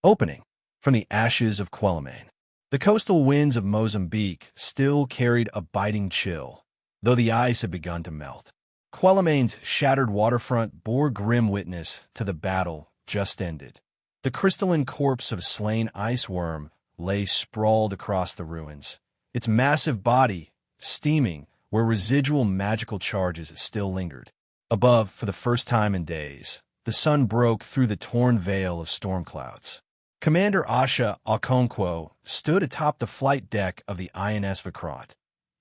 Opening from the ashes of Quelimane. The coastal winds of Mozambique still carried a biting chill, though the ice had begun to melt. Quelimane's shattered waterfront bore grim witness to the battle just ended. The crystalline corpse of a slain ice worm lay sprawled across the ruins, its massive body steaming where residual magical charges still lingered. Above, for the first time in days, the sun broke through the torn veil of storm clouds. Commander Asha Okonkwo stood atop the flight deck of the INS Vikrant,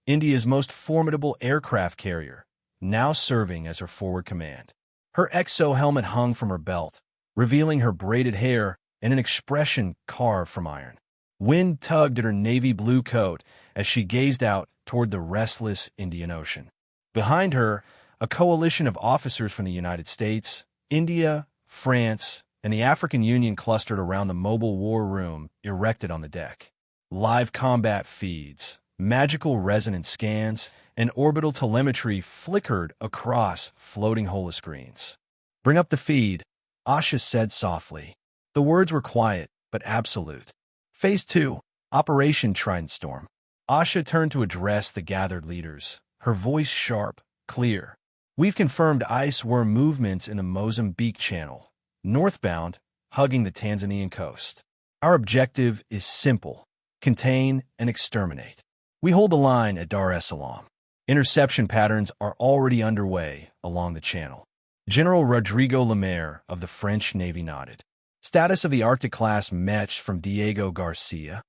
India's most formidable aircraft carrier, now serving as her forward command. Her exo-helmet hung from her belt, revealing her braided hair and an expression carved from iron. Wind tugged at her navy blue coat as she gazed out toward the restless Indian Ocean. Behind her, a coalition of officers from the United States, India, France, and the African Union clustered around the mobile war room erected on the deck. Live combat feeds, magical resonance scans, and orbital telemetry flickered across floating holoscreens. "Bring up the feed," Asha said softly. The words were quiet, but absolute. Phase 2, Operation Trident Storm. Asha turned to address the gathered leaders, her voice sharp, clear. "We've confirmed ice worm movements in the Mozambique Channel, northbound, hugging the Tanzanian coast. Our objective is simple: contain and exterminate. We hold the line at Dar es Salaam. Interception patterns are already underway along the channel." General Rodrigo Lemaire of the French Navy nodded. "Status of the Arctic-class Mech from Diego Garcia."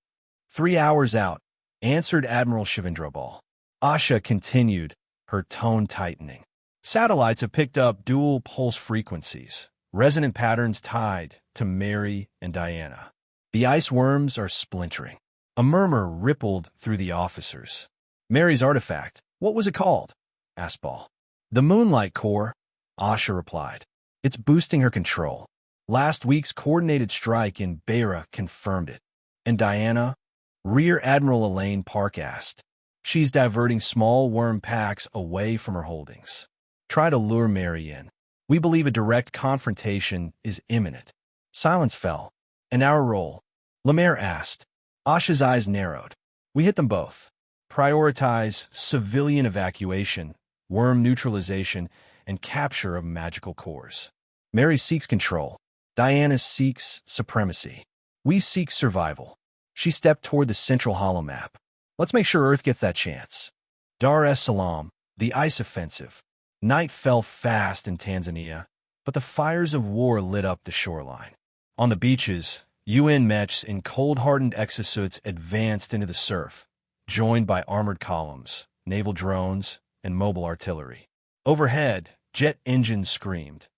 3 hours out, answered Admiral Shivendra. Asha continued, her tone tightening. "Satellites have picked up dual pulse frequencies, resonant patterns tied to Mary and Diana. The ice worms are splintering." A murmur rippled through the officers. "Mary's artifact, what was it called?" asked Ball. "The Moonlight Core," Asha replied. "It's boosting her control. Last week's coordinated strike in Beira confirmed it." "And Diana?" Rear Admiral Elaine Park asked. "She's diverting small worm packs away from her holdings. Try to lure Mary in. We believe a direct confrontation is imminent." Silence fell. "And our role?" Lemaire asked. Asha's eyes narrowed. "We hit them both. Prioritize civilian evacuation, worm neutralization, and capture of magical cores. Mary seeks control. Diana seeks supremacy. We seek survival." She stepped toward the central holomap. "Let's make sure Earth gets that chance." Dar es Salaam, the ice offensive. Night fell fast in Tanzania, but the fires of war lit up the shoreline. On the beaches, UN mechs in cold-hardened exosuits advanced into the surf, joined by armored columns, naval drones, and mobile artillery. Overhead, jet engines screamed.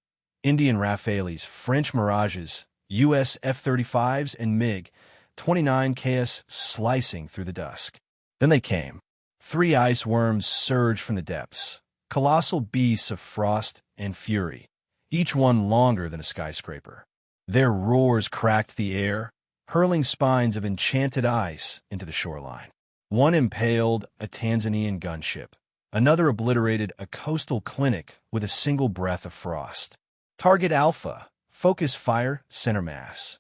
Indian Rafales, French Mirages, US F-35s, and MiG-29Ks slicing through the dusk. Then they came. 3 ice worms surged from the depths, colossal beasts of frost and fury, each one longer than a skyscraper. Their roars cracked the air, hurling spines of enchanted ice into the shoreline. One impaled a Tanzanian gunship. Another obliterated a coastal clinic with a single breath of frost. "Target Alpha, focus fire, center mass."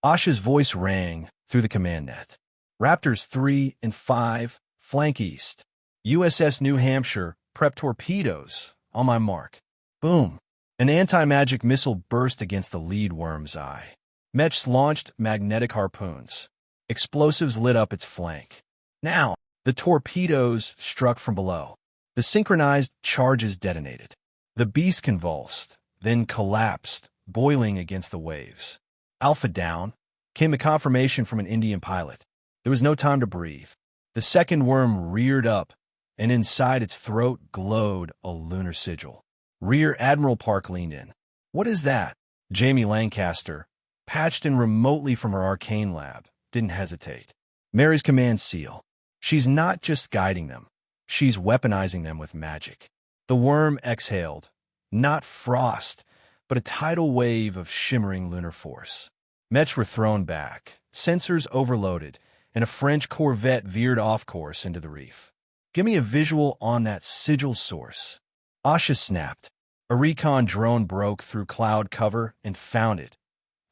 Asha's voice rang through the command net. "Raptors 3 and 5, flank east. USS New Hampshire, prep torpedoes, on my mark." Boom. An anti-magic missile burst against the lead worm's eye. Mechs launched magnetic harpoons. Explosives lit up its flank. Now, the torpedoes struck from below. The synchronized charges detonated. The beast convulsed, then collapsed, boiling against the waves. "Alpha down," came the confirmation from an Indian pilot. There was no time to breathe. The second worm reared up, and inside its throat glowed a lunar sigil. Rear Admiral Park leaned in. "What is that?" Jamie Lancaster, patched in remotely from her arcane lab, didn't hesitate. "Mary's command seal. She's not just guiding them. She's weaponizing them with magic." The worm exhaled. Not frost, but a tidal wave of shimmering lunar force. Mechs were thrown back, sensors overloaded, and a French corvette veered off course into the reef. "Give me a visual on that sigil source." Asha snapped. A recon drone broke through cloud cover and found it.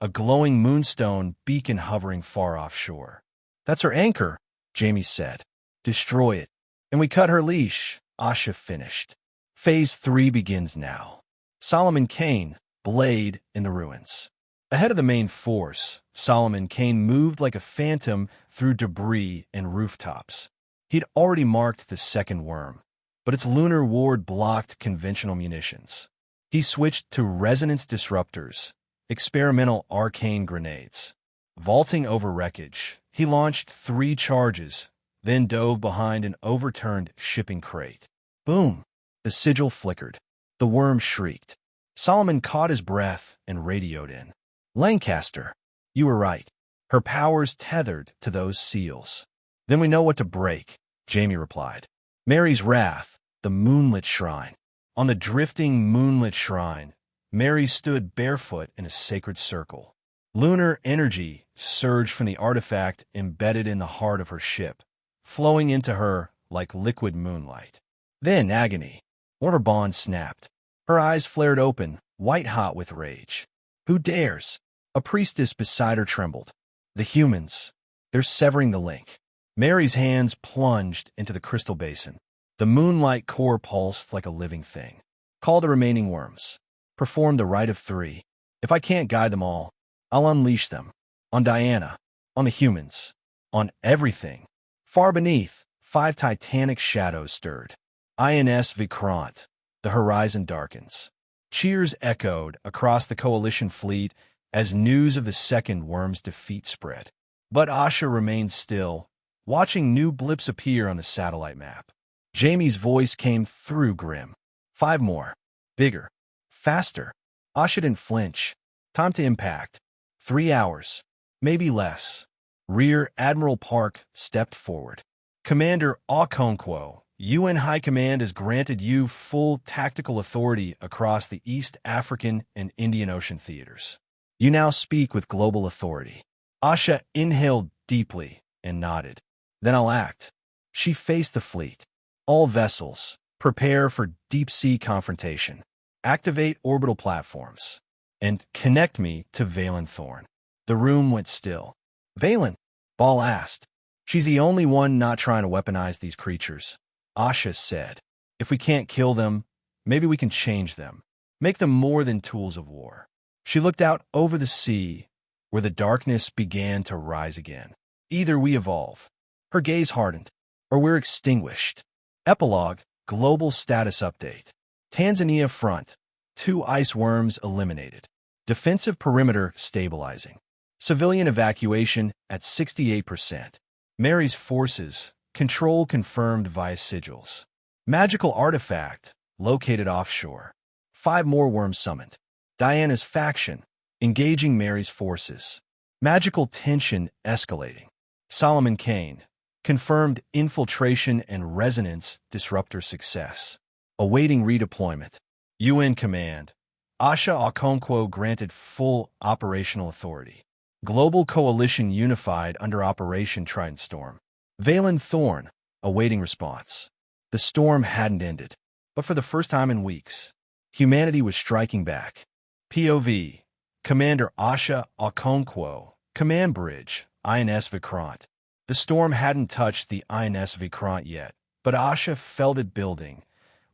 a glowing moonstone beacon hovering far offshore. "That's her anchor," Jamie said. "Destroy it." "And we cut her leash," Asha finished. Phase 3 begins now. Solomon Kane, blade in the ruins. Ahead of the main force, Solomon Kane moved like a phantom through debris and rooftops. He'd already marked the second worm, but its lunar ward blocked conventional munitions. He switched to resonance disruptors, experimental arcane grenades. Vaulting over wreckage, he launched 3 charges, then dove behind an overturned shipping crate. Boom! The sigil flickered. The worm shrieked. Solomon caught his breath and radioed in. "Lancaster, you were right. Her power's tethered to those seals." "Then we know what to break," Jamie replied. Mary's Wrath, the moonlit shrine. On the drifting moonlit shrine, Mary stood barefoot in a sacred circle. Lunar energy surged from the artifact embedded in the heart of her ship, flowing into her like liquid moonlight. Then agony. One of her bonds snapped. Her eyes flared open, white-hot with rage. "Who dares?" A priestess beside her trembled. "The humans. They're severing the link." Mary's hands plunged into the crystal basin. The moonlight core pulsed like a living thing. "Call the remaining worms. Perform the rite of 3. If I can't guide them all, I'll unleash them. On Diana. On the humans. On everything." Far beneath, 5 titanic shadows stirred. INS Vikrant. The horizon darkens. Cheers echoed across the coalition fleet as news of the second worm's defeat spread. But Asha remained still, watching new blips appear on the satellite map. Jamie's voice came through grim. 5 more. Bigger. Faster. Asha didn't flinch. Time to impact. 3 hours. Maybe less. Rear Admiral Park stepped forward. "Commander Okonkwo, UN High Command has granted you full tactical authority across the East African and Indian Ocean theaters. You now speak with global authority." Asha inhaled deeply and nodded. "Then I'll act." She faced the fleet. "All vessels, prepare for deep-sea confrontation. Activate orbital platforms. And connect me to Valen Thorn." The room went still. "Valen?" Ball asked. "She's the only one not trying to weaponize these creatures," Asha said. "If we can't kill them, maybe we can change them. Make them more than tools of war." She looked out over the sea, where the darkness began to rise again. "Either we evolve," her gaze hardened, "or we're extinguished." Epilogue, Global Status Update. Tanzania Front. 2 ice worms eliminated. Defensive perimeter stabilizing. Civilian evacuation at 68%. Mary's forces, control confirmed via sigils. Magical artifact, located offshore. 5 more worms summoned. Diana's faction, engaging Mary's forces. Magical tension escalating. Solomon Kane, confirmed infiltration and resonance disruptor success. Awaiting redeployment. UN Command. Asha Okonkwo granted full operational authority. Global Coalition unified under Operation Trident Storm. Valen Thorn, awaiting response. The storm hadn't ended, but for the first time in weeks, humanity was striking back. POV. Commander Asha Okonkwo, Command Bridge, INS Vikrant. The storm hadn't touched the INS Vikrant yet, but Asha felt it building,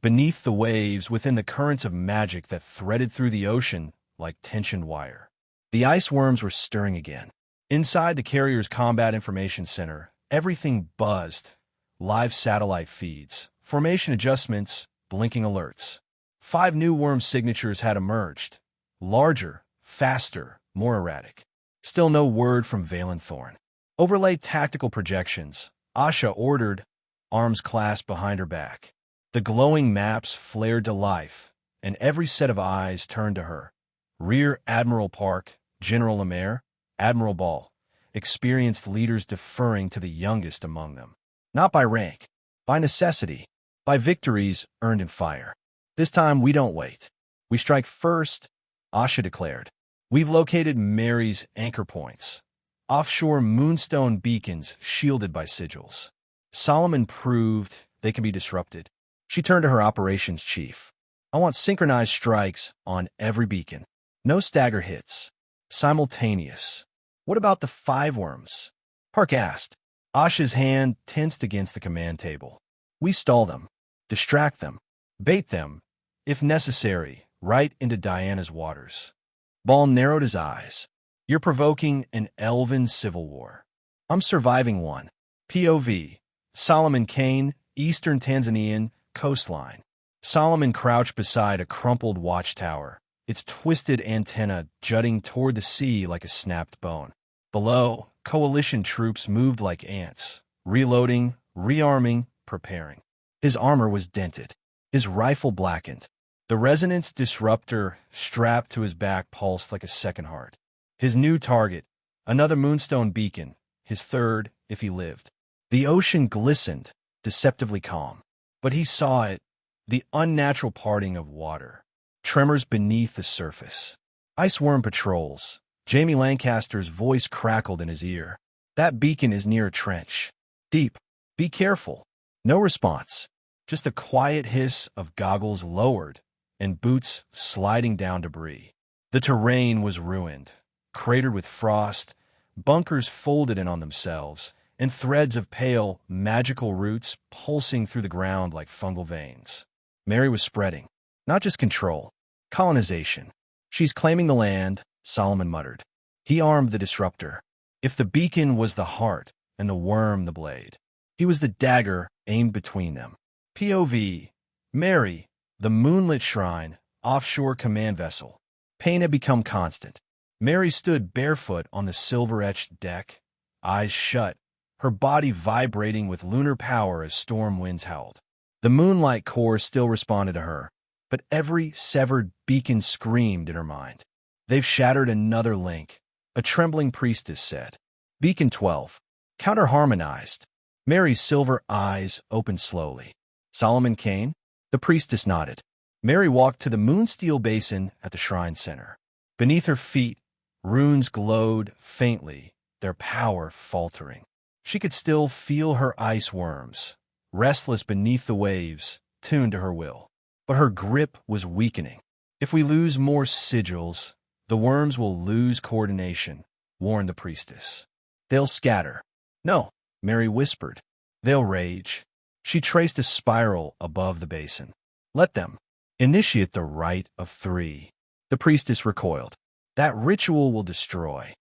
beneath the waves within the currents of magic that threaded through the ocean like tensioned wire. The ice worms were stirring again. Inside the carrier's Combat Information Center, everything buzzed. Live satellite feeds, formation adjustments, blinking alerts. 5 new worm signatures had emerged. Larger, faster, more erratic. Still no word from Valen Thorn. Overlay tactical projections. Asha ordered, arms clasped behind her back. The glowing maps flared to life, and every set of eyes turned to her. Rear Admiral Park, General Lemaire, Admiral Ball, experienced leaders deferring to the youngest among them. Not by rank, by necessity, by victories earned in fire. "This time we don't wait. We strike first," Asha declared. "We've located Mary's anchor points. Offshore moonstone beacons shielded by sigils. Solomon proved they can be disrupted." She turned to her operations chief. "I want synchronized strikes on every beacon. No stagger hits. Simultaneous. What about the 5 worms? Park asked. Asha's hand tensed against the command table. We stall them, distract them, bait them, if necessary, right into Diana's waters. Ball narrowed his eyes. You're provoking an elven civil war. I'm surviving one. POV. Solomon Kane, Eastern Tanzanian coastline. Solomon crouched beside a crumpled watchtower, its twisted antenna jutting toward the sea like a snapped bone. Below, coalition troops moved like ants, reloading, rearming, preparing. His armor was dented, his rifle blackened. The resonance disruptor strapped to his back pulsed like a second heart. His new target, another moonstone beacon, his third if he lived. The ocean glistened, deceptively calm. But he saw it, the unnatural parting of water, tremors beneath the surface. Iceworm patrols. Jamie Lancaster's voice crackled in his ear. That beacon is near a trench. Deep. Be careful. No response. Just the quiet hiss of goggles lowered and boots sliding down debris. The terrain was ruined, cratered with frost, bunkers folded in on themselves, and threads of pale, magical roots pulsing through the ground like fungal veins. Mary was spreading. Not just control. Colonization. She's claiming the land, Solomon muttered. He armed the disruptor. If the beacon was the heart and the worm the blade, he was the dagger aimed between them. POV. Mary, the moonlit shrine, offshore command vessel. Pain had become constant. Mary stood barefoot on the silver-etched deck, eyes shut, her body vibrating with lunar power as storm winds howled. The moonlight core still responded to her, but every severed beacon screamed in her mind. They've shattered another link, a trembling priestess said. Beacon 12. Counter-harmonized. Mary's silver eyes opened slowly. Solomon Kane? The priestess nodded. Mary walked to the moonsteel basin at the shrine center. Beneath her feet, runes glowed faintly, their power faltering. She could still feel her ice worms, restless beneath the waves, tuned to her will. But her grip was weakening. If we lose more sigils, the worms will lose coordination, warned the priestess. They'll scatter. No, Mary whispered. They'll rage. She traced a spiral above the basin. Let them. Initiate the rite of 3. The priestess recoiled. That ritual will destroy.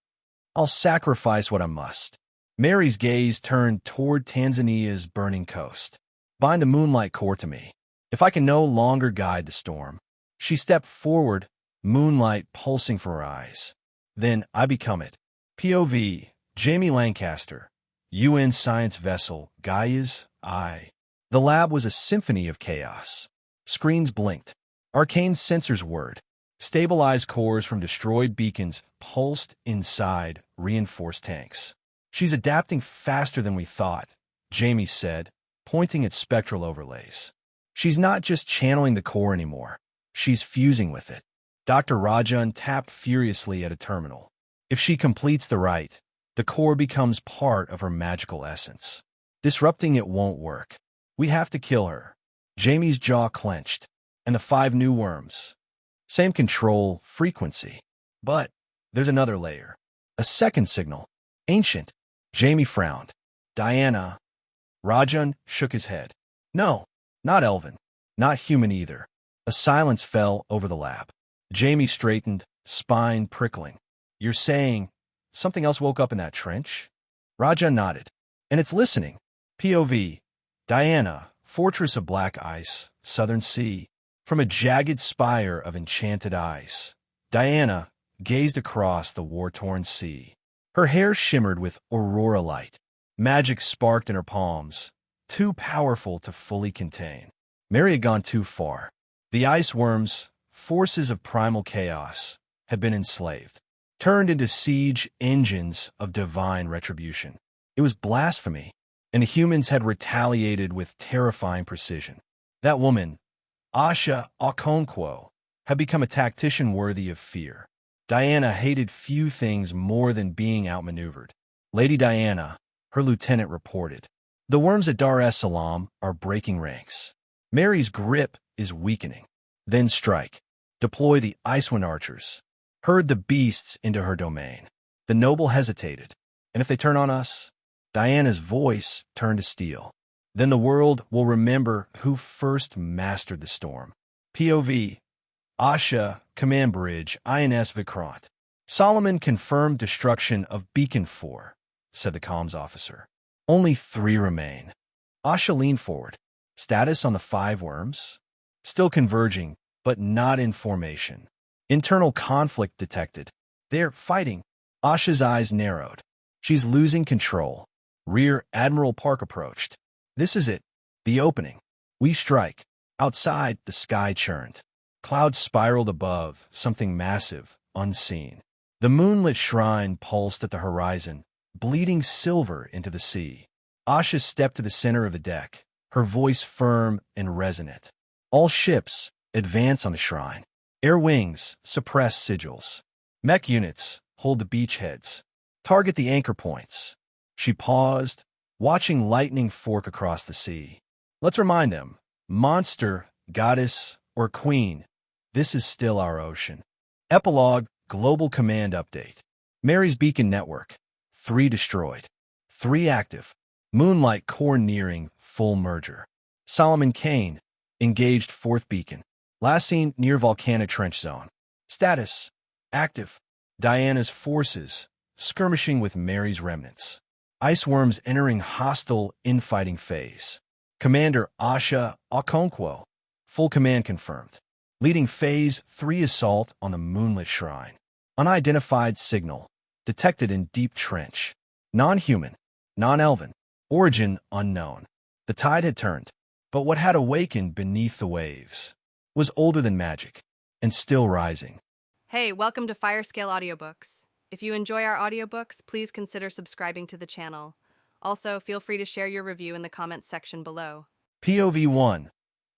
I'll sacrifice what I must. Mary's gaze turned toward Tanzania's burning coast. Bind the moonlight core to me. If I can no longer guide the storm. She stepped forward, moonlight pulsing from her eyes. Then I become it. POV. Jamie Lancaster. UN science vessel, Gaia's Eye. The lab was a symphony of chaos. Screens blinked. Arcane sensors whirred. Stabilized cores from destroyed beacons pulsed inside reinforced tanks. She's adapting faster than we thought, Jamie said, pointing at spectral overlays. She's not just channeling the core anymore. She's fusing with it. Dr. Rajan tapped furiously at a terminal. If she completes the rite, the core becomes part of her magical essence. Disrupting it won't work. We have to kill her. Jamie's jaw clenched. And the 5 new worms. Same control, frequency. But there's another layer. A second signal. Ancient. Jamie frowned. Diana. Rajan shook his head. No, not elven. Not human either. A silence fell over the lab. Jamie straightened, spine prickling. You're saying something else woke up in that trench? Rajan nodded. And it's listening. POV. Diana, fortress of black ice, southern sea. From a jagged spire of enchanted ice, Diana gazed across the war-torn sea. Her hair shimmered with aurora light. Magic sparked in her palms, too powerful to fully contain. Mary had gone too far. The ice worms, forces of primal chaos, had been enslaved, turned into siege engines of divine retribution. It was blasphemy, and the humans had retaliated with terrifying precision. That woman, Asha Okonkwo, had become a tactician worthy of fear. Diana hated few things more than being outmaneuvered. Lady Diana, her lieutenant reported, the worms at Dar es Salaam are breaking ranks. Mary's grip is weakening. Then strike. Deploy the Icewind archers. herd the beasts into her domain. The noble hesitated. And if they turn on us? Diana's voice turned to steel. Then the world will remember who first mastered the storm. POV. Asha, Command Bridge, INS Vikrant. Solomon confirmed destruction of Beacon 4, said the comms officer. Only 3 remain. Asha leaned forward. Status on the 5 worms? Still converging, but not in formation. Internal conflict detected. They're fighting. Asha's eyes narrowed. She's losing control. Rear Admiral Park approached. This is it. The opening. We strike. Outside, the sky churned. Clouds spiraled above, something massive, unseen. The moonlit shrine pulsed at the horizon, bleeding silver into the sea. Asha stepped to the center of the deck, her voice firm and resonant. All ships, advance on the shrine. Air wings, suppress sigils. Mech units, hold the beachheads. Target the anchor points. She paused, watching lightning fork across the sea. Let's remind them, monster, goddess, or queen, this is still our ocean. Epilogue, Global Command Update. Mary's Beacon Network. 3 destroyed. 3 active. Moonlight core nearing full merger. Solomon Kane, engaged 4th beacon. Last seen near volcanic trench zone. Status, active. Diana's forces, skirmishing with Mary's remnants. Ice worms entering hostile infighting phase. Commander Asha Okonkwo, full command confirmed. Leading Phase 3 assault on the moonlit shrine. Unidentified signal, detected in deep trench. Non-human, non-elven, origin unknown. The tide had turned, but what had awakened beneath the waves was older than magic, and still rising. Hey, welcome to Firescale Audiobooks. If you enjoy our audiobooks, please consider subscribing to the channel. Also, feel free to share your review in the comments section below. POV 1.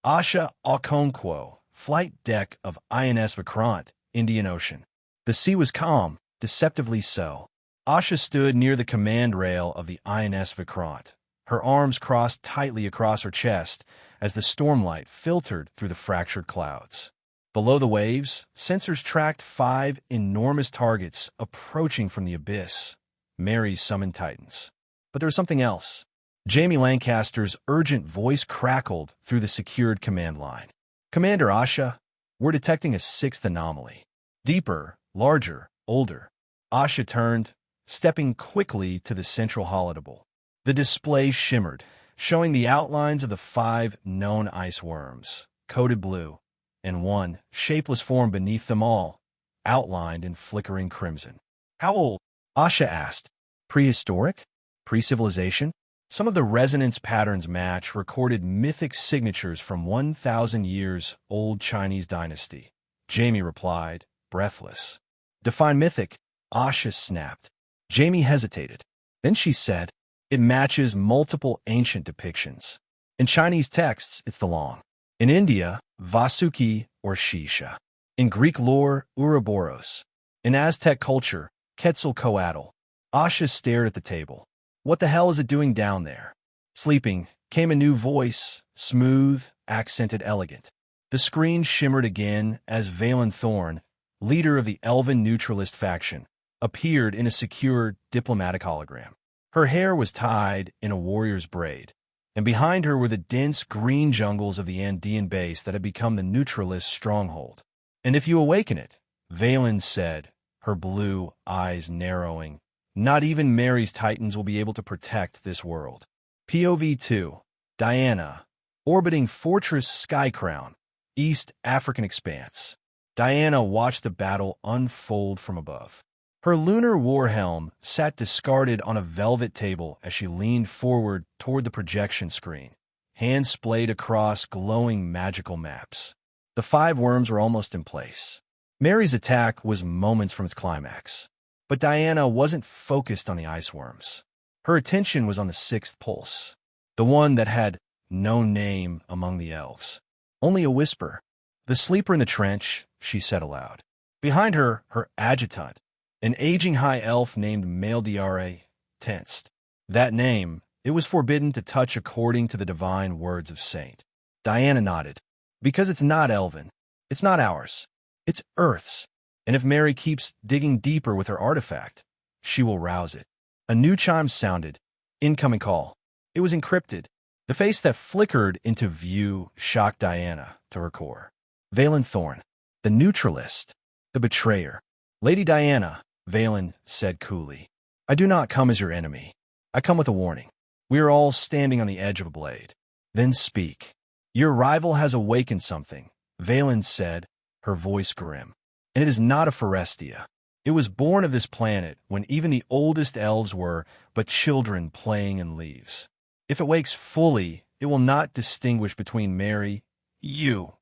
Asha Okonkwo, flight deck of INS Vikrant, Indian Ocean. The sea was calm, deceptively so. Asha stood near the command rail of the INS Vikrant, her arms crossed tightly across her chest as the stormlight filtered through the fractured clouds. Below the waves, sensors tracked 5 enormous targets approaching from the abyss, Mary's summoned titans. But there was something else. Jamie Lancaster's urgent voice crackled through the secured command line. Commander Asha, we're detecting a 6th anomaly. Deeper, larger, older. Asha turned, stepping quickly to the central holodeck. The display shimmered, showing the outlines of the 5 known ice worms, coated blue, and one shapeless form beneath them all, outlined in flickering crimson. How old? Asha asked. Prehistoric? Pre-civilization? Some of the resonance patterns match recorded mythic signatures from 1,000 years old Chinese dynasty. Jamie replied, breathless. Define mythic, Asha snapped. Jamie hesitated. Then she said, it matches multiple ancient depictions. In Chinese texts, it's the long. In India, Vasuki or Shisha. In Greek lore, Ouroboros. In Aztec culture, Quetzalcoatl. Asha stared at the table. What the hell is it doing down there? Sleeping, came a new voice, smooth, accented, elegant. The screen shimmered again as Valen Thorn, leader of the Elven Neutralist faction, appeared in a secure diplomatic hologram. Her hair was tied in a warrior's braid, and behind her were the dense green jungles of the Andean base that had become the Neutralist stronghold. And if you awaken it, Valen said, her blue eyes narrowing, not even Mary's Titans will be able to protect this world. POV 2. Diana, orbiting Fortress Skycrown, East African Expanse. Diana watched the battle unfold from above. Her lunar war helm sat discarded on a velvet table as she leaned forward toward the projection screen, hands splayed across glowing magical maps. The 5 worms were almost in place. Mary's attack was moments from its climax. But Diana wasn't focused on the ice worms. Her attention was on the 6th pulse, the one that had no name among the elves. Only a whisper. The sleeper in the trench, she said aloud. Behind her, her adjutant, an aging high elf named Maldiare, tensed. That name, it was forbidden to touch according to the divine words of Saint. Diana nodded. Because it's not elven. It's not ours. It's Earth's. And if Mary keeps digging deeper with her artifact, she will rouse it. A new chime sounded. Incoming call. It was encrypted. The face that flickered into view shocked Diana to her core. Valen Thorn, the neutralist, the betrayer. Lady Diana, Valen said coolly, I do not come as your enemy. I come with a warning. We are all standing on the edge of a blade. Then speak. Your rival has awakened something, Valen said, her voice grim. And it is not a Forestia. It was born of this planet when even the oldest elves were but children playing in leaves. If it wakes fully, it will not distinguish between Mary, you,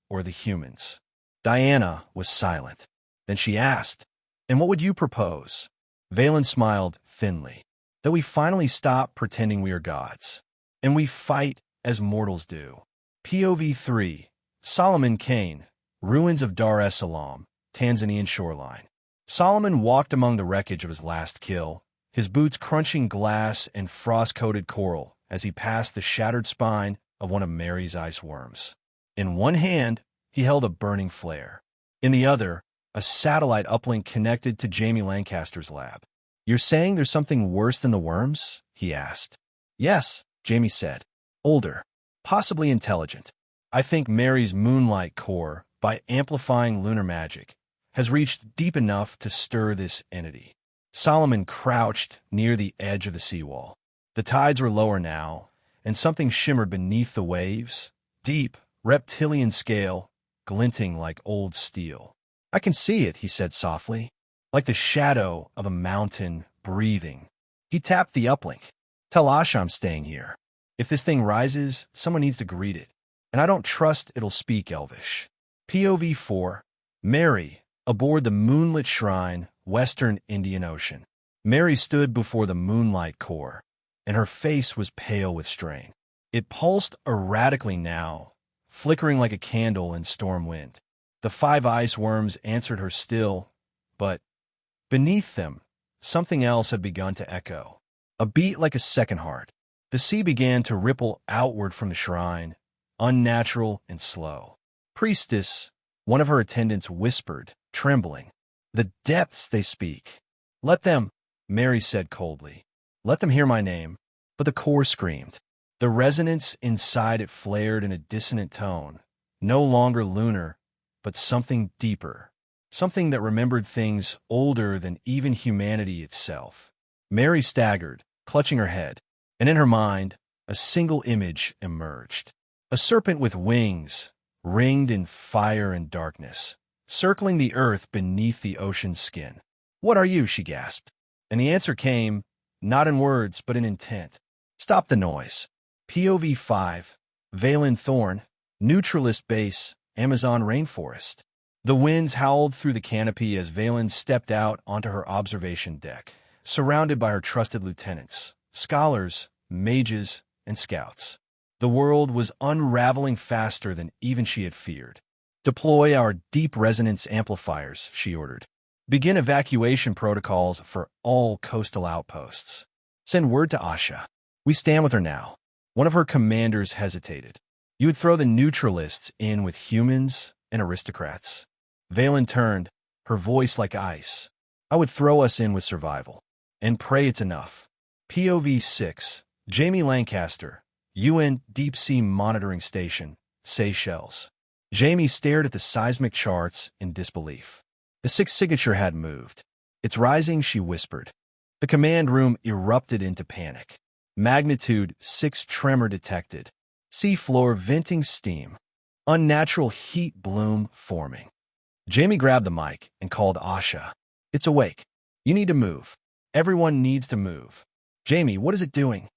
or the humans. Diana was silent. Then she asked, And what would you propose? Valen smiled thinly. That we finally stop pretending we are gods, and we fight as mortals do. POV 3. Solomon Kane, Ruins of Dar es Salaam, Tanzanian shoreline. Solomon walked among the wreckage of his last kill, his boots crunching glass and frost-coated coral as he passed the shattered spine of one of Mary's ice worms. In one hand, he held a burning flare. In the other, a satellite uplink connected to Jamie Lancaster's lab. You're saying there's something worse than the worms? He asked. Yes, Jamie said. Older, possibly intelligent. I think Mary's moonlight core, by amplifying lunar magic, has reached deep enough to stir this entity. Solomon crouched near the edge of the seawall. The tides were lower now, and something shimmered beneath the waves, deep, reptilian scale, glinting like old steel. I can see it, he said softly, like the shadow of a mountain breathing. He tapped the uplink. Tell Asha I'm staying here. If this thing rises, someone needs to greet it, and I don't trust it'll speak Elvish. POV 4. Mary, aboard the moonlit shrine, Western Indian Ocean. Mary stood before the moonlight core, and her face was pale with strain. It pulsed erratically now, flickering like a candle in storm wind. The 5 ice worms answered her still, but beneath them, something else had begun to echo. A beat like a second heart. The sea began to ripple outward from the shrine, unnatural and slow. Priestess, one of her attendants whispered, trembling. The depths they speak. Let them, Mary said coldly. Let them hear my name. But the core screamed. The resonance inside it flared in a dissonant tone, no longer lunar, but something deeper, something that remembered things older than even humanity itself. Mary staggered, clutching her head, and in her mind, a single image emerged. A serpent with wings, ringed in fire and darkness, circling the earth beneath the ocean's skin. What are you? She gasped. And the answer came, not in words, but in intent. Stop the noise. POV 5. Valen Thorn, Neutralist Base, Amazon Rainforest. The winds howled through the canopy as Valen stepped out onto her observation deck, surrounded by her trusted lieutenants, scholars, mages, and scouts. The world was unraveling faster than even she had feared. Deploy our deep resonance amplifiers, she ordered. Begin evacuation protocols for all coastal outposts. Send word to Asha. We stand with her now. One of her commanders hesitated. You would throw the neutralists in with humans and aristocrats. Valen turned, her voice like ice. I would throw us in with survival. And pray it's enough. POV 6. Jamie Lancaster, UN Deep Sea Monitoring Station, Seychelles. Jamie stared at the seismic charts in disbelief. The 6th signature had moved. It's rising, she whispered. The command room erupted into panic. Magnitude 6 tremor detected. Sea floor venting steam. Unnatural heat bloom forming. Jamie grabbed the mic and called Asha. It's awake. You need to move. Everyone needs to move. Jamie, what is it doing?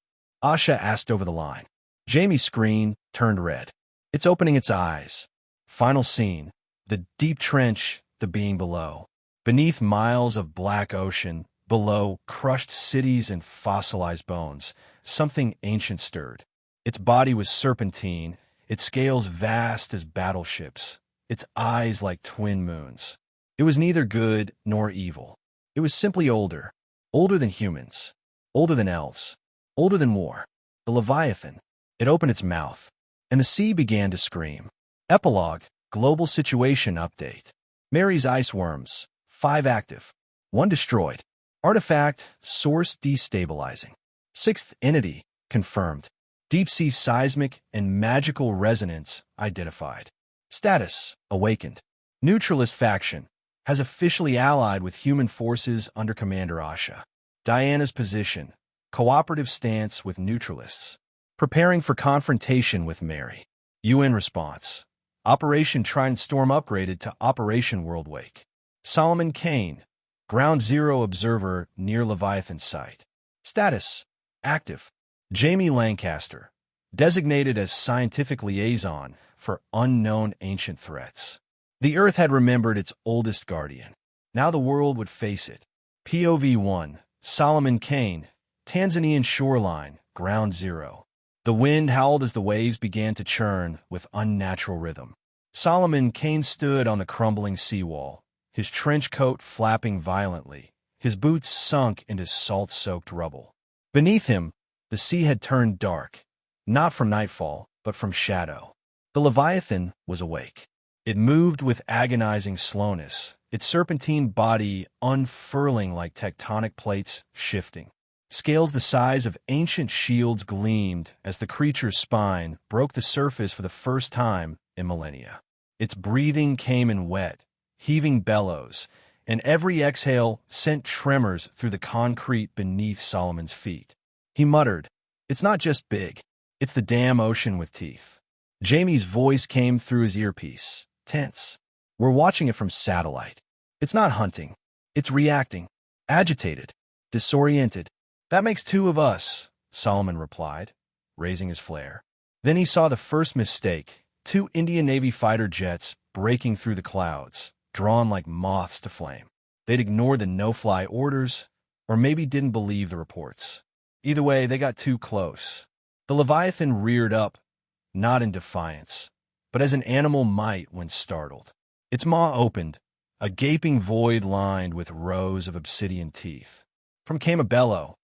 Asha asked over the line. Jamie's screen turned red. It's opening its eyes. Final scene. The deep trench, the being below. Beneath miles of black ocean, below crushed cities and fossilized bones, something ancient stirred. Its body was serpentine, its scales vast as battleships, its eyes like twin moons. It was neither good nor evil. It was simply older. Older than humans. Older than elves. Older than war. The Leviathan. It opened its mouth, and the sea began to scream. Epilogue, Global Situation Update. Mary's ice worms, 5 active. 1 destroyed. Artifact, source destabilizing. 6th entity, confirmed. Deep-sea seismic and magical resonance identified. Status, awakened. Neutralist faction, has officially allied with human forces under Commander Asha. Diana's position, cooperative stance with neutralists. Preparing for confrontation with Mary. UN response. Operation Trident Storm upgraded to Operation Worldwake. Solomon Kane, Ground Zero observer near Leviathan site. Status, active. Jamie Lancaster, designated as scientific liaison for unknown ancient threats. The Earth had remembered its oldest guardian. Now the world would face it. POV 1, Solomon Kane, Tanzanian shoreline, Ground Zero. The wind howled as the waves began to churn with unnatural rhythm. Solomon Kane stood on the crumbling seawall, his trench coat flapping violently, his boots sunk into salt-soaked rubble. Beneath him, the sea had turned dark, not from nightfall, but from shadow. The Leviathan was awake. It moved with agonizing slowness, its serpentine body unfurling like tectonic plates shifting. Scales the size of ancient shields gleamed as the creature's spine broke the surface for the first time in millennia. Its breathing came in wet, heaving bellows, and every exhale sent tremors through the concrete beneath Solomon's feet. He muttered, "It's not just big, it's the damn ocean with teeth." Jamie's voice came through his earpiece, tense. "We're watching it from satellite. It's not hunting. It's reacting. Agitated. Disoriented." "That makes 2 of us," Solomon replied, raising his flare. Then he saw the first mistake, 2 Indian Navy fighter jets breaking through the clouds, drawn like moths to flame. They'd ignored the no-fly orders, or maybe didn't believe the reports. Either way, they got too close. The Leviathan reared up, not in defiance, but as an animal might when startled. Its maw opened, a gaping void lined with rows of obsidian teeth. From came a bellow,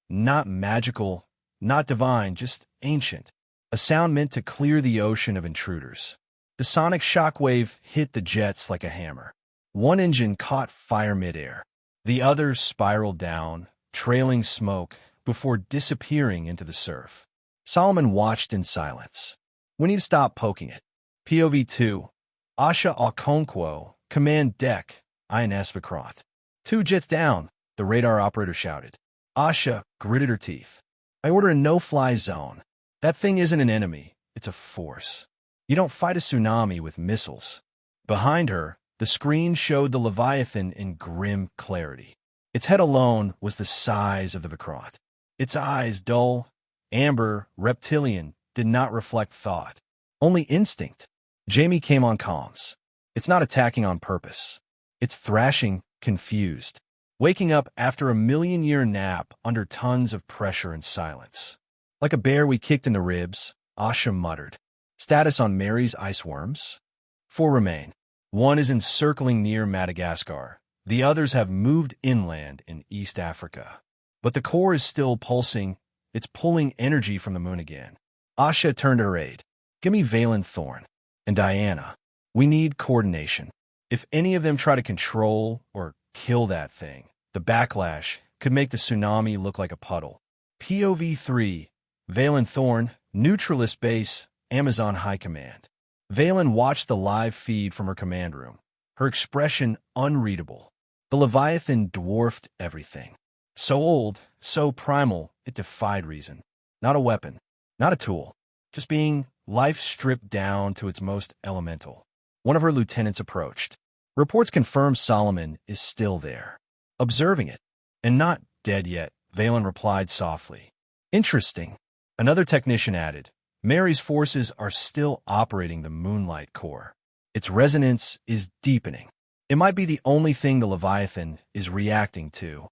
not magical, not divine, just ancient, a sound meant to clear the ocean of intruders. The sonic shockwave hit the jets like a hammer. 1 engine caught fire midair. The other spiraled down, trailing smoke, before disappearing into the surf. Solomon watched in silence. "We need to stop poking it." POV 2, Asha Okonkwo, Command Deck, INS Vikrant. 2 jets down, the radar operator shouted. Asha gritted her teeth. "I order a no-fly zone. That thing isn't an enemy, it's a force. You don't fight a tsunami with missiles." Behind her, the screen showed the Leviathan in grim clarity. Its head alone was the size of the Vikrant. Its eyes, dull, amber, reptilian, did not reflect thought. Only instinct. Jamie came on comms. "It's not attacking on purpose. It's thrashing, confused. Waking up after a million-year nap under tons of pressure and silence. Like a bear we kicked in the ribs," Asha muttered. Status on Mary's ice worms? 4 remain. 1 is encircling near Madagascar. The others have moved inland in East Africa. But the core is still pulsing. It's pulling energy from the moon again. Asha turned to her aide. "Give me Valen Thorn. And Diana. We need coordination. If any of them try to control or kill that thing, the backlash could make the tsunami look like a puddle." POV 3, Valen Thorn, Neutralist Base, Amazon High Command. Valen watched the live feed from her command room, her expression unreadable. The Leviathan dwarfed everything. So old, so primal, it defied reason. Not a weapon, not a tool, just being life stripped down to its most elemental. One of her lieutenants approached. Reports confirm Solomon is still there, observing it, and not dead yet, Valen replied softly. "Interesting." Another technician added, "Mary's forces are still operating the Moonlight Core. Its resonance is deepening. It might be the only thing the Leviathan is reacting to."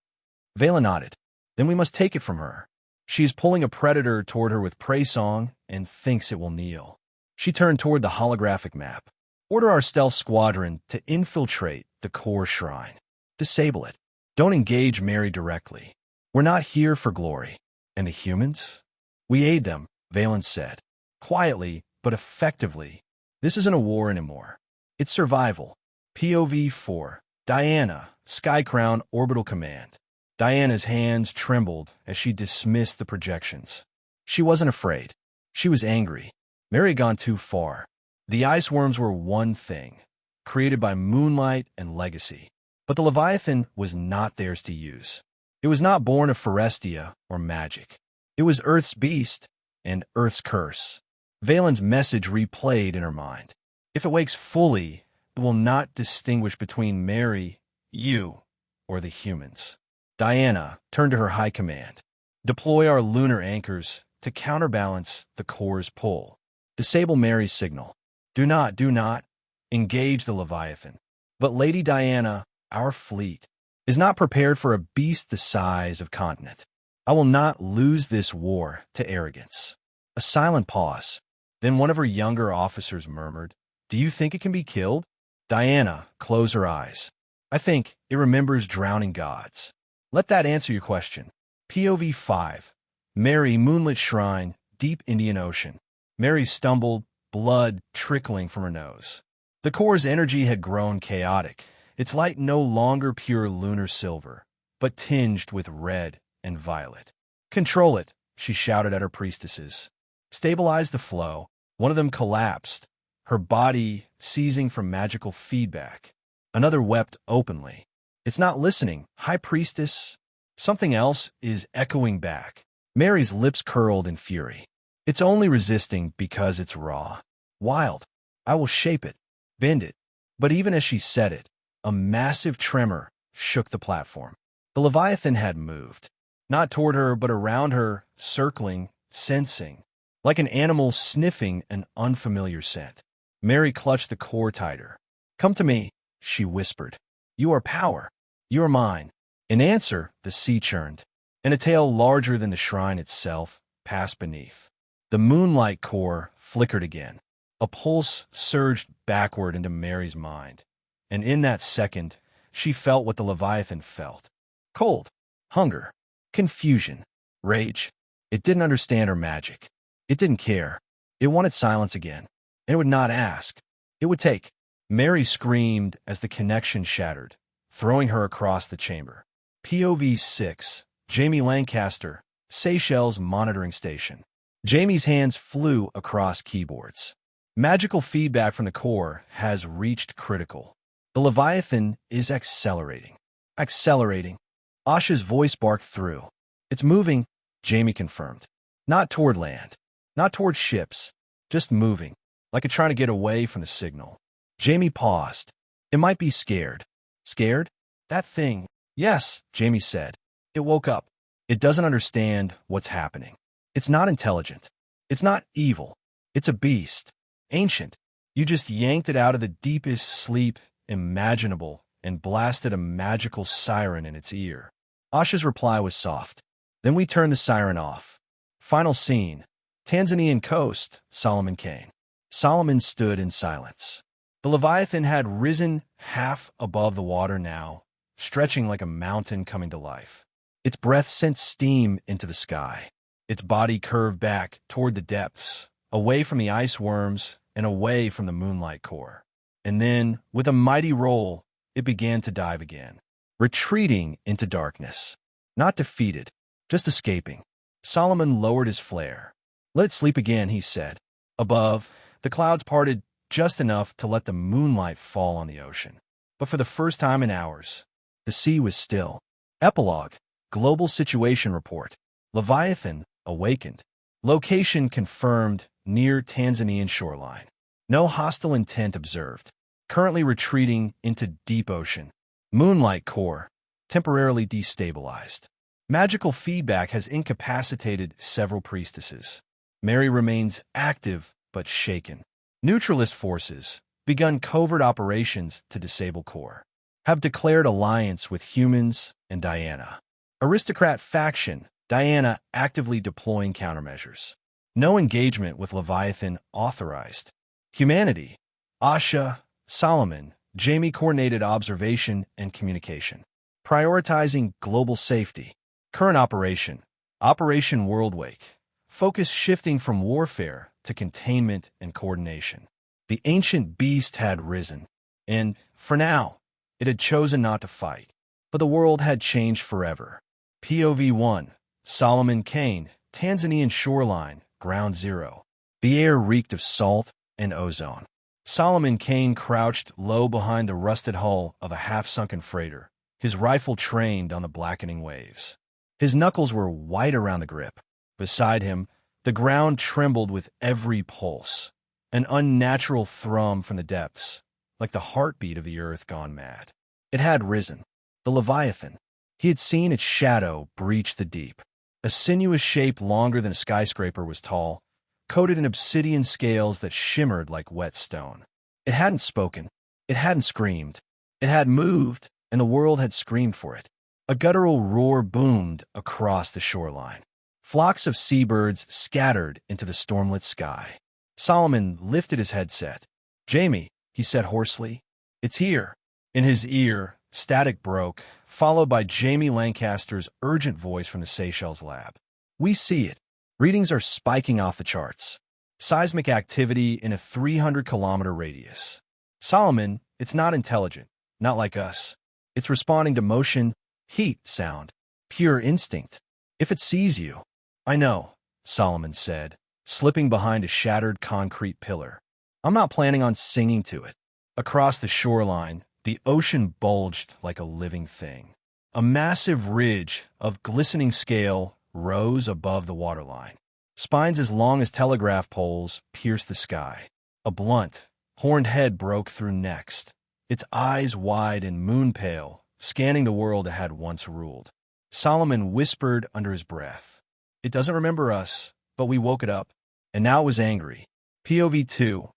Valen nodded. "Then we must take it from her. She is pulling a predator toward her with prey song and thinks it will kneel." She turned toward the holographic map. "Order our stealth squadron to infiltrate the core shrine. Disable it. Don't engage Mary directly. We're not here for glory. And the humans? We aid them," Valen said. Quietly, but effectively. "This isn't a war anymore. It's survival. POV 4. Diana, Skycrown Orbital Command. Diana's hands trembled as she dismissed the projections. She wasn't afraid. She was angry. Mary had gone too far. The ice worms were one thing, created by moonlight and legacy. But the Leviathan was not theirs to use. It was not born of Forestia or magic. It was Earth's beast and Earth's curse. Valen's message replayed in her mind. If it wakes fully, it will not distinguish between Mary, you, or the humans. Diana turned to her high command. Deploy our lunar anchors to counterbalance the core's pull. Disable Mary's signal. Do not engage the Leviathan. But Lady Diana, our fleet, is not prepared for a beast the size of continent. I will not lose this war to arrogance. A silent pause. Then one of her younger officers murmured, "Do you think it can be killed?" Diana closed her eyes. "I think it remembers drowning gods." Let that answer your question. POV 5. Mary, Moonlit Shrine, Deep Indian Ocean. Mary stumbled, blood trickling from her nose. The core's energy had grown chaotic, its light no longer pure lunar silver, but tinged with red and violet. "Control it," she shouted at her priestesses. "Stabilize the flow." One of them collapsed, her body seizing from magical feedback. Another wept openly. "It's not listening, High Priestess." Something else is echoing back. Mary's lips curled in fury. "It's only resisting because it's raw. Wild. I will shape it, bend it." But even as she said it, a massive tremor shook the platform. The Leviathan had moved. Not toward her, but around her, circling, sensing. Like an animal sniffing an unfamiliar scent. Mary clutched the core tighter. "Come to me," she whispered. "You are power. You are mine." In answer, the sea churned, and a tail larger than the shrine itself passed beneath. The moonlight core flickered again. A pulse surged backward into Mary's mind, and in that second, she felt what the Leviathan felt. Cold, hunger, confusion, rage. It didn't understand her magic. It didn't care. It wanted silence again, and it would not ask. It would take. Mary screamed as the connection shattered, throwing her across the chamber. POV 6. Jamie Lancaster, Seychelles Monitoring Station. Jamie's hands flew across keyboards. Magical feedback from the core has reached critical. The Leviathan is accelerating. Accelerating. Asha's voice barked through. "It's moving," Jamie confirmed. "Not toward land. Not toward ships. Just moving, like it's trying to get away from the signal." Jamie paused. "It might be scared." "Scared? That thing." "Yes," Jamie said. "It woke up. It doesn't understand what's happening. It's not intelligent. It's not evil. It's a beast. Ancient. You just yanked it out of the deepest sleep imaginable and blasted a magical siren in its ear." Asha's reply was soft. "Then we turned the siren off." Final scene. Tanzanian coast, Solomon Kane. Solomon stood in silence. The Leviathan had risen half above the water now, stretching like a mountain coming to life. Its breath sent steam into the sky. Its body curved back toward the depths, away from the ice worms and away from the moonlight core. And then, with a mighty roll, it began to dive again, retreating into darkness. Not defeated, just escaping. Solomon lowered his flare. "Let it sleep again," he said. Above, the clouds parted just enough to let the moonlight fall on the ocean. But for the first time in hours, the sea was still. Epilogue. Global Situation Report. Leviathan awakened. Location confirmed near Tanzanian shoreline. No hostile intent observed. Currently retreating into deep ocean. Moonlight core temporarily destabilized. Magical feedback has incapacitated several priestesses. Mary remains active but shaken. Neutralist forces, begun covert operations to disable core, have declared alliance with humans and Diana. Aristocrat faction, Diana actively deploying countermeasures. No engagement with Leviathan authorized. Humanity, Asha, Solomon, Jamie coordinated observation and communication. Prioritizing global safety. Current operation, Operation Worldwake. Focus shifting from warfare to containment and coordination. The ancient beast had risen. And, for now, it had chosen not to fight. But the world had changed forever. POV 1. Solomon Kane, Tanzanian shoreline, ground zero. The air reeked of salt and ozone. Solomon Kane crouched low behind the rusted hull of a half-sunken freighter, his rifle trained on the blackening waves. His knuckles were white around the grip. Beside him, the ground trembled with every pulse, an unnatural thrum from the depths, like the heartbeat of the earth gone mad. It had risen. The Leviathan. He had seen its shadow breach the deep. A sinuous shape longer than a skyscraper was tall, coated in obsidian scales that shimmered like wet stone. It hadn't spoken. It hadn't screamed. It had moved, and the world had screamed for it. A guttural roar boomed across the shoreline. Flocks of seabirds scattered into the stormlit sky. Solomon lifted his headset. "Jamie," he said hoarsely, "it's here." In his ear, static broke, followed by Jamie Lancaster's urgent voice from the Seychelles lab. "We see it. Readings are spiking off the charts. Seismic activity in a 300-kilometer radius. Solomon, it's not intelligent, not like us. It's responding to motion, heat, sound, pure instinct. If it sees you—" "I know," Solomon said, slipping behind a shattered concrete pillar. "I'm not planning on singing to it." Across the shoreline, the ocean bulged like a living thing. A massive ridge of glistening scale rose above the waterline. Spines as long as telegraph poles pierced the sky. A blunt, horned head broke through next, its eyes wide and moon-pale, scanning the world it had once ruled. Solomon whispered under his breath, "It doesn't remember us, but we woke it up, and now it was angry." POV 2.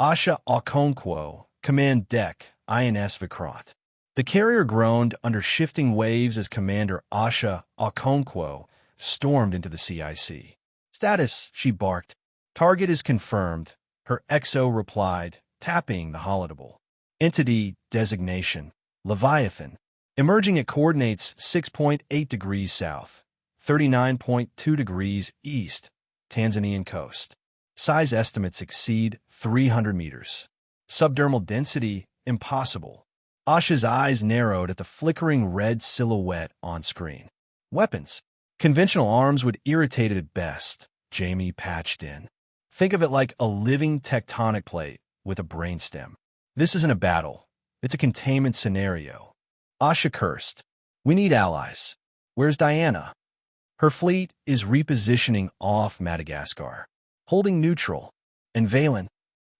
Asha Okonkwo, Command Deck, INS Vikrant. The carrier groaned under shifting waves as Commander Asha Okonkwo stormed into the CIC. "Status," she barked. "Target is confirmed," her XO replied, tapping the holodeble. "Entity designation, Leviathan. Emerging at coordinates 6.8 degrees south, 39.2 degrees east, Tanzanian coast. Size estimates exceed 300 meters. Subdermal density, impossible." Asha's eyes narrowed at the flickering red silhouette on screen. "Weapons. Conventional arms would irritate it at best," Jamie patched in. "Think of it like a living tectonic plate with a brainstem. This isn't a battle. It's a containment scenario." Asha cursed. "We need allies. Where's Diana?" "Her fleet is repositioning off Madagascar, holding neutral. And Valen?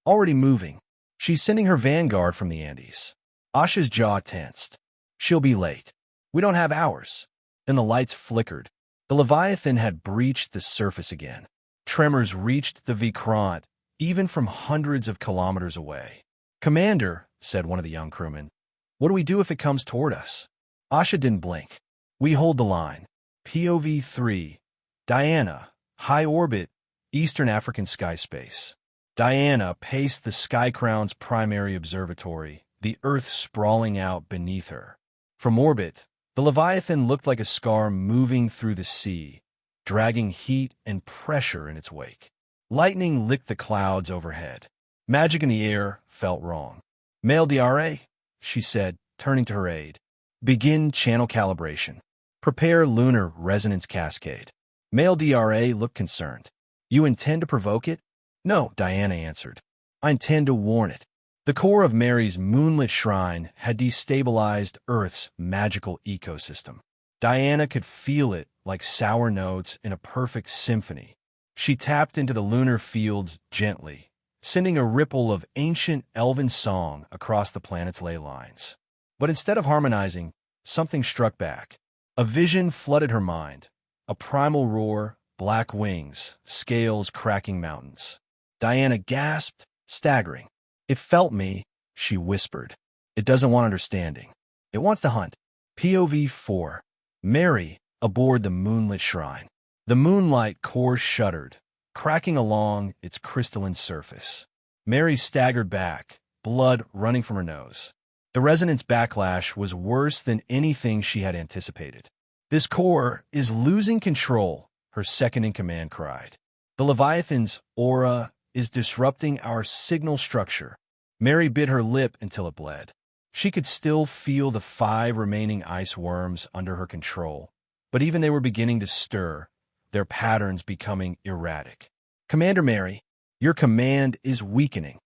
Already moving. She's sending her vanguard from the Andes." Asha's jaw tensed. "She'll be late. We don't have hours." Then the lights flickered. The Leviathan had breached the surface again. Tremors reached the Vikrant, even from hundreds of kilometers away. "Commander," said one of the young crewmen, "what do we do if it comes toward us?" Asha didn't blink. "We hold the line." POV 3. Diana, high orbit, Eastern African sky space. Diana paced the Sky Crown's primary observatory, the Earth sprawling out beneath her. From orbit, the Leviathan looked like a scar moving through the sea, dragging heat and pressure in its wake. Lightning licked the clouds overhead. Magic in the air felt wrong. "Mail DRA," she said, turning to her aide. "Begin channel calibration. Prepare lunar resonance cascade." Mail DRA looked concerned. "You intend to provoke it?" "No," Diana answered. "I intend to warn it." The core of Mary's moonlit shrine had destabilized Earth's magical ecosystem. Diana could feel it like sour notes in a perfect symphony. She tapped into the lunar fields gently, sending a ripple of ancient elven song across the planet's ley lines. But instead of harmonizing, something struck back. A vision flooded her mind. A primal roar, black wings, scales cracking mountains. Diana gasped, staggering. "It felt me," she whispered. "It doesn't want understanding. It wants to hunt." POV 4. Mary, aboard the moonlit shrine. The moonlight core shuddered, cracking along its crystalline surface. Mary staggered back, blood running from her nose. The resonance backlash was worse than anything she had anticipated. "This core is losing control," her second-in-command cried. "The Leviathan's aura is disrupting our signal structure." Mary bit her lip until it bled. She could still feel the 5 remaining ice worms under her control, but even they were beginning to stir, their patterns becoming erratic. "Commander Mary, your command is weakening."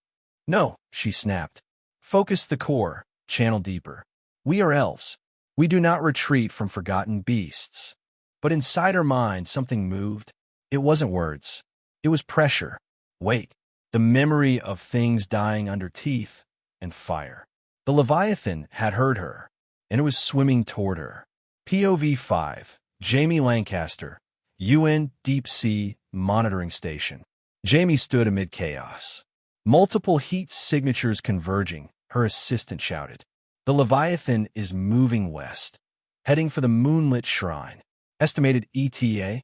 "No," she snapped. "Focus the core, channel deeper. We are elves. We do not retreat from forgotten beasts." But inside her mind, something moved. It wasn't words. It was pressure. Weight. The memory of things dying under teeth and fire. The Leviathan had heard her, and it was swimming toward her. POV 5. Jamie Lancaster, UN Deep Sea Monitoring Station. Jamie stood amid chaos. Multiple heat signatures converging, her assistant shouted. "The Leviathan is moving west, heading for the moonlit shrine." "Estimated ETA?"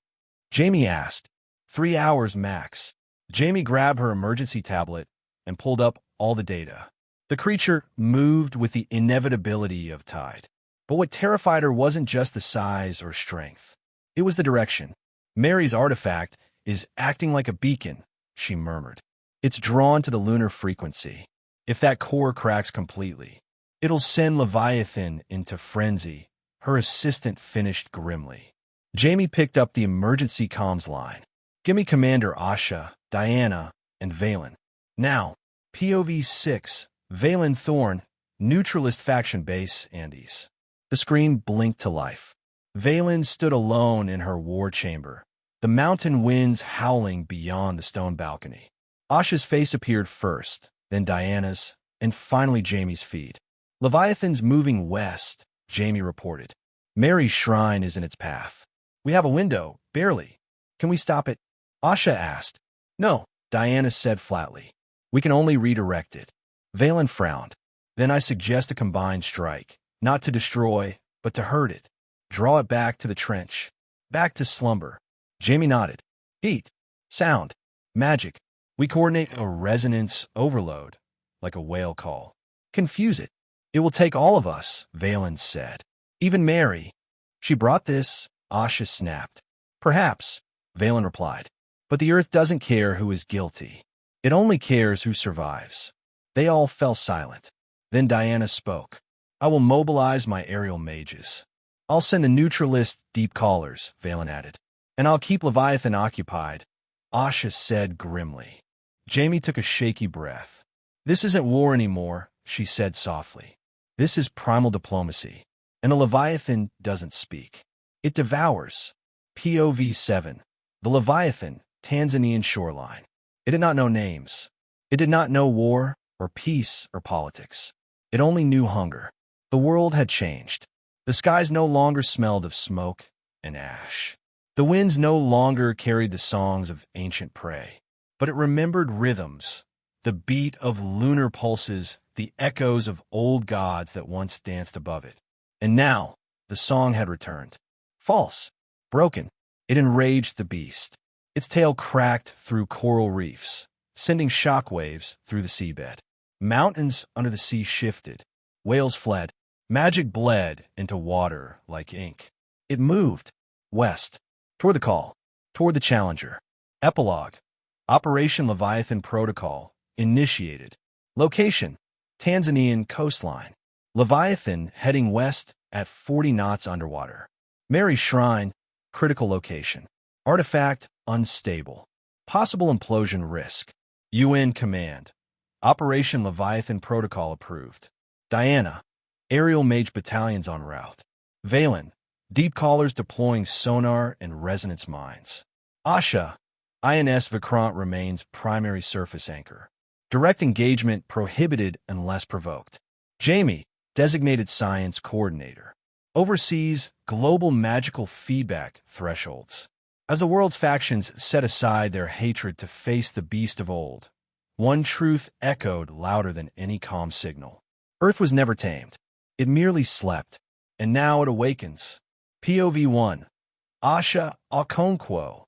Jamie asked. 3 hours max. Jamie grabbed her emergency tablet and pulled up all the data. The creature moved with the inevitability of tide. But what terrified her wasn't just the size or strength. It was the direction. "Mary's artifact is acting like a beacon," she murmured. "It's drawn to the lunar frequency. If that core cracks completely, it'll send Leviathan into frenzy," her assistant finished grimly. Jamie picked up the emergency comms line. "Give me Commander Asha, Diana, and Valen. Now." POV 6. Valen Thorne, Neutralist Faction Base, Andes. The screen blinked to life. Valen stood alone in her war chamber, the mountain winds howling beyond the stone balcony. Asha's face appeared first, then Diana's, and finally Jamie's feed. "Leviathan's moving west," Jamie reported. "Mary's shrine is in its path. We have a window, barely. Can we stop it?" Asha asked. "No," Diana said flatly. "We can only redirect it." Valen frowned. "Then I suggest a combined strike, not to destroy, but to hurt it. Draw it back to the trench, back to slumber." Jamie nodded. "Heat, sound, magic. We coordinate a resonance overload, like a whale call. Confuse it. It will take all of us," Valen said. "Even Mary." "She brought this," Asha snapped. "Perhaps," Valen replied. "But the Earth doesn't care who is guilty. It only cares who survives." They all fell silent. Then Diana spoke. "I will mobilize my aerial mages. I'll send the neutralist deep callers," Valen added. "And I'll keep Leviathan occupied," Asha said grimly. Jamie took a shaky breath. "This isn't war anymore," she said softly. "This is primal diplomacy. And the Leviathan doesn't speak. It devours." POV 7. The Leviathan, Tanzanian shoreline. It did not know names. It did not know war, or peace, or politics. It only knew hunger. The world had changed. The skies no longer smelled of smoke and ash. The winds no longer carried the songs of ancient prey. But it remembered rhythms, the beat of lunar pulses, the echoes of old gods that once danced above it. And now, the song had returned. False. Broken. It enraged the beast. Its tail cracked through coral reefs, sending shockwaves through the seabed. Mountains under the sea shifted. Whales fled. Magic bled into water like ink. It moved west, toward the call, toward the challenger. Epilogue. Operation Leviathan Protocol initiated. Location: Tanzanian coastline. Leviathan heading west at 40 knots underwater. Mary's shrine, critical location. Artifact unstable. Possible implosion risk. UN command. Operation Leviathan Protocol approved. Diana. Aerial mage battalions en route. Valen. Deep callers deploying sonar and resonance mines. Asha. INS Vikrant remains primary surface anchor. Direct engagement prohibited unless provoked. Jamie. Designated science coordinator. Oversees global magical feedback thresholds. As the world's factions set aside their hatred to face the beast of old, one truth echoed louder than any comm signal. Earth was never tamed. It merely slept, and now it awakens. POV 1. Asha Okonkwo.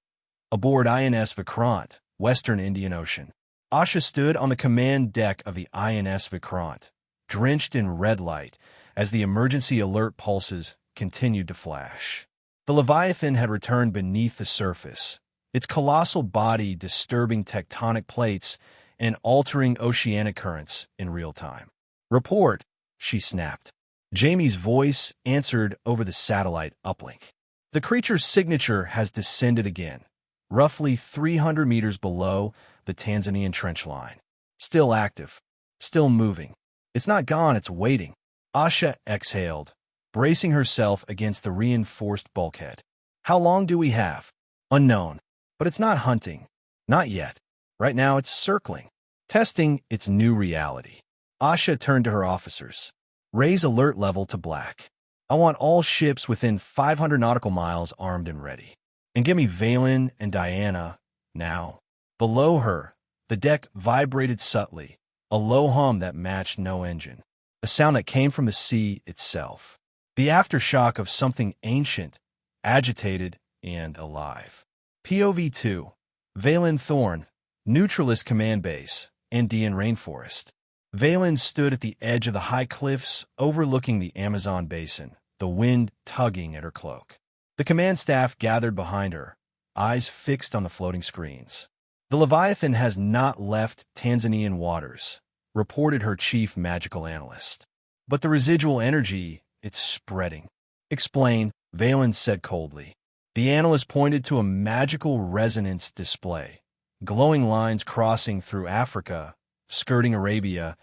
Aboard INS Vikrant, Western Indian Ocean. Asha stood on the command deck of the INS Vikrant, drenched in red light as the emergency alert pulses continued to flash. The Leviathan had returned beneath the surface, its colossal body disturbing tectonic plates and altering oceanic currents in real time. Report, she snapped. Jamie's voice answered over the satellite uplink. The creature's signature has descended again, roughly 300 meters below the Tanzanian trench line. Still active, still moving. It's not gone, it's waiting. Asha exhaled, bracing herself against the reinforced bulkhead. How long do we have? Unknown. But it's not hunting. Not yet. Right now it's circling, testing its new reality. Asha turned to her officers. Raise alert level to black. I want all ships within 500 nautical miles armed and ready. And give me Valen and Diana, now. Below her, the deck vibrated subtly, a low hum that matched no engine, a sound that came from the sea itself. The aftershock of something ancient, agitated, and alive. POV 2. Valen Thorn, Neutralist Command Base, Andean Rainforest. Valen stood at the edge of the high cliffs overlooking the Amazon basin, the wind tugging at her cloak. The command staff gathered behind her, eyes fixed on the floating screens. The Leviathan has not left Tanzanian waters, reported her chief magical analyst. But the residual energy, it's spreading. Explain, Valen said coldly. The analyst pointed to a magical resonance display, glowing lines crossing through Africa, skirting Arabia,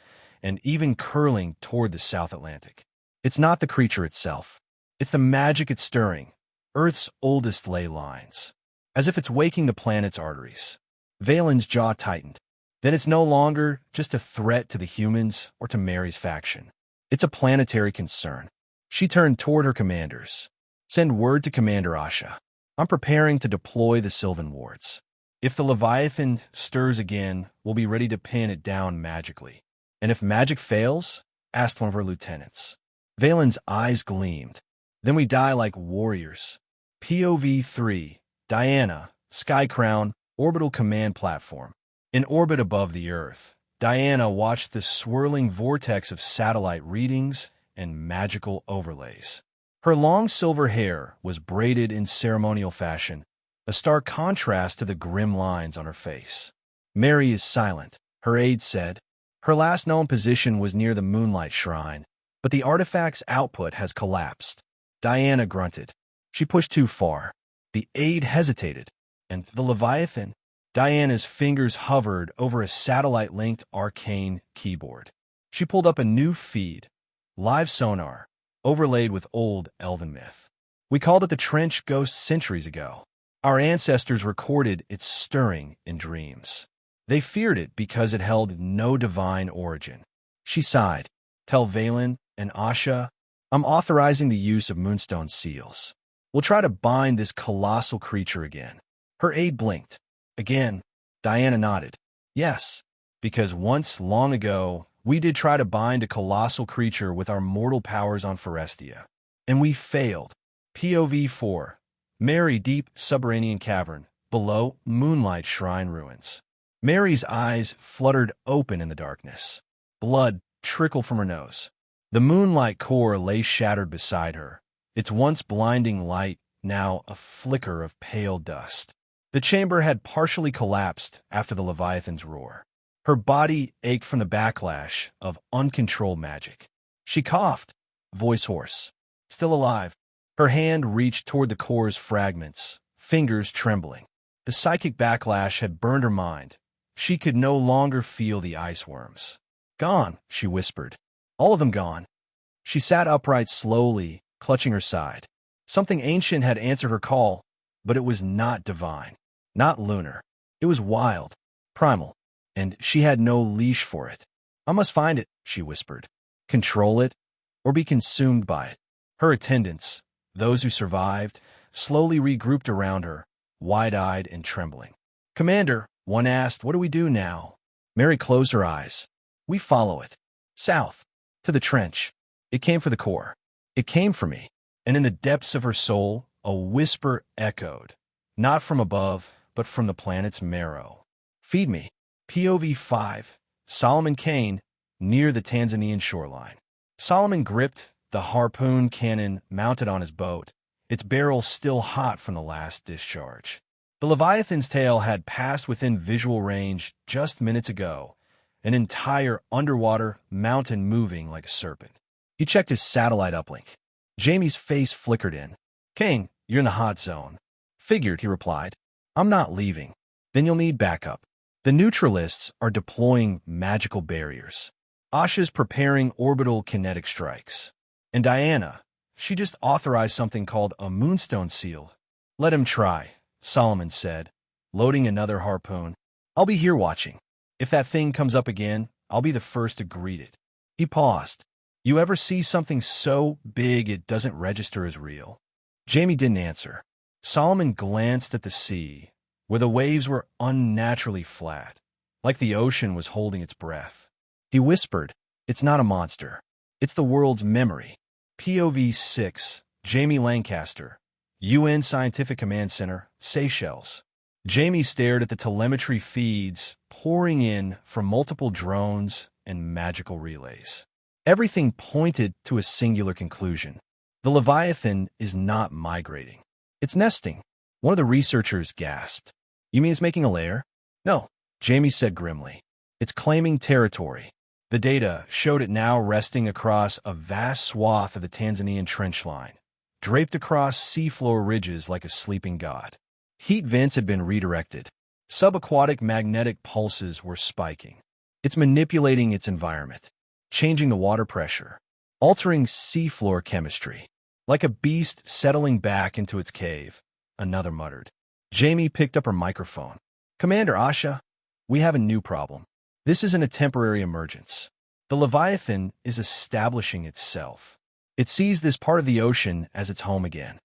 and even curling toward the South Atlantic. It's not the creature itself. It's the magic it's stirring, Earth's oldest ley lines, as if it's waking the planet's arteries. Valen's jaw tightened. Then it's no longer just a threat to the humans or to Mary's faction. It's a planetary concern. She turned toward her commanders. Send word to Commander Asha. I'm preparing to deploy the Sylvan wards. If the Leviathan stirs again, we'll be ready to pin it down magically. And if magic fails? Asked one of her lieutenants. Valen's eyes gleamed. Then we die like warriors. POV 3. Diana, Sky Crown, Orbital Command Platform. In orbit above the Earth, Diana watched the swirling vortex of satellite readings and magical overlays. Her long silver hair was braided in ceremonial fashion, a stark contrast to the grim lines on her face. Mary is silent, her aide said. Her last known position was near the Moonlight Shrine, but the artifact's output has collapsed. Diana grunted. She pushed too far. The aide hesitated. And the Leviathan? Diana's fingers hovered over a satellite-linked arcane keyboard. She pulled up a new feed, live sonar, overlaid with old elven myth. We called it the Trench Ghost centuries ago. Our ancestors recorded its stirring in dreams. They feared it because it held no divine origin. She sighed. Tell Valen and Asha, I'm authorizing the use of moonstone seals. We'll try to bind this colossal creature again. Her aide blinked. Again, Diana nodded. Yes, because once, long ago, we did try to bind a colossal creature with our mortal powers on Forestia. And we failed. POV 4. Mary deep subterranean cavern, below Moonlight Shrine ruins. Mary's eyes fluttered open in the darkness. Blood trickled from her nose. The moonlight core lay shattered beside her, its once blinding light now a flicker of pale dust. The chamber had partially collapsed after the Leviathan's roar. Her body ached from the backlash of uncontrolled magic. She coughed, voice hoarse. Still alive. Her hand reached toward the core's fragments, fingers trembling. The psychic backlash had burned her mind. She could no longer feel the ice worms. Gone, she whispered. All of them gone. She sat upright slowly, clutching her side. Something ancient had answered her call, but it was not divine, not lunar. It was wild, primal, and she had no leash for it. I must find it, she whispered. Control it, or be consumed by it. Her attendants, those who survived, slowly regrouped around her, wide-eyed and trembling. Commander, one asked, what do we do now? Mary closed her eyes. We follow it. South. To the trench. It came for the core. It came for me. And in the depths of her soul, a whisper echoed. Not from above, but from the planet's marrow. Feed me. POV 5. Solomon Kane, near the Tanzanian shoreline. Solomon gripped the harpoon cannon mounted on his boat, its barrel still hot from the last discharge. The Leviathan's tail had passed within visual range just minutes ago, an entire underwater mountain moving like a serpent. He checked his satellite uplink. Jamie's face flickered in. "Kane, you're in the hot zone." "Figured," he replied. "I'm not leaving." "Then you'll need backup. The neutralists are deploying magical barriers. Asha's preparing orbital kinetic strikes. And Diana, she just authorized something called a moonstone seal." "Let him try," Solomon said, loading another harpoon. "I'll be here watching. If that thing comes up again, I'll be the first to greet it." He paused. "You ever see something so big it doesn't register as real?" Jamie didn't answer. Solomon glanced at the sea, where the waves were unnaturally flat, like the ocean was holding its breath. He whispered, "It's not a monster. It's the world's memory." POV 6, Jamie Lancaster, UN Scientific Command Center, Seychelles. Jamie stared at the telemetry feeds pouring in from multiple drones and magical relays. Everything pointed to a singular conclusion. The Leviathan is not migrating. It's nesting. One of the researchers gasped. "You mean it's making a lair?" "No," Jamie said grimly. "It's claiming territory." The data showed it now resting across a vast swath of the Tanzanian trench line, draped across seafloor ridges like a sleeping god. Heat vents had been redirected. Subaquatic magnetic pulses were spiking. It's manipulating its environment, changing the water pressure, altering seafloor chemistry. "Like a beast settling back into its cave," another muttered. Jamie picked up her microphone. "Commander Asha, we have a new problem. This isn't a temporary emergence. The Leviathan is establishing itself. It sees this part of the ocean as its home again."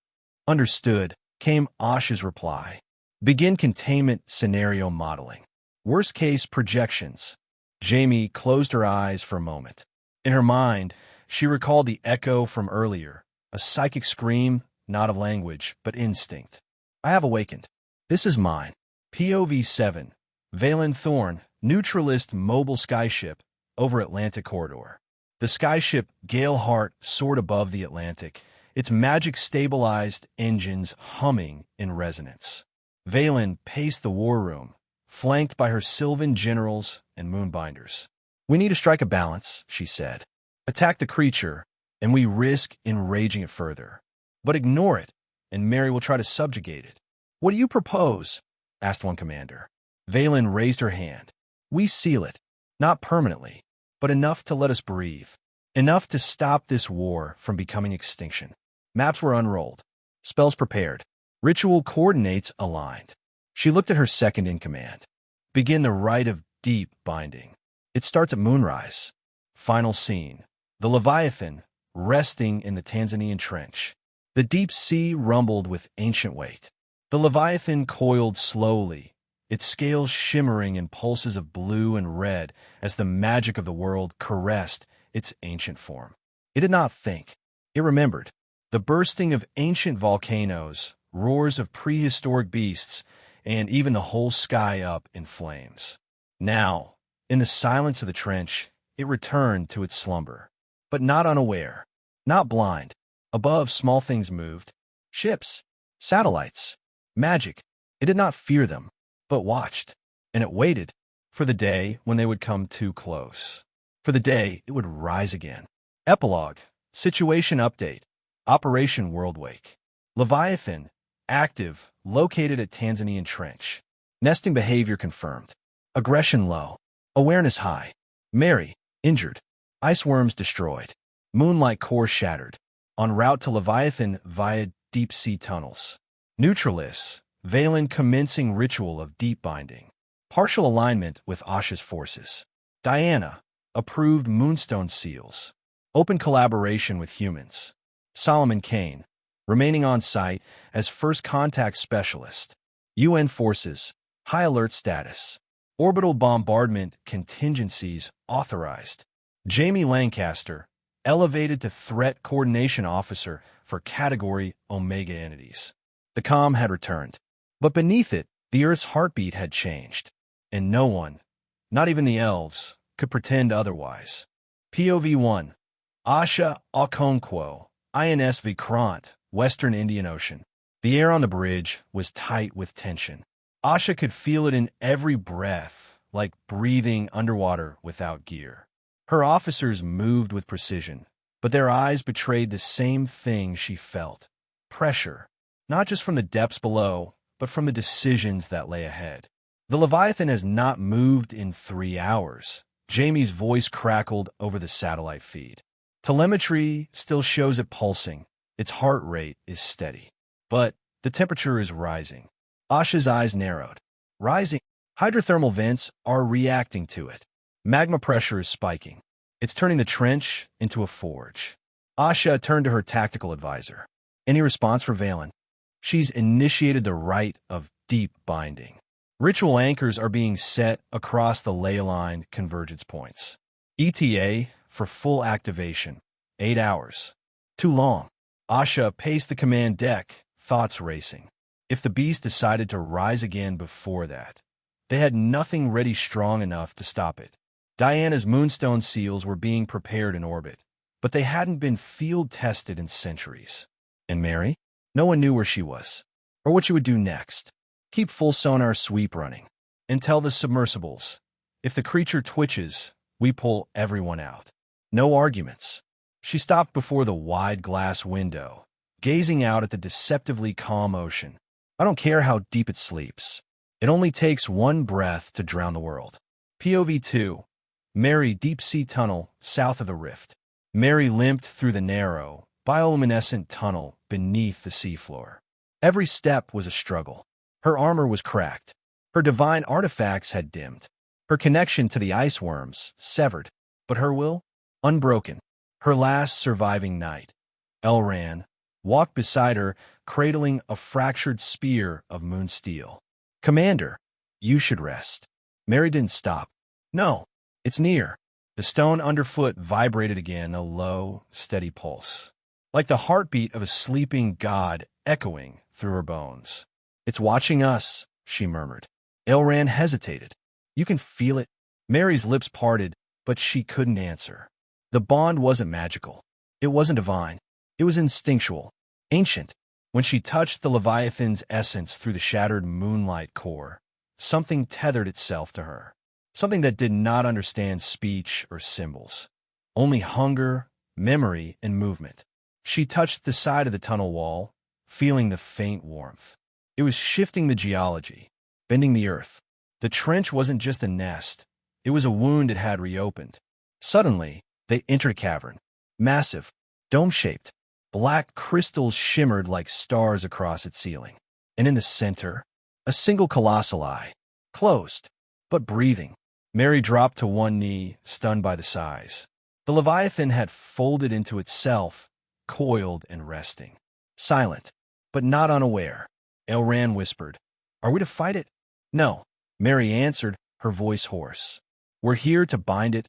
"Understood," came Asha's reply. "Begin containment scenario modeling. Worst-case projections." Jamie closed her eyes for a moment. In her mind, she recalled the echo from earlier, a psychic scream, not of language, but instinct. "I have awakened. This is mine." POV 7, Valen Thorn, neutralist mobile skyship, over Atlantic corridor. The skyship Galeheart soared above the Atlantic, its magic-stabilized engines humming in resonance. Valen paced the war room, flanked by her Sylvan generals and moonbinders. "We need to strike a balance," she said. "Attack the creature, and we risk enraging it further. But ignore it, and Mary will try to subjugate it." "What do you propose?" asked one commander. Valen raised her hand. "We seal it, not permanently, but enough to let us breathe. Enough to stop this war from becoming extinction." Maps were unrolled. Spells prepared. Ritual coordinates aligned. She looked at her second-in-command. "Begin the rite of deep binding. It starts at moonrise." Final scene. The Leviathan, resting in the Tanzanian trench. The deep sea rumbled with ancient weight. The Leviathan coiled slowly, its scales shimmering in pulses of blue and red as the magic of the world caressed its ancient form. It did not think. It remembered. The bursting of ancient volcanoes, roars of prehistoric beasts, and even the whole sky up in flames. Now, in the silence of the trench, it returned to its slumber. But not unaware, not blind. Above, small things moved. Ships, satellites, magic. It did not fear them, but watched, and it waited for the day when they would come too close, for the day it would rise again. Epilogue, Situation Update, Operation Worldwake. Leviathan, active, located at Tanzanian Trench. Nesting behavior confirmed. Aggression low. Awareness high. Mary, injured. Ice worms destroyed. Moonlight core shattered. En route to Leviathan via deep-sea tunnels. Neutralists, Valen commencing ritual of deep binding. Partial alignment with Asha's forces. Diana, approved moonstone seals. Open collaboration with humans. Solomon Kane, remaining on site as first contact specialist. UN forces, high alert status. Orbital bombardment contingencies authorized. Jamie Lancaster, elevated to threat coordination officer for category Omega entities. The comm had returned. But beneath it, the Earth's heartbeat had changed. And no one, not even the elves, could pretend otherwise. POV 1. Asha Okonkwo, INS Vikrant, Western Indian Ocean. The air on the bridge was tight with tension. Asha could feel it in every breath, like breathing underwater without gear. Her officers moved with precision, but their eyes betrayed the same thing she felt: pressure, not just from the depths below, but from the decisions that lay ahead. The Leviathan has not moved in 3 hours. Jamie's voice crackled over the satellite feed. Telemetry still shows it pulsing. Its heart rate is steady. But the temperature is rising. Asha's eyes narrowed. Rising. Hydrothermal vents are reacting to it. Magma pressure is spiking. It's turning the trench into a forge. Asha turned to her tactical advisor. Any response for Valen? She's initiated the rite of deep binding. Ritual anchors are being set across the ley-aligned convergence points. ETA for full activation. 8 hours. Too long. Asha paced the command deck, thoughts racing. If the beast decided to rise again before that, they had nothing ready strong enough to stop it. Diana's moonstone seals were being prepared in orbit, but they hadn't been field-tested in centuries. And Mary? No one knew where she was, or what she would do next. Keep full sonar sweep running. And tell the submersibles, if the creature twitches, we pull everyone out. No arguments. She stopped before the wide glass window, gazing out at the deceptively calm ocean. I don't care how deep it sleeps. It only takes one breath to drown the world. POV 2. Mary deep-sea tunnel south of the rift. Mary limped through the narrow, bioluminescent tunnel beneath the seafloor. Every step was a struggle. Her armor was cracked. Her divine artifacts had dimmed. Her connection to the ice worms severed. But her will? Unbroken. Her last surviving knight, Elran, walked beside her, cradling a fractured spear of moon steel. Commander, you should rest. Mary didn't stop. No, it's near. The stone underfoot vibrated again, a low, steady pulse, like the heartbeat of a sleeping god echoing through her bones. It's watching us, she murmured. Elran hesitated. You can feel it. Mary's lips parted, but she couldn't answer. The bond wasn't magical. It wasn't divine. It was instinctual, ancient. When she touched the Leviathan's essence through the shattered moonlight core, something tethered itself to her. Something that did not understand speech or symbols. Only hunger, memory, and movement. She touched the side of the tunnel wall, feeling the faint warmth. It was shifting the geology, bending the earth. The trench wasn't just a nest. It was a wound it had reopened. Suddenly, they entered a cavern. Massive, dome-shaped. Black crystals shimmered like stars across its ceiling. And in the center, a single colossal eye. Closed, but breathing. Mary dropped to one knee, stunned by the size. The Leviathan had folded into itself, coiled and resting. Silent, but not unaware. Elran whispered, "Are we to fight it?" "No," Mary answered, her voice hoarse. "We're here to bind it,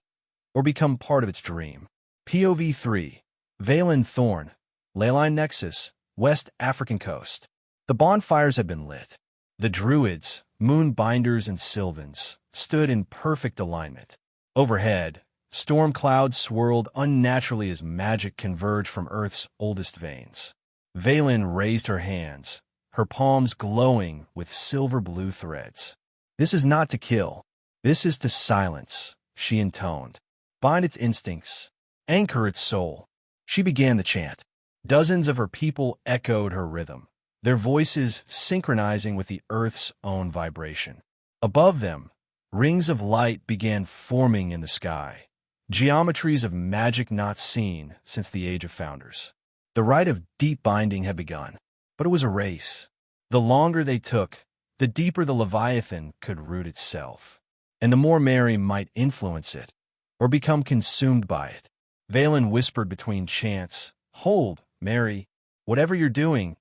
or become part of its dream." POV 3. Valen Thorn, Leyline Nexus, West African coast. The bonfires had been lit. The druids, moonbinders and sylvans, stood in perfect alignment. Overhead, storm clouds swirled unnaturally as magic converged from Earth's oldest veins. Valen raised her hands, her palms glowing with silver-blue threads. "This is not to kill. This is to silence," she intoned. "Bind its instincts. Anchor its soul." She began the chant. Dozens of her people echoed her rhythm, their voices synchronizing with the Earth's own vibration. Above them, rings of light began forming in the sky, geometries of magic not seen since the Age of Founders. The rite of deep binding had begun, but it was a race. The longer they took, the deeper the Leviathan could root itself, and the more Mary might influence it, or become consumed by it. Valen whispered between chants, "Hold, Mary. Whatever you're doing,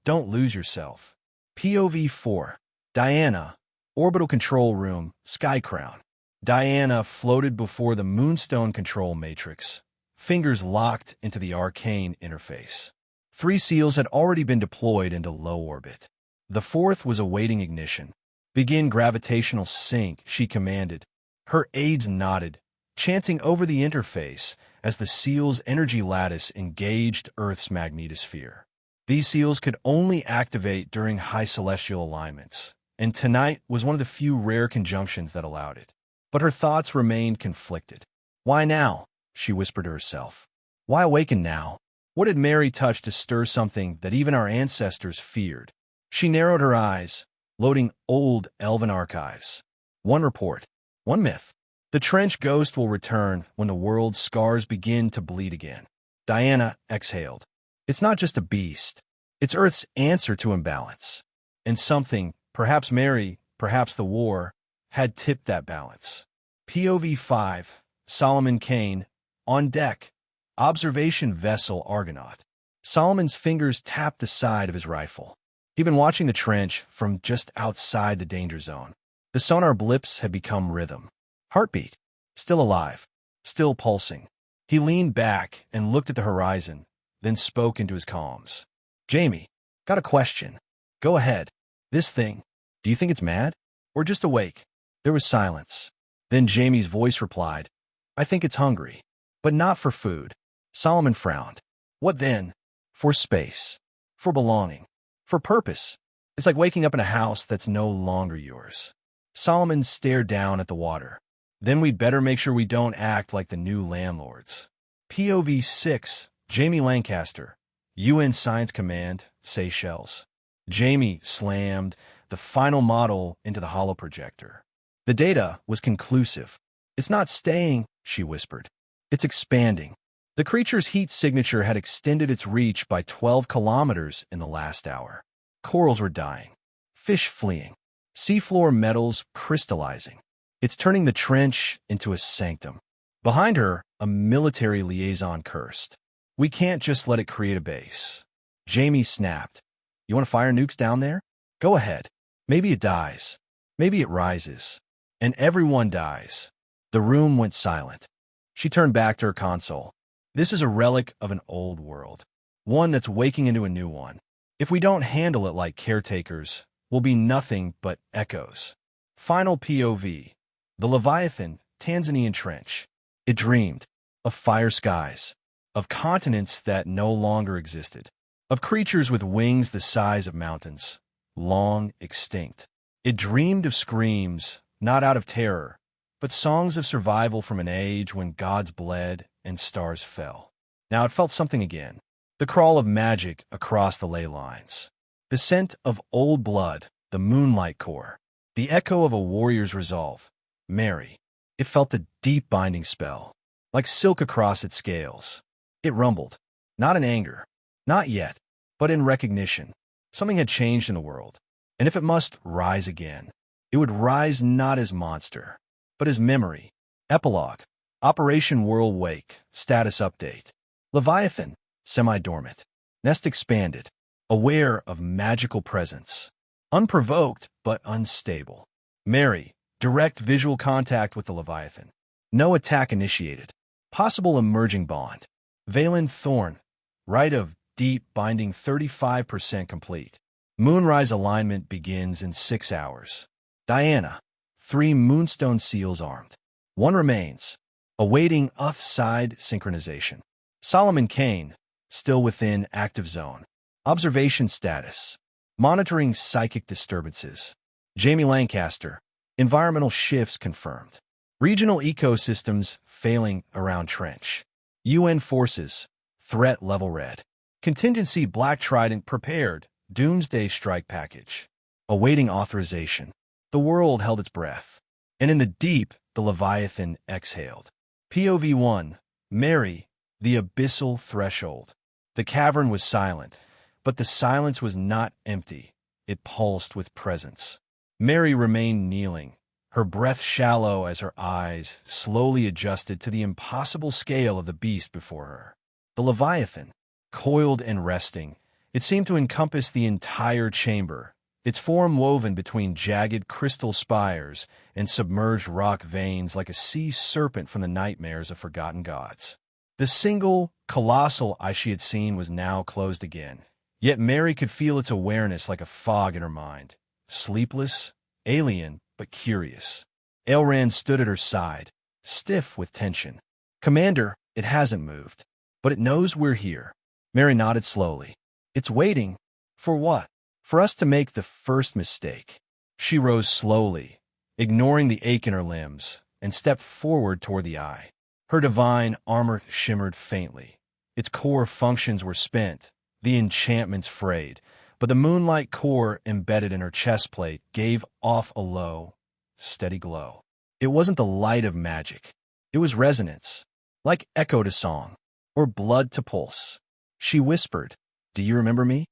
don't lose yourself." POV 4. Diana, Orbital Control Room, Sky Crown. Diana floated before the Moonstone Control Matrix, fingers locked into the arcane interface. 3 seals had already been deployed into low orbit. The 4th was awaiting ignition. "Begin gravitational sync," she commanded. Her aides nodded, chanting over the interface as the seal's energy lattice engaged Earth's magnetosphere. These seals could only activate during high celestial alignments, and tonight was one of the few rare conjunctions that allowed it. But her thoughts remained conflicted. Why now? She whispered to herself. Why awaken now? What had Mary touched to stir something that even our ancestors feared? She narrowed her eyes, loading old elven archives. One report, one myth. The trench ghost will return when the world's scars begin to bleed again. Diana exhaled. It's not just a beast. It's Earth's answer to imbalance. And something, perhaps Mary, perhaps the war, had tipped that balance. POV 5, Solomon Kane, on deck, observation vessel Argonaut. Solomon's fingers tapped the side of his rifle. He'd been watching the trench from just outside the danger zone. The sonar blips had become rhythm. Heartbeat. Still alive. Still pulsing. He leaned back and looked at the horizon, then spoke into his comms. Jamie, got a question. Go ahead. This thing, do you think it's mad? Or just awake? There was silence. Then Jamie's voice replied, I think it's hungry. But not for food. Solomon frowned. What then? For space. For belonging. For purpose. It's like waking up in a house that's no longer yours. Solomon stared down at the water. Then we'd better make sure we don't act like the new landlords. POV 6, Jamie Lancaster, UN Science Command, Seychelles. Jamie slammed the final model into the holoprojector. The data was conclusive. It's not staying, she whispered. It's expanding. The creature's heat signature had extended its reach by 12 kilometers in the last hour. Corals were dying. Fish fleeing. Seafloor metals crystallizing. It's turning the trench into a sanctum. Behind her, a military liaison cursed. We can't just let it create a base. Jamie snapped. You want to fire nukes down there? Go ahead. Maybe it dies. Maybe it rises. And everyone dies. The room went silent. She turned back to her console. This is a relic of an old world. One that's waking into a new one. If we don't handle it like caretakers, we'll be nothing but echoes. Final POV. The Leviathan, Tanzanian Trench. It dreamed of fire skies, of continents that no longer existed, of creatures with wings the size of mountains, long extinct. It dreamed of screams, not out of terror, but songs of survival from an age when gods bled and stars fell. Now it felt something again, the crawl of magic across the ley lines, the scent of old blood, the moonlight core, the echo of a warrior's resolve. Mary. It felt a deep binding spell, like silk across its scales. It rumbled, not in anger, not yet, but in recognition. Something had changed in the world, and if it must rise again, it would rise not as monster, but as memory. Epilogue. Operation World Wake. Status update. Leviathan. Semi-dormant. Nest expanded. Aware of magical presence. Unprovoked, but unstable. Mary. Direct visual contact with the Leviathan. No attack initiated. Possible emerging bond. Valen Thorn. Rite of deep binding 35% complete. Moonrise alignment begins in 6 hours. Diana. 3 moonstone seals armed. 1 remains. Awaiting side synchronization. Solomon Kane. Still within active zone. Observation status. Monitoring psychic disturbances. Jamie Lancaster. Environmental shifts confirmed. Regional ecosystems failing around trench. UN forces. Threat level red. Contingency Black Trident prepared. Doomsday strike package. Awaiting authorization. The world held its breath. And in the deep, the Leviathan exhaled. POV 1. Mary. The abyssal threshold. The cavern was silent, but the silence was not empty. It pulsed with presence. Mary remained kneeling, her breath shallow as her eyes slowly adjusted to the impossible scale of the beast before her. The Leviathan, coiled and resting, it seemed to encompass the entire chamber, its form woven between jagged crystal spires and submerged rock veins like a sea serpent from the nightmares of forgotten gods. The single, colossal eye she had seen was now closed again, yet Mary could feel its awareness like a fog in her mind. Sleepless, alien, but curious. Elran stood at her side, stiff with tension. Commander, it hasn't moved, but it knows we're here. Mary nodded slowly. It's waiting. For what? For us to make the first mistake. She rose slowly, ignoring the ache in her limbs, and stepped forward toward the eye. Her divine armor shimmered faintly. Its core functions were spent, the enchantments frayed, but the moonlight core embedded in her chest plate gave off a low, steady glow. It wasn't the light of magic. It was resonance, like echo to song, or blood to pulse. She whispered, "Do you remember me?"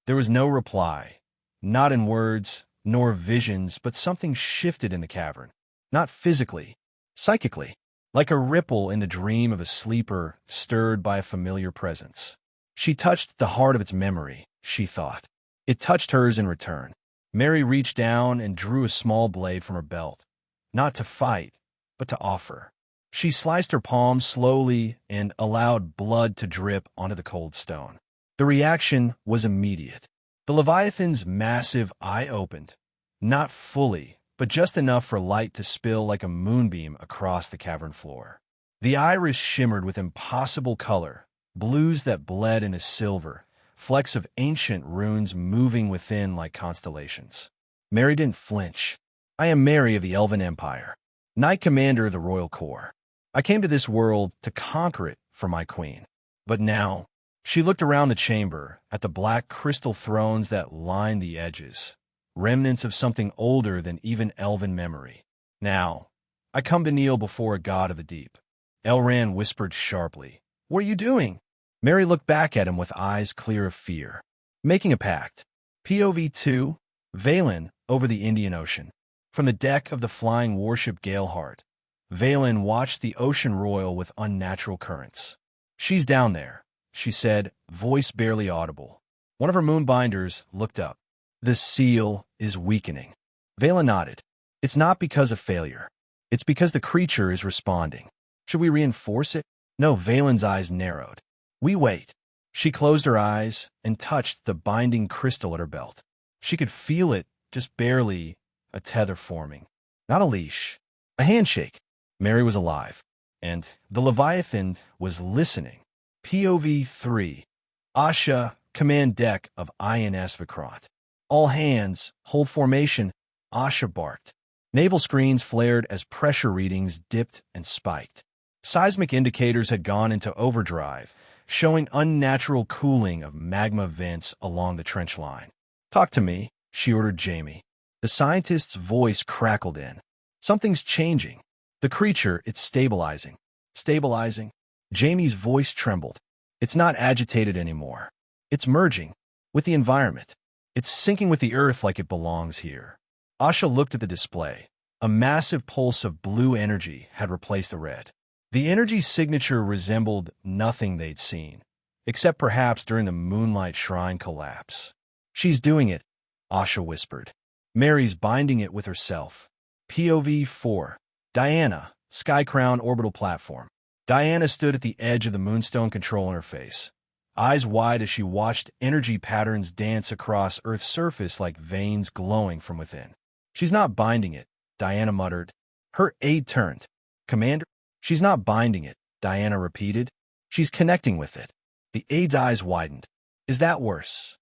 There was no reply, not in words, nor visions, but something shifted in the cavern. Not physically, psychically, like a ripple in the dream of a sleeper stirred by a familiar presence. She touched the heart of its memory, she thought. It touched hers in return. Mary reached down and drew a small blade from her belt, not to fight, but to offer. She sliced her palm slowly and allowed blood to drip onto the cold stone. The reaction was immediate. The Leviathan's massive eye opened, not fully, but just enough for light to spill like a moonbeam across the cavern floor. The iris shimmered with impossible color, blues that bled into silver, flecks of ancient runes moving within like constellations. Mary didn't flinch. "I am Mary of the Elven Empire, Knight Commander of the Royal Corps. I came to this world to conquer it for my queen. But now," she looked around the chamber, at the black crystal thrones that lined the edges, remnants of something older than even elven memory. "Now, I come to kneel before a god of the deep." Elran whispered sharply, "What are you doing?" Mary looked back at him with eyes clear of fear. "Making a pact." POV 2, Valen over the Indian Ocean. From the deck of the flying warship Galeheart, Valen watched the ocean roil with unnatural currents. "She's down there," she said, voice barely audible. One of her moonbinders looked up. "The seal is weakening." Valen nodded. "It's not because of failure. It's because the creature is responding. Should we reinforce it?" No, Valen's eyes narrowed. "We wait." She closed her eyes and touched the binding crystal at her belt. She could feel it, just barely, a tether forming. Not a leash, a handshake. Mary was alive, and the Leviathan was listening. POV 3, Asha, command deck of INS Vikrant. "All hands, hold formation," Asha barked. Naval screens flared as pressure readings dipped and spiked. Seismic indicators had gone into overdrive, showing unnatural cooling of magma vents along the trench line. "Talk to me," she ordered Jamie. The scientist's voice crackled in. "Something's changing. The creature, it's stabilizing." "Stabilizing?" Jamie's voice trembled. "It's not agitated anymore. It's merging with the environment. It's syncing with the earth like it belongs here." Asha looked at the display. A massive pulse of blue energy had replaced the red. The energy signature resembled nothing they'd seen, except perhaps during the Moonlight Shrine collapse. "She's doing it," Asha whispered. "Mary's binding it with herself." POV 4, Diana, Sky Crown orbital platform. Diana stood at the edge of the Moonstone control interface, eyes wide as she watched energy patterns dance across Earth's surface like veins glowing from within. "She's not binding it," Diana muttered. Her aide turned. "Commander?" "She's not binding it," Diana repeated. "She's connecting with it." The aide's eyes widened. "Is that worse?"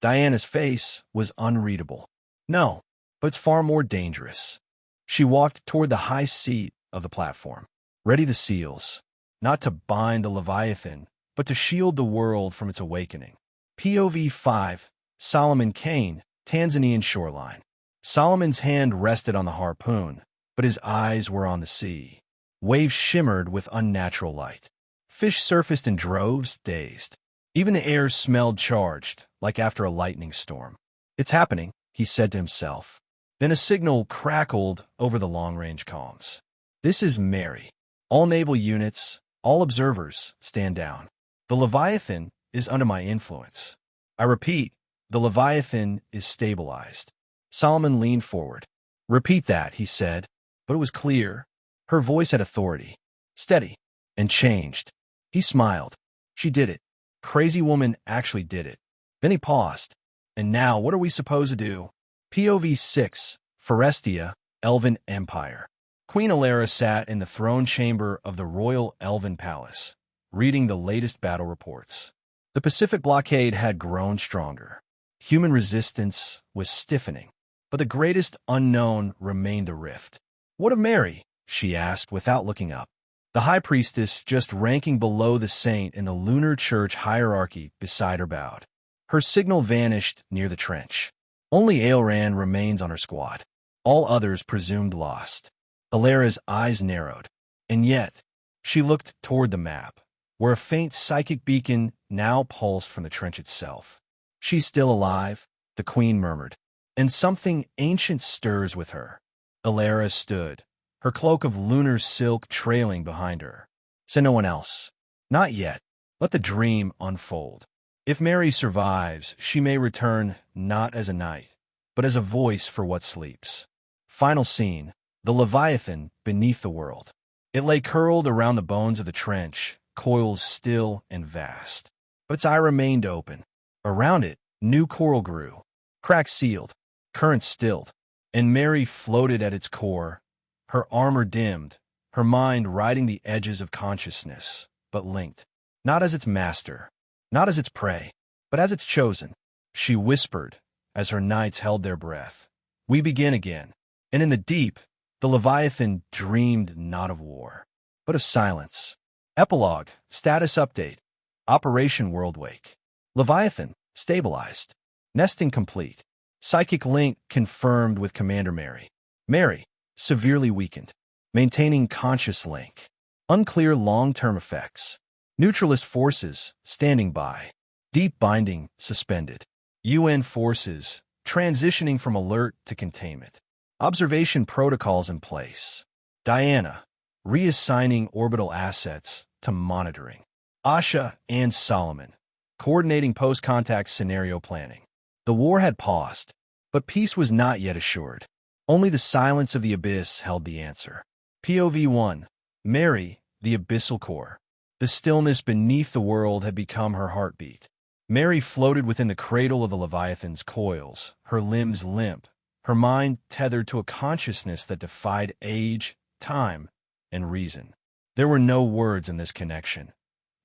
Diana's face was unreadable. "No, but it's far more dangerous." She walked toward the high seat of the platform. "Ready the seals. Not to bind the Leviathan, but to shield the world from its awakening." POV 5, Solomon Kane, Tanzanian shoreline. Solomon's hand rested on the harpoon, but his eyes were on the sea. Waves shimmered with unnatural light. Fish surfaced in droves, dazed. Even the air smelled charged, like after a lightning storm. "It's happening," he said to himself. Then a signal crackled over the long-range comms. "This is Mary. All naval units, all observers, stand down. The Leviathan is under my influence. I repeat, the Leviathan is stabilized." Solomon leaned forward. "Repeat that," he said, but it was clear. Her voice had authority. "Steady." And changed. He smiled. "She did it. Crazy woman actually did it." Then he paused. "And now what are we supposed to do?" POV 6, Forestia, Elven Empire. Queen Alara sat in the throne chamber of the Royal Elven Palace, reading the latest battle reports. The Pacific blockade had grown stronger. Human resistance was stiffening, but the greatest unknown remained a rift. "What of Mary?" she asked without looking up. The high priestess, just ranking below the saint in the lunar church hierarchy beside her, bowed. Her signal vanished near the trench. Only Aelran remains on her squad. All others presumed lost. Alara's eyes narrowed, and yet she looked toward the map, where a faint psychic beacon now pulsed from the trench itself. "She's still alive," the queen murmured, "and something ancient stirs with her." Alara stood, her cloak of lunar silk trailing behind her. "Say no one else." "Not yet. Let the dream unfold. If Mary survives, she may return not as a knight, but as a voice for what sleeps." Final scene: the Leviathan beneath the world. It lay curled around the bones of the trench, coils still and vast. But its eye remained open. Around it, new coral grew, cracks sealed, currents stilled, and Mary floated at its core, her armor dimmed, her mind riding the edges of consciousness, but linked, not as its master, not as its prey, but as its chosen. She whispered, as her knights held their breath, "We begin again." And in the deep, the Leviathan dreamed not of war, but of silence. Epilogue, status update, Operation Worldwake. Leviathan, stabilized. Nesting complete. Psychic link confirmed with Commander Mary. Mary, severely weakened. Maintaining conscious link. Unclear long-term effects. Neutralist forces, standing by. Deep binding, suspended. UN forces, transitioning from alert to containment. Observation protocols in place. Diana, reassigning orbital assets to monitoring. Asha and Solomon, coordinating post-contact scenario planning. The war had paused, but peace was not yet assured. Only the silence of the abyss held the answer. POV 1. Mary, the abyssal core. The stillness beneath the world had become her heartbeat. Mary floated within the cradle of the Leviathan's coils, her limbs limp, her mind tethered to a consciousness that defied age, time, and reason. There were no words in this connection,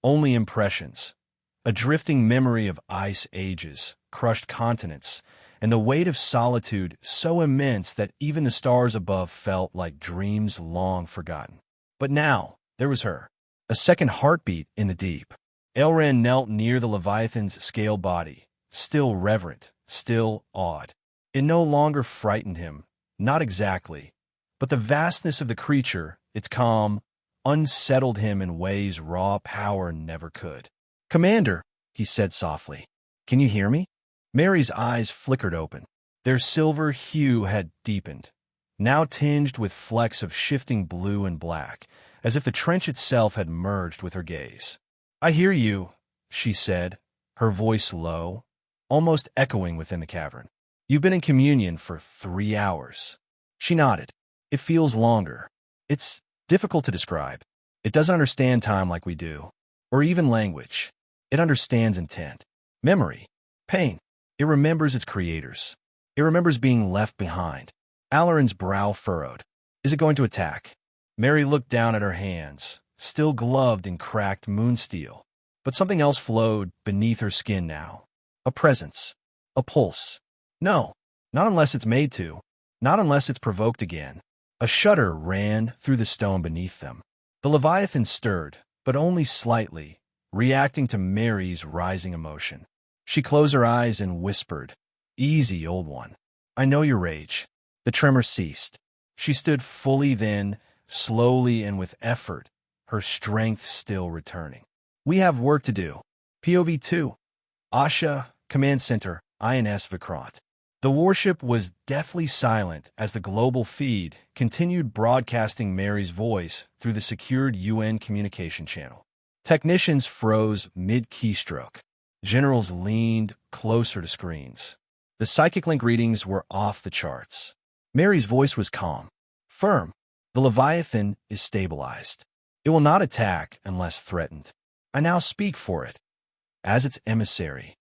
only impressions, a drifting memory of ice ages, crushed continents, and the weight of solitude so immense that even the stars above felt like dreams long forgotten. But now, there was her, a second heartbeat in the deep. Aelran knelt near the Leviathan's scaled body, still reverent, still awed. It no longer frightened him, not exactly, but the vastness of the creature, its calm, unsettled him in ways raw power never could. "Commander," he said softly, "can you hear me?" Mary's eyes flickered open. Their silver hue had deepened, now tinged with flecks of shifting blue and black, as if the trench itself had merged with her gaze. "I hear you," she said, her voice low, almost echoing within the cavern. "You've been in communion for 3 hours." She nodded. "It feels longer. It's difficult to describe. It doesn't understand time like we do, or even language. It understands intent, memory, pain. It remembers its creators. It remembers being left behind." Alarin's brow furrowed. "Is it going to attack?" Mary looked down at her hands, still gloved in cracked moonsteel, but something else flowed beneath her skin now. A presence, a pulse. No, not unless it's made to, not unless it's provoked again. A shudder ran through the stone beneath them. The Leviathan stirred, but only slightly, reacting to Mary's rising emotion. She closed her eyes and whispered, "Easy, old one. I know your rage." The tremor ceased. She stood fully then, slowly and with effort, her strength still returning. "We have work to do." POV 2. Asha, Command Center, INS Vikrant. The warship was deathly silent as the global feed continued broadcasting Mary's voice through the secured UN communication channel. Technicians froze mid-keystroke. Generals leaned closer to screens. The psychic link readings were off the charts. Mary's voice was calm, firm. "The Leviathan is stabilized. It will not attack unless threatened. I now speak for it, as its emissary."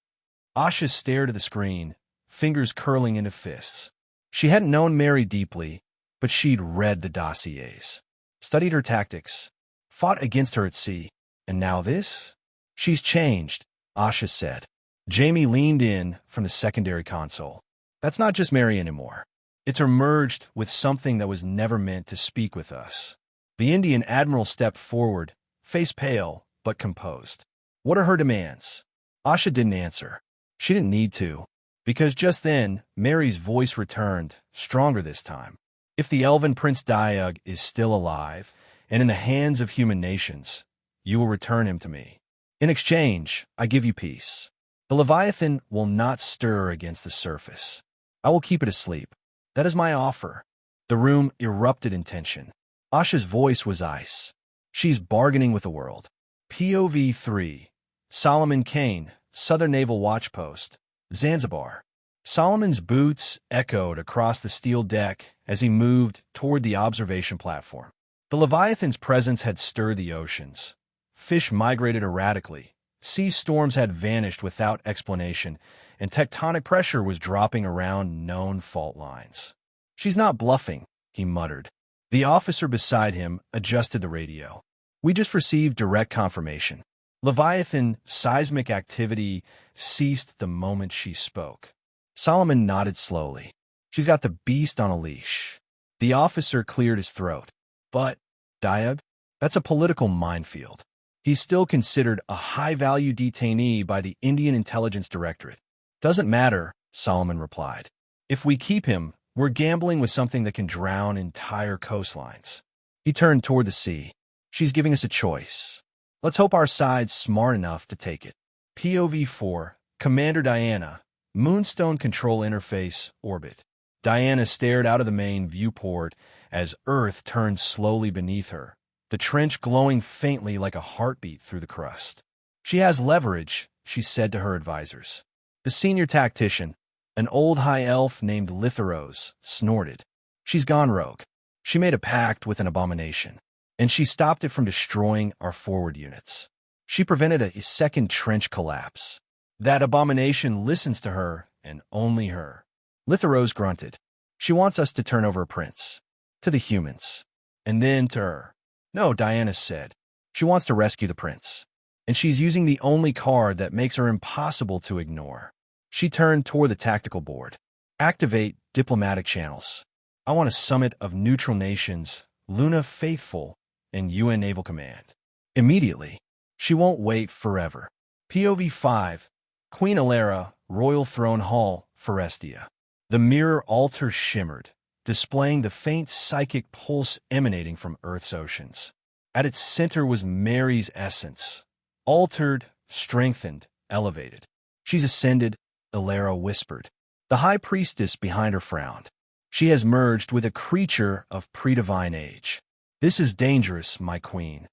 Asha stared at the screen, fingers curling into fists. She hadn't known Mary deeply, but she'd read the dossiers, studied her tactics, fought against her at sea, and now this? She's changed, Asha said. Jamie leaned in from the secondary console. That's not just Mary anymore. It's her merged with something that was never meant to speak with us. The Indian admiral stepped forward, face pale, but composed. What are her demands? Asha didn't answer. She didn't need to, because just then, Mary's voice returned, stronger this time. If the elven Prince Diag is still alive, and in the hands of human nations, you will return him to me. In exchange, I give you peace. The Leviathan will not stir against the surface. I will keep it asleep. That is my offer. The room erupted in tension. Asha's voice was ice. She's bargaining with the world. POV 3. Solomon Kane, Southern Naval Watch Post, Zanzibar. Solomon's boots echoed across the steel deck as he moved toward the observation platform. The Leviathan's presence had stirred the oceans. Fish migrated erratically. Sea storms had vanished without explanation, and tectonic pressure was dropping around known fault lines. She's not bluffing, he muttered. The officer beside him adjusted the radio. We just received direct confirmation. Leviathan seismic activity ceased the moment she spoke. Solomon nodded slowly. She's got the beast on a leash. The officer cleared his throat. But, Diab, that's a political minefield. He's still considered a high-value detainee by the Indian Intelligence Directorate. Doesn't matter, Solomon replied. If we keep him, we're gambling with something that can drown entire coastlines. He turned toward the sea. She's giving us a choice. Let's hope our side's smart enough to take it. POV 4. Commander Diana, Moonstone Control Interface, Orbit. Diana stared out of the main viewport as Earth turned slowly beneath her, the trench glowing faintly like a heartbeat through the crust. She has leverage, she said to her advisors. The senior tactician, an old high elf named Litharos, snorted. She's gone rogue. She made a pact with an abomination, and she stopped it from destroying our forward units. She prevented a second trench collapse. That abomination listens to her, and only her. Litharos grunted. She wants us to turn over a prince. To the humans. And then to her. No, Diana said. She wants to rescue the prince. And she's using the only card that makes her impossible to ignore. She turned toward the tactical board. Activate diplomatic channels. I want a summit of neutral nations, Luna Faithful, and UN Naval Command. Immediately. She won't wait forever. POV 5. Queen Alara, Royal Throne Hall, Forestia. The mirror altar shimmered, displaying the faint psychic pulse emanating from Earth's oceans. At its center was Mary's essence, altered, strengthened, elevated. She's ascended, Alara whispered. The high priestess behind her frowned. She has merged with a creature of pre-divine age. This is dangerous, my queen.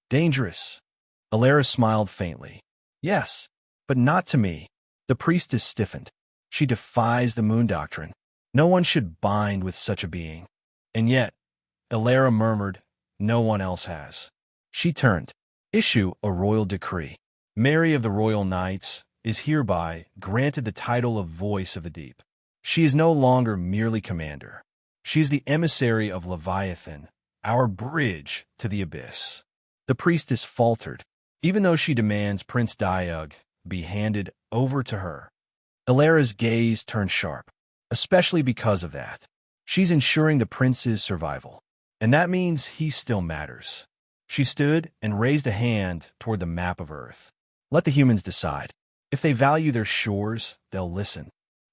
Dangerous. Alara smiled faintly. Yes, but not to me. The priestess stiffened. She defies the moon doctrine. No one should bind with such a being. And yet, Alara murmured, no one else has. She turned. Issue a royal decree. Mary of the Royal Knights is hereby granted the title of Voice of the Deep. She is no longer merely commander. She is the emissary of Leviathan, our bridge to the abyss. The priestess faltered, even though she demands Prince Diag be handed over to her. Alara's gaze turned sharp, especially because of that. She's ensuring the prince's survival, and that means he still matters. She stood and raised a hand toward the map of Earth. Let the humans decide. If they value their shores, they'll listen.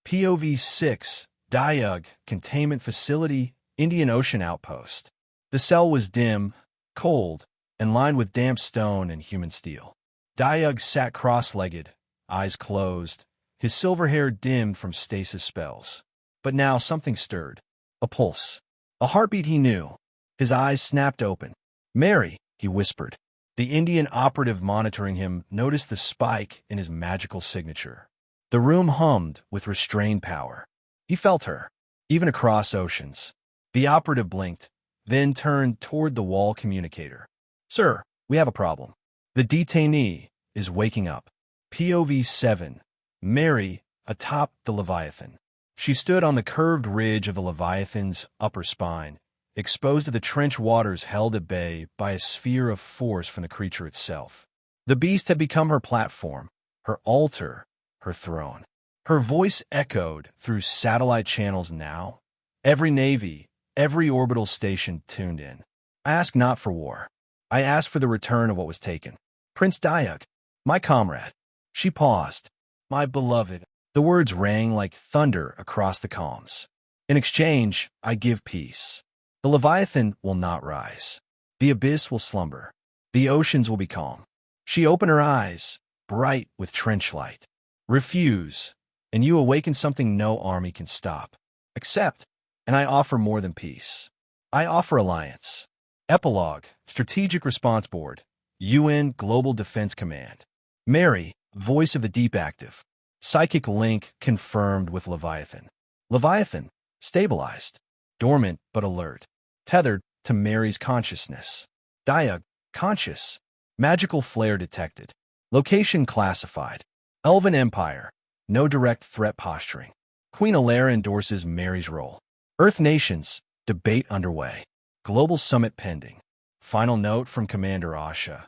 POV 6. Diag, Containment Facility, Indian Ocean Outpost. The cell was dim, cold, and lined with damp stone and human steel. Diag sat cross-legged, eyes closed, his silver hair dimmed from stasis spells. But now something stirred. A pulse. A heartbeat he knew. His eyes snapped open. Mary, he whispered. The Indian operative monitoring him noticed the spike in his magical signature. The room hummed with restrained power. He felt her, even across oceans. The operative blinked, then turned toward the wall communicator. Sir, we have a problem. The detainee is waking up. POV 7. Mary, atop the Leviathan. She stood on the curved ridge of the Leviathan's upper spine, exposed to the trench waters held at bay by a sphere of force from the creature itself. The beast had become her platform, her altar, her throne. Her voice echoed through satellite channels now. Every navy, every orbital station tuned in. I asked not for war. I asked for the return of what was taken. Prince Diag, my comrade. She paused. My beloved. The words rang like thunder across the calms. In exchange, I give peace. The Leviathan will not rise. The abyss will slumber. The oceans will be calm. She opened her eyes, bright with trench light. Refuse, and you awaken something no army can stop. Accept, and I offer more than peace. I offer alliance. Epilogue, Strategic Response Board, UN Global Defense Command. Mary, voice of the deep active. Psychic link confirmed with Leviathan. Leviathan, stabilized. Dormant but alert. Tethered to Mary's consciousness. Diag, conscious. Magical flare detected. Location classified. Elven Empire. No direct threat posturing. Queen Alara endorses Mary's role. Earth nations. Debate underway. Global summit pending. Final note from Commander Asha.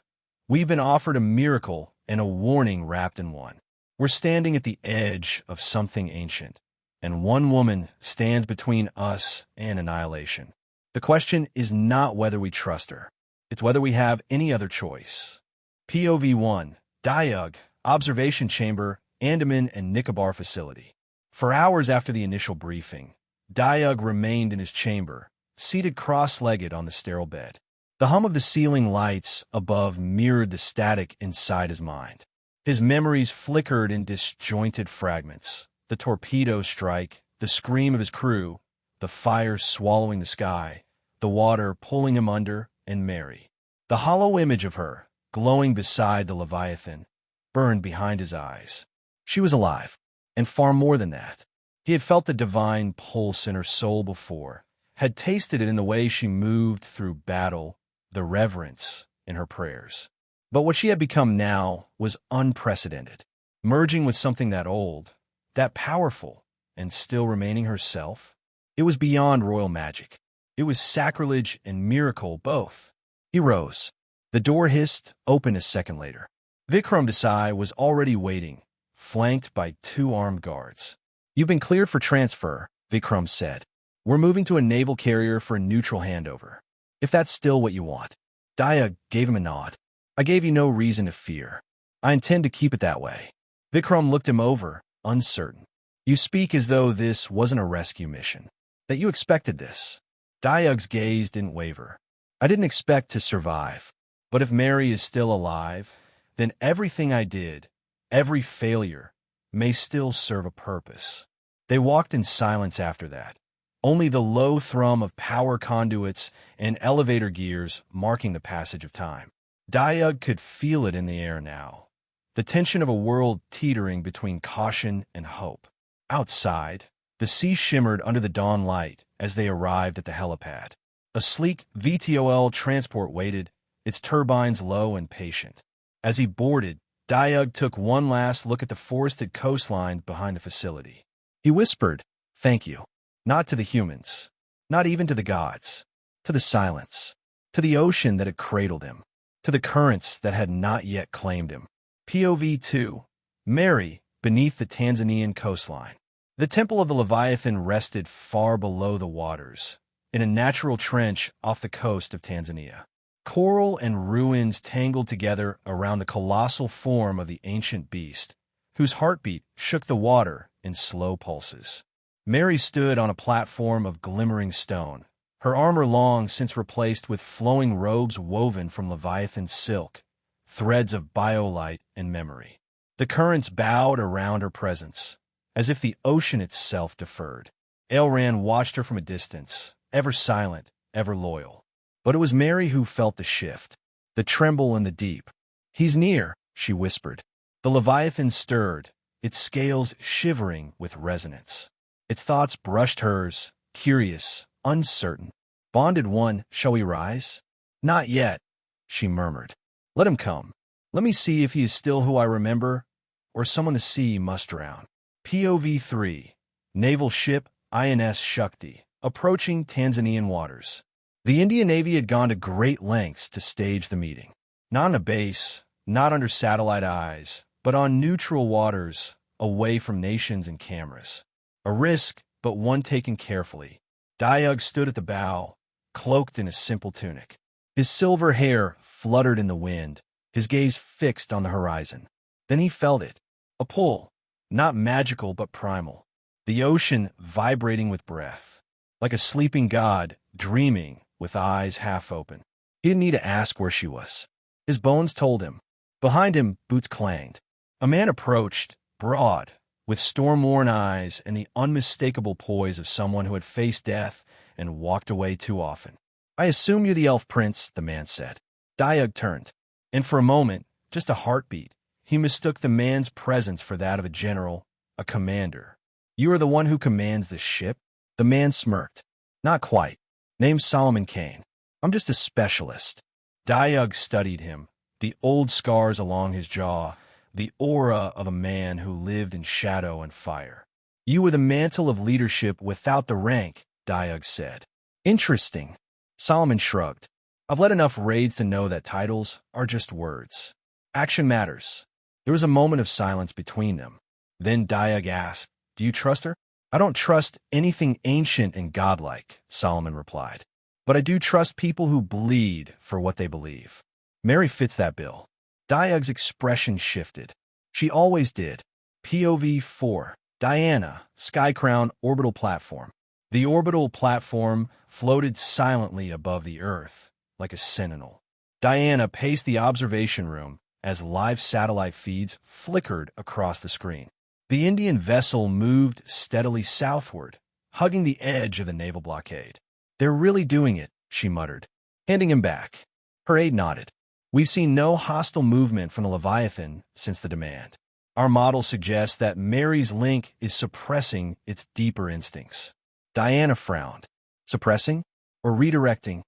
We've been offered a miracle and a warning wrapped in one. We're standing at the edge of something ancient, and one woman stands between us and annihilation. The question is not whether we trust her. It's whether we have any other choice. POV 1. Diag, Observation Chamber, Andaman and Nicobar Facility. For hours after the initial briefing, Diag remained in his chamber, seated cross-legged on the sterile bed. The hum of the ceiling lights above mirrored the static inside his mind. His memories flickered in disjointed fragments. The torpedo strike, the scream of his crew, the fire swallowing the sky, the water pulling him under, and Mary. The hollow image of her, glowing beside the Leviathan, burned behind his eyes. She was alive, and far more than that. He had felt the divine pulse in her soul before, had tasted it in the way she moved through battle, the reverence in her prayers. But what she had become now was unprecedented, merging with something that old, that powerful, and still remaining herself. It was beyond royal magic. It was sacrilege and miracle both. He rose. The door hissed open a second later. Vikram Desai was already waiting, flanked by 2 armed guards. You've been cleared for transfer, Vikram said. We're moving to a naval carrier for a neutral handover. If that's still what you want. Diag gave him a nod. I gave you no reason to fear. I intend to keep it that way. Vikram looked him over, uncertain. You speak as though this wasn't a rescue mission. That you expected this. Diag's gaze didn't waver. I didn't expect to survive. But if Mary is still alive, then everything I did, every failure, may still serve a purpose. They walked in silence after that. Only the low thrum of power conduits and elevator gears marking the passage of time. Diag could feel it in the air now. The tension of a world teetering between caution and hope. Outside, the sea shimmered under the dawn light as they arrived at the helipad. A sleek VTOL transport waited, its turbines low and patient. As he boarded, Diag took one last look at the forested coastline behind the facility. He whispered, "Thank you." Not to the humans, not even to the gods, to the silence, to the ocean that had cradled him, to the currents that had not yet claimed him. POV 2. Mary, beneath the Tanzanian coastline. The temple of the Leviathan rested far below the waters, in a natural trench off the coast of Tanzania. Coral and ruins tangled together around the colossal form of the ancient beast, whose heartbeat shook the water in slow pulses. Mary stood on a platform of glimmering stone, her armor long since replaced with flowing robes woven from Leviathan silk, threads of biolite and memory. The currents bowed around her presence, as if the ocean itself deferred. Elran watched her from a distance, ever silent, ever loyal. But it was Mary who felt the shift, the tremble in the deep. "He's near," she whispered. The Leviathan stirred, its scales shivering with resonance. Its thoughts brushed hers, curious, uncertain. "Bonded one, shall we rise?" "Not yet," she murmured. "Let him come. Let me see if he is still who I remember, or someone the sea must drown." POV 3. Naval ship INS Shakti, approaching Tanzanian waters. The Indian Navy had gone to great lengths to stage the meeting. Not on a base, not under satellite eyes, but on neutral waters, away from nations and cameras. A risk, but one taken carefully. Diug stood at the bow, cloaked in a simple tunic. His silver hair fluttered in the wind, his gaze fixed on the horizon. Then he felt it. A pull, not magical but primal. The ocean vibrating with breath. Like a sleeping god, dreaming, with eyes half open. He didn't need to ask where she was. His bones told him. Behind him, boots clanged. A man approached, broad, with storm-worn eyes and the unmistakable poise of someone who had faced death and walked away too often. "I assume you're the elf prince," the man said. Diug turned, and for a moment, just a heartbeat, he mistook the man's presence for that of a general, a commander. "You are the one who commands this ship?" The man smirked. "Not quite. Name's Solomon Kane. I'm just a specialist." Diug studied him, the old scars along his jaw, the aura of a man who lived in shadow and fire. "You with a mantle of leadership without the rank," Diug said. "Interesting." Solomon shrugged. "I've led enough raids to know that titles are just words. Action matters." There was a moment of silence between them. Then Diug asked, "Do you trust her?" "I don't trust anything ancient and godlike," Solomon replied. "But I do trust people who bleed for what they believe. Mary fits that bill." Diug's expression shifted. She always did. POV 4. Diana, Skycrown Orbital Platform. The orbital platform floated silently above the Earth, like a sentinel. Diana paced the observation room as live satellite feeds flickered across the screen. The Indian vessel moved steadily southward, hugging the edge of the naval blockade. "They're really doing it," she muttered, handing him back. Her aide nodded. "We've seen no hostile movement from the Leviathan since the demand. Our model suggests that Mary's link is suppressing its deeper instincts." Diana frowned. Suppressing or redirecting?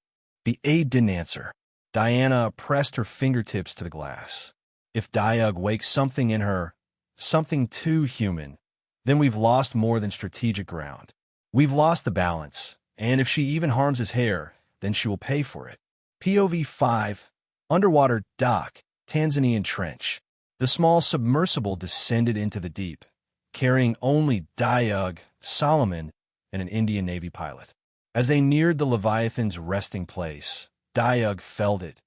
The aide didn't answer. Diana pressed her fingertips to the glass. "If Diug wakes something in her, something too human, then we've lost more than strategic ground. We've lost the balance, and if she even harms his hair, then she will pay for it." POV 5. Underwater dock, Tanzanian trench. The small submersible descended into the deep, carrying only Diug, Solomon, and an Indian Navy pilot. As they neared the Leviathan's resting place, Diug felt it,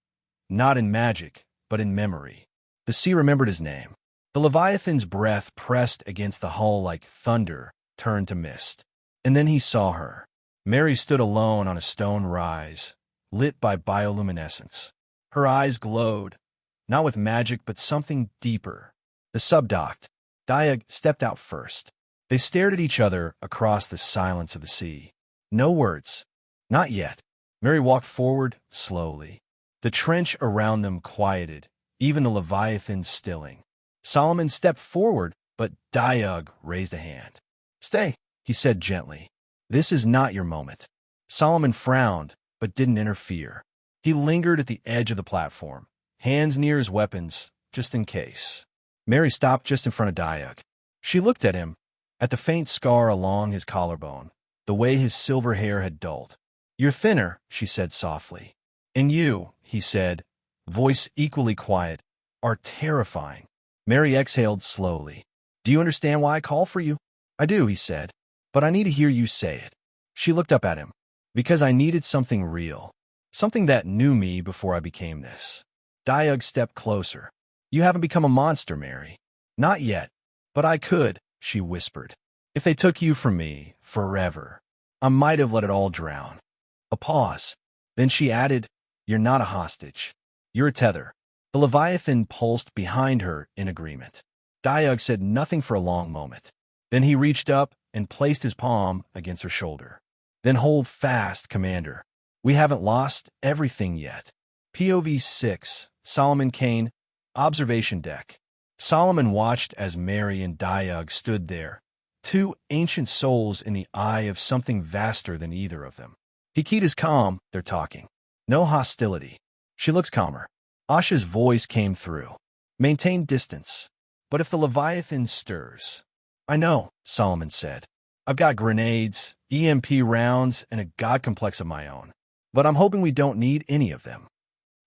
not in magic, but in memory. The sea remembered his name. The Leviathan's breath pressed against the hull like thunder, turned to mist. And then he saw her. Mary stood alone on a stone rise, lit by bioluminescence. Her eyes glowed, not with magic but something deeper. The sub docked. Diug stepped out first. They stared at each other across the silence of the sea. No words. Not yet. Mary walked forward slowly. The trench around them quieted, even the Leviathan stilling. Solomon stepped forward, but Diug raised a hand. "Stay," he said gently. "This is not your moment." Solomon frowned, but didn't interfere. He lingered at the edge of the platform, hands near his weapons, just in case. Mary stopped just in front of Diug. She looked at him, at the faint scar along his collarbone, the way his silver hair had dulled. "You're thinner," she said softly. "And you," he said, voice equally quiet, "are terrifying." Mary exhaled slowly. "Do you understand why I call for you?" "I do," he said, "but I need to hear you say it." She looked up at him. "Because I needed something real. Something that knew me before I became this." Diug stepped closer. "You haven't become a monster, Mary." "Not yet. But I could," she whispered. "If they took you from me, forever, I might have let it all drown." A pause. Then she added, "You're not a hostage. You're a tether." The Leviathan pulsed behind her in agreement. Diug said nothing for a long moment. Then he reached up and placed his palm against her shoulder. "Then hold fast, Commander. We haven't lost everything yet." POV 6. Solomon Kane, Observation Deck. Solomon watched as Mary and Diug stood there, two ancient souls in the eye of something vaster than either of them. Hikita's calm, they're talking. No hostility. She looks calmer. Asha's voice came through. Maintain distance. But if the Leviathan stirs... "I know," Solomon said. "I've got grenades, EMP rounds, and a god complex of my own. But I'm hoping we don't need any of them."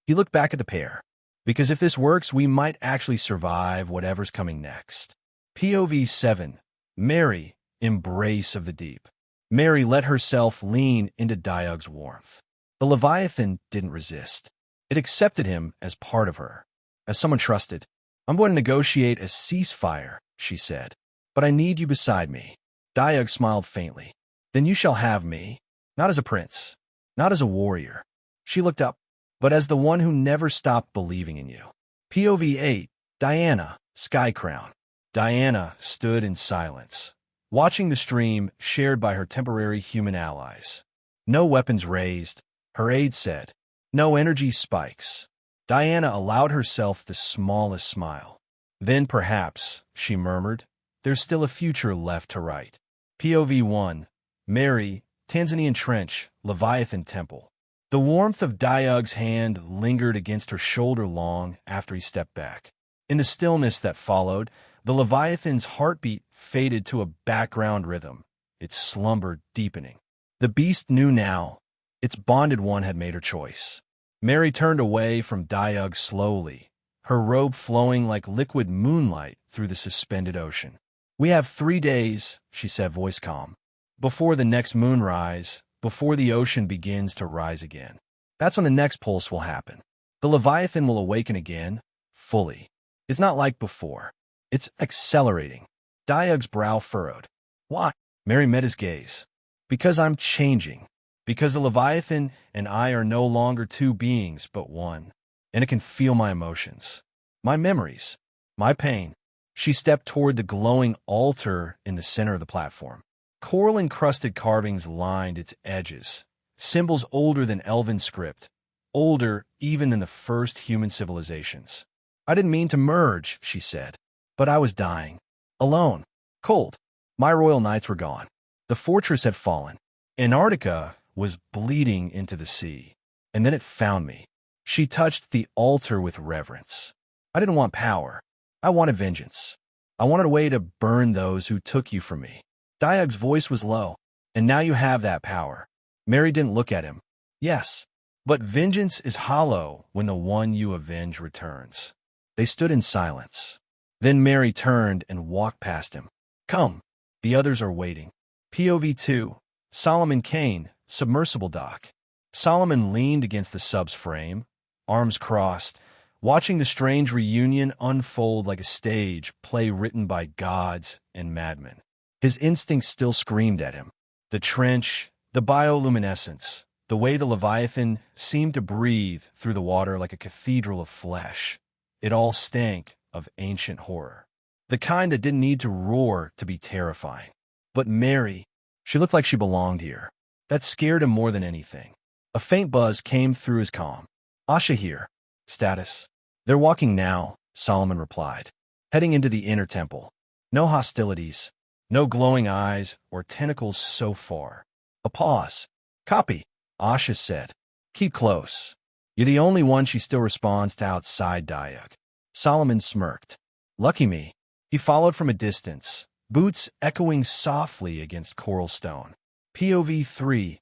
He looked back at the pair. Because if this works, we might actually survive whatever's coming next. POV 7. Mary, embrace of the deep. Mary let herself lean into Diug's warmth. The Leviathan didn't resist. It accepted him as part of her, as someone trusted. I'm going to negotiate a ceasefire, she said, but I need you beside me. Diug smiled faintly. Then you shall have me, not as a prince, not as a warrior. She looked up, but as the one who never stopped believing in you. POV 8. Diana, Sky Crown. Diana stood in silence, watching the stream shared by her temporary human allies. No weapons raised, her aide said. No energy spikes. Diana allowed herself the smallest smile. Then perhaps, she murmured, there's still a future left to write. POV 1. Mary, Tanzanian Trench, Leviathan Temple. The warmth of Diug's hand lingered against her shoulder long after he stepped back. In the stillness that followed, the Leviathan's heartbeat faded to a background rhythm, its slumber deepening. The beast knew now. Its bonded one had made her choice. Mary turned away from Diug slowly, her robe flowing like liquid moonlight through the suspended ocean. We have 3 days, she said, voice calm, before the next moonrise, before the ocean begins to rise again. That's when the next pulse will happen. The Leviathan will awaken again, fully. It's not like before. It's accelerating. Diug's brow furrowed. Why? Mary met his gaze. Because I'm changing. Because the Leviathan and I are no longer two beings, but one. And it can feel my emotions. My memories. My pain. She stepped toward the glowing altar in the center of the platform. Coral-encrusted carvings lined its edges. Symbols older than Elven script. Older even than the first human civilizations. I didn't mean to merge, she said. But I was dying. Alone. Cold. My royal knights were gone. The fortress had fallen. Antarctica was bleeding into the sea. And then it found me. She touched the altar with reverence. I didn't want power. I wanted vengeance. I wanted a way to burn those who took you from me. Diug's voice was low. And now you have that power. Mary didn't look at him. Yes. But vengeance is hollow when the one you avenge returns. They stood in silence. Then Mary turned and walked past him. Come. The others are waiting. POV 2. Solomon Kane, submersible dock. Solomon leaned against the sub's frame, arms crossed, watching the strange reunion unfold like a stage play written by gods and madmen. His instincts still screamed at him. The trench, the bioluminescence, the way the Leviathan seemed to breathe through the water like a cathedral of flesh. It all stank of ancient horror. The kind that didn't need to roar to be terrifying. But Mary, she looked like she belonged here. That scared him more than anything. A faint buzz came through his calm. Asha here. Status. They're walking now, Solomon replied. Heading into the inner temple. No hostilities. No glowing eyes or tentacles so far. A pause. Copy, Asha said. Keep close. You're the only one she still responds to outside Diug. Solomon smirked. Lucky me. He followed from a distance, boots echoing softly against coral stone. POV 3.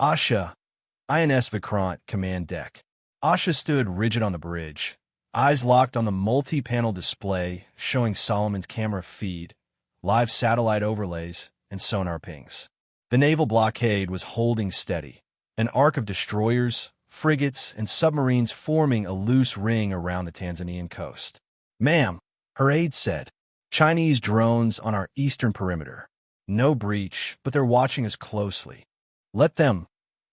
Asha, INS Vikrant, command deck. Asha stood rigid on the bridge, eyes locked on the multi-panel display showing Solomon's camera feed, live satellite overlays, and sonar pings. The naval blockade was holding steady, an arc of destroyers, frigates, and submarines forming a loose ring around the Tanzanian coast. Ma'am, her aide said, Chinese drones on our eastern perimeter. No breach, but they're watching us closely. Let them,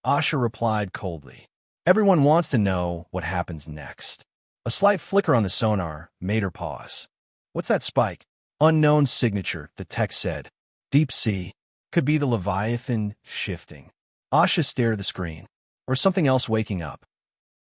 Asha replied coldly. Everyone wants to know what happens next. A slight flicker on the sonar made her pause. What's that spike? Unknown signature, the text said. Deep sea. Could be the Leviathan shifting. Asha stared at the screen. Or something else waking up.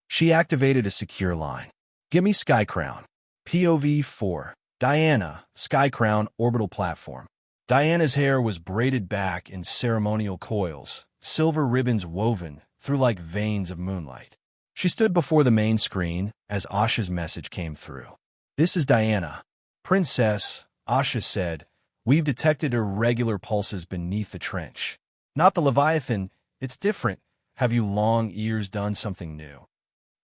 She activated a secure line. Give me Sky Crown. POV 4. Diana, Sky Crown orbital platform. Diana's hair was braided back in ceremonial coils, silver ribbons woven through like veins of moonlight. She stood before the main screen as Asha's message came through. This is Diana. Princess, Asha said, we've detected irregular pulses beneath the trench. Not the Leviathan, it's different. Have you long ears done something new?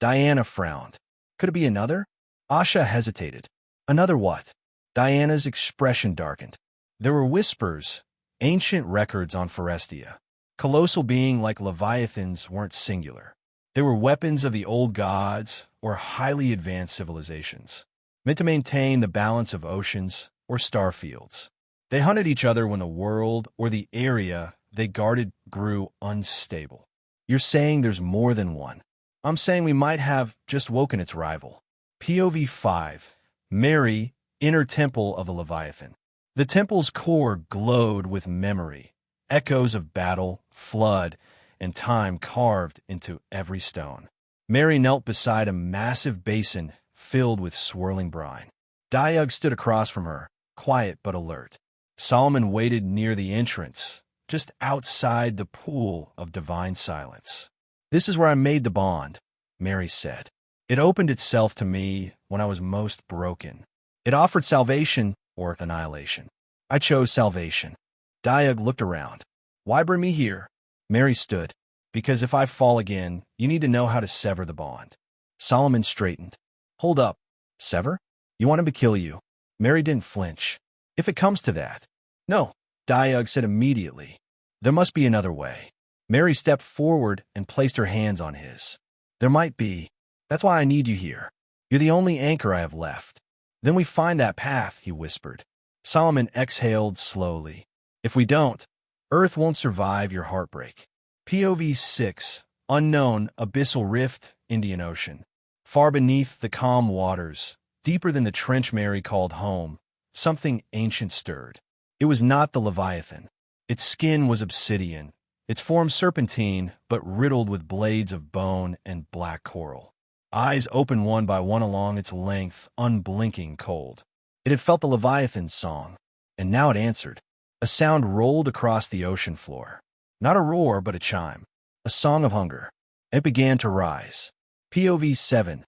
Diana frowned. Could it be another? Asha hesitated. Another what? Diana's expression darkened. There were whispers, ancient records on Forestia. Colossal beings like leviathans weren't singular. They were weapons of the old gods or highly advanced civilizations, meant to maintain the balance of oceans or star fields. They hunted each other when the world or the area they guarded grew unstable. You're saying there's more than one. I'm saying we might have just woken its rival. POV 5. Mary, inner temple of the Leviathan. The temple's core glowed with memory, echoes of battle, flood, and time carved into every stone. Mary knelt beside a massive basin filled with swirling brine. Diug stood across from her, quiet but alert. Solomon waited near the entrance, just outside the pool of divine silence. This is where I made the bond, Mary said. It opened itself to me when I was most broken. It offered salvation or annihilation. I chose salvation. Diug looked around. Why bring me here? Mary stood. Because if I fall again, you need to know how to sever the bond. Solomon straightened. Hold up. Sever? You want him to kill you. Mary didn't flinch. If it comes to that. No, Diug said immediately. There must be another way. Mary stepped forward and placed her hands on his. There might be. That's why I need you here. You're the only anchor I have left. Then we find that path, he whispered. Solomon exhaled slowly. If we don't, Earth won't survive your heartbreak. POV 6. Unknown, abyssal rift, Indian Ocean. Far beneath the calm waters, deeper than the trench Mary called home, something ancient stirred. It was not the Leviathan. Its skin was obsidian, its form serpentine, but riddled with blades of bone and black coral. Eyes open one by one along its length, unblinking cold. It had felt the Leviathan's song, and now it answered. A sound rolled across the ocean floor. Not a roar, but a chime. A song of hunger. It began to rise. POV 7.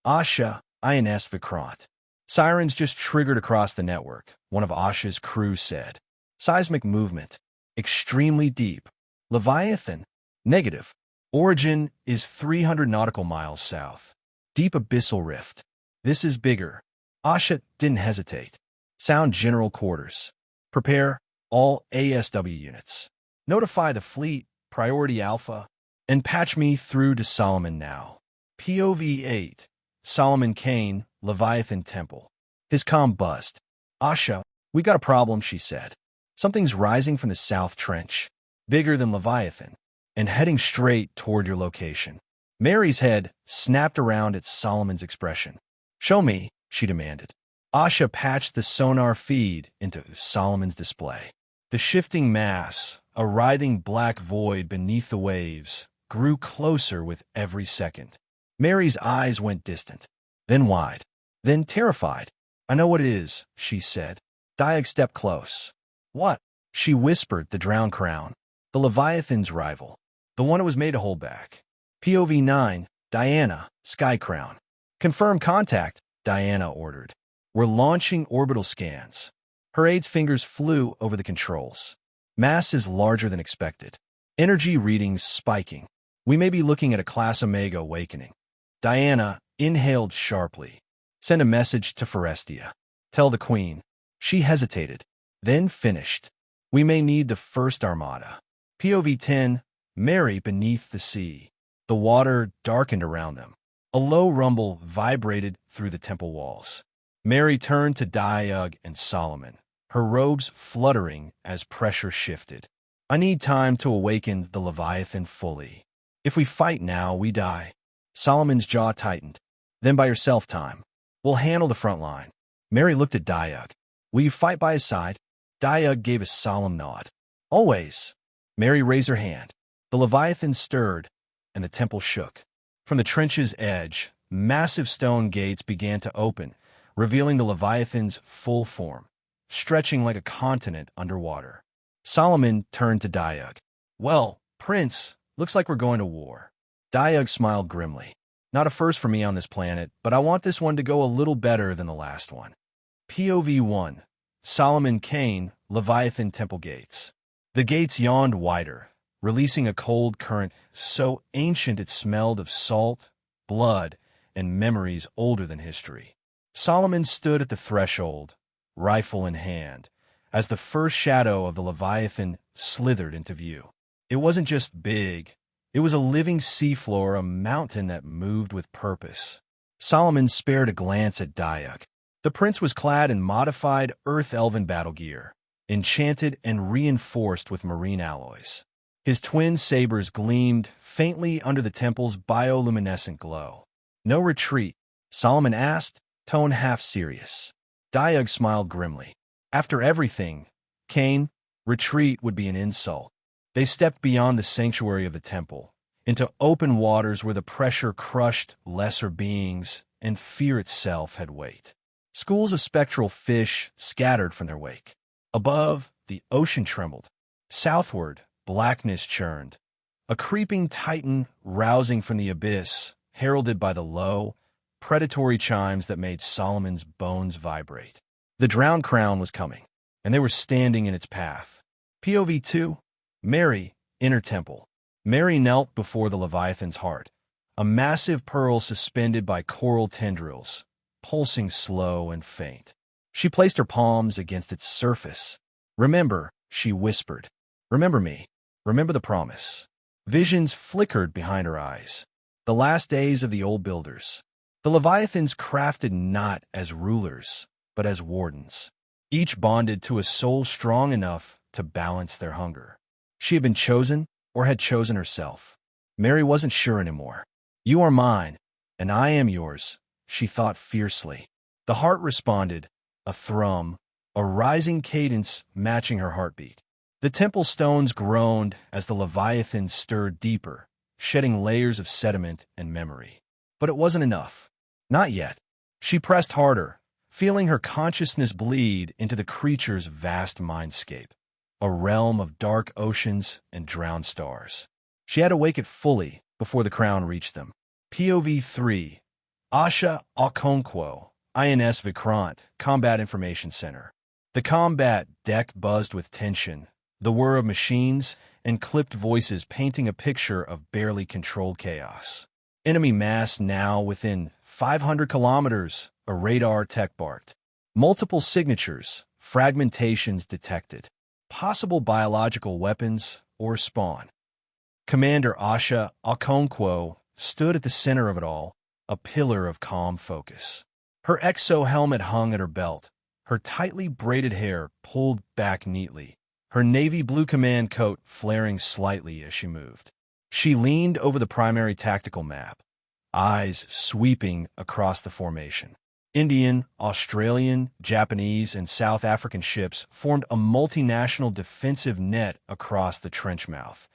Asha, INS Vikrant. Sirens just triggered across the network, one of Asha's crew said. Seismic movement. Extremely deep. Leviathan. Negative. Origin is 300 nautical miles south. Deep abyssal rift. This is bigger. Asha didn't hesitate. Sound general quarters. Prepare all ASW units. Notify the fleet, priority alpha, and patch me through to Solomon now. POV 8. Solomon Kane, Leviathan Temple. His comm buzzed. Asha, we got a problem, she said. Something's rising from the south trench, bigger than Leviathan, and heading straight toward your location. Mary's head snapped around at Solomon's expression. Show me, she demanded. Asha patched the sonar feed into Solomon's display. The shifting mass, a writhing black void beneath the waves, grew closer with every second. Mary's eyes went distant, then wide, then terrified. I know what it is, she said. Diag stepped close. What? She whispered the drowned crown. The Leviathan's rival. The one it was made to hold back. POV 9. Diana, Sky Crown. Confirm contact, Diana ordered. We're launching orbital scans. Her aide's fingers flew over the controls. Mass is larger than expected. Energy readings spiking. We may be looking at a Class Omega awakening. Diana inhaled sharply. Send a message to Forestia. Tell the Queen. She hesitated, then finished. We may need the first armada. POV 10. Mary beneath the sea. The water darkened around them. A low rumble vibrated through the temple walls. Mary turned to Diug and Solomon, her robes fluttering as pressure shifted. I need time to awaken the Leviathan fully. If we fight now, we die. Solomon's jaw tightened. Then by yourself time. We'll handle the front line. Mary looked at Diug. Will you fight by his side? Diug gave a solemn nod. Always. Mary raised her hand. The Leviathan stirred, and the temple shook. From the trench's edge, massive stone gates began to open, revealing the Leviathan's full form, stretching like a continent underwater. Solomon turned to Diug. Well, Prince, looks like we're going to war. Diug smiled grimly. Not a first for me on this planet, but I want this one to go a little better than the last one. POV 1. Solomon Kane, Leviathan Temple Gates. The gates yawned wider, releasing a cold current so ancient it smelled of salt, blood, and memories older than history. Solomon stood at the threshold, rifle in hand, as the first shadow of the Leviathan slithered into view. It wasn't just big. It was a living seafloor, a mountain that moved with purpose. Solomon spared a glance at Diuk. The prince was clad in modified Earth-Elven battle gear, enchanted and reinforced with marine alloys. His twin sabers gleamed faintly under the temple's bioluminescent glow. "No retreat?" Solomon asked, tone half serious. Diuk smiled grimly. "After everything, Cain, retreat would be an insult." They stepped beyond the sanctuary of the temple, into open waters where the pressure crushed lesser beings and fear itself had weight. Schools of spectral fish scattered from their wake. Above, the ocean trembled. Southward, blackness churned. A creeping titan rousing from the abyss, heralded by the low, predatory chimes that made Solomon's bones vibrate. The drowned crown was coming, and they were standing in its path. POV 2, Mary, Inner Temple. Mary knelt before the Leviathan's heart, a massive pearl suspended by coral tendrils, pulsing slow and faint. She placed her palms against its surface. "Remember," she whispered. "Remember me. Remember the promise." Visions flickered behind her eyes. The last days of the old builders. The Leviathans crafted not as rulers, but as wardens, each bonded to a soul strong enough to balance their hunger. She had been chosen, or had chosen herself. Mary wasn't sure anymore. "You are mine, and I am yours," she thought fiercely. The heart responded, a thrum, a rising cadence matching her heartbeat. The temple stones groaned as the Leviathan stirred deeper, shedding layers of sediment and memory. But it wasn't enough. Not yet. She pressed harder, feeling her consciousness bleed into the creature's vast mindscape, a realm of dark oceans and drowned stars. She had to wake it fully before the crown reached them. POV 3, Asha Okonkwo, INS Vikrant, Combat Information Center. The combat deck buzzed with tension, the whir of machines and clipped voices painting a picture of barely controlled chaos. Enemy mass now within 500 kilometers, a radar tech barked. Multiple signatures, fragmentations detected. Possible biological weapons or spawn. Commander Asha Okonkwo stood at the center of it all, a pillar of calm focus. Her exo-helmet hung at her belt, her tightly braided hair pulled back neatly, her navy blue command coat flaring slightly as she moved. She leaned over the primary tactical map, eyes sweeping across the formation. Indian, Australian, Japanese, and South African ships formed a multinational defensive net across the trench mouth,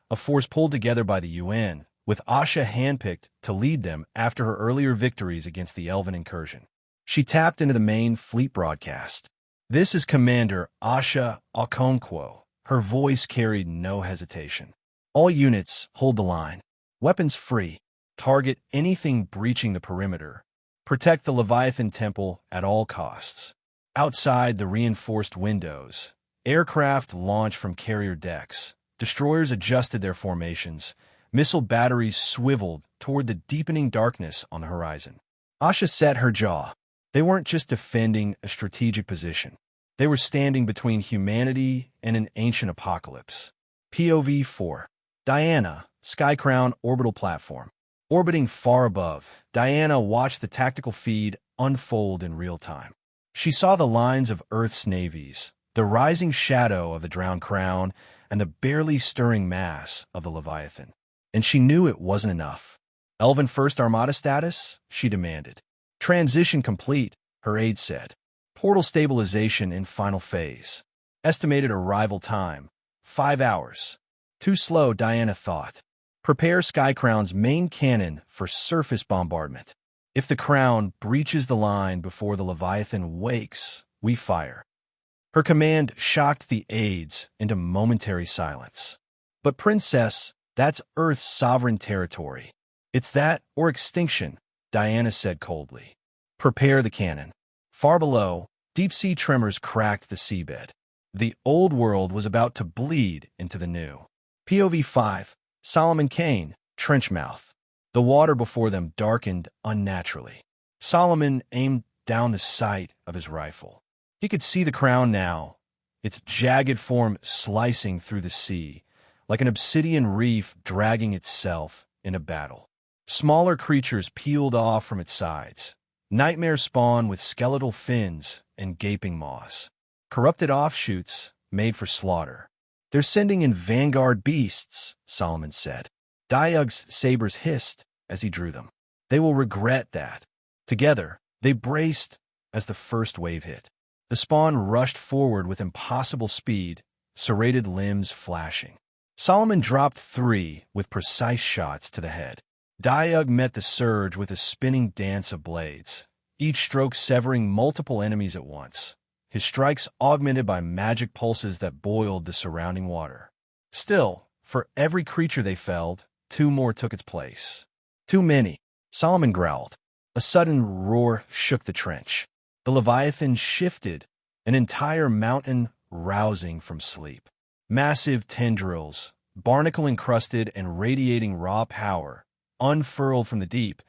a force pulled together by the UN, with Asha handpicked to lead them after her earlier victories against the Elven incursion. She tapped into the main fleet broadcast. "This is Commander Asha Okonkwo." Her voice carried no hesitation. "All units, hold the line. Weapons free. Target anything breaching the perimeter. Protect the Leviathan Temple at all costs." Outside the reinforced windows, aircraft launched from carrier decks. Destroyers adjusted their formations. Missile batteries swiveled toward the deepening darkness on the horizon. Asha set her jaw. They weren't just defending a strategic position. They were standing between humanity and an ancient apocalypse. POV 4. Diana, Skycrown Orbital Platform. Orbiting far above, Diana watched the tactical feed unfold in real time. She saw the lines of Earth's navies, the rising shadow of the drowned crown, and the barely stirring mass of the Leviathan. And she knew it wasn't enough. "Elven First Armada status?" she demanded. "Transition complete," her aide said. "Portal stabilization in final phase. Estimated arrival time, 5 hours. Too slow, Diana thought. Prepare Skycrown's main cannon for surface bombardment. If the crown breaches the line before the Leviathan wakes, we fire." Her command shocked the aides into momentary silence. "But Princess, that's Earth's sovereign territory. It's that or extinction," Diana said coldly. "Prepare the cannon." Far below, deep-sea tremors cracked the seabed. The old world was about to bleed into the new. POV 5. Solomon Kane, Trenchmouth. The water before them darkened unnaturally. Solomon aimed down the sight of his rifle. He could see the crown now, its jagged form slicing through the sea, like an obsidian reef dragging itself in a battle. Smaller creatures peeled off from its sides, nightmare spawn with skeletal fins and gaping maws. Corrupted offshoots made for slaughter. "They're sending in vanguard beasts," Solomon said. Diug's sabers hissed as he drew them. "They will regret that." Together, they braced as the first wave hit. The spawn rushed forward with impossible speed, serrated limbs flashing. Solomon dropped 3 with precise shots to the head. Diug met the surge with a spinning dance of blades, each stroke severing multiple enemies at once, his strikes augmented by magic pulses that boiled the surrounding water. Still, for every creature they felled, 2 more took its place. "Too many," Solomon growled. A sudden roar shook the trench. The Leviathan shifted, an entire mountain rousing from sleep. Massive tendrils, barnacle-encrusted and radiating raw power, unfurled from the deep,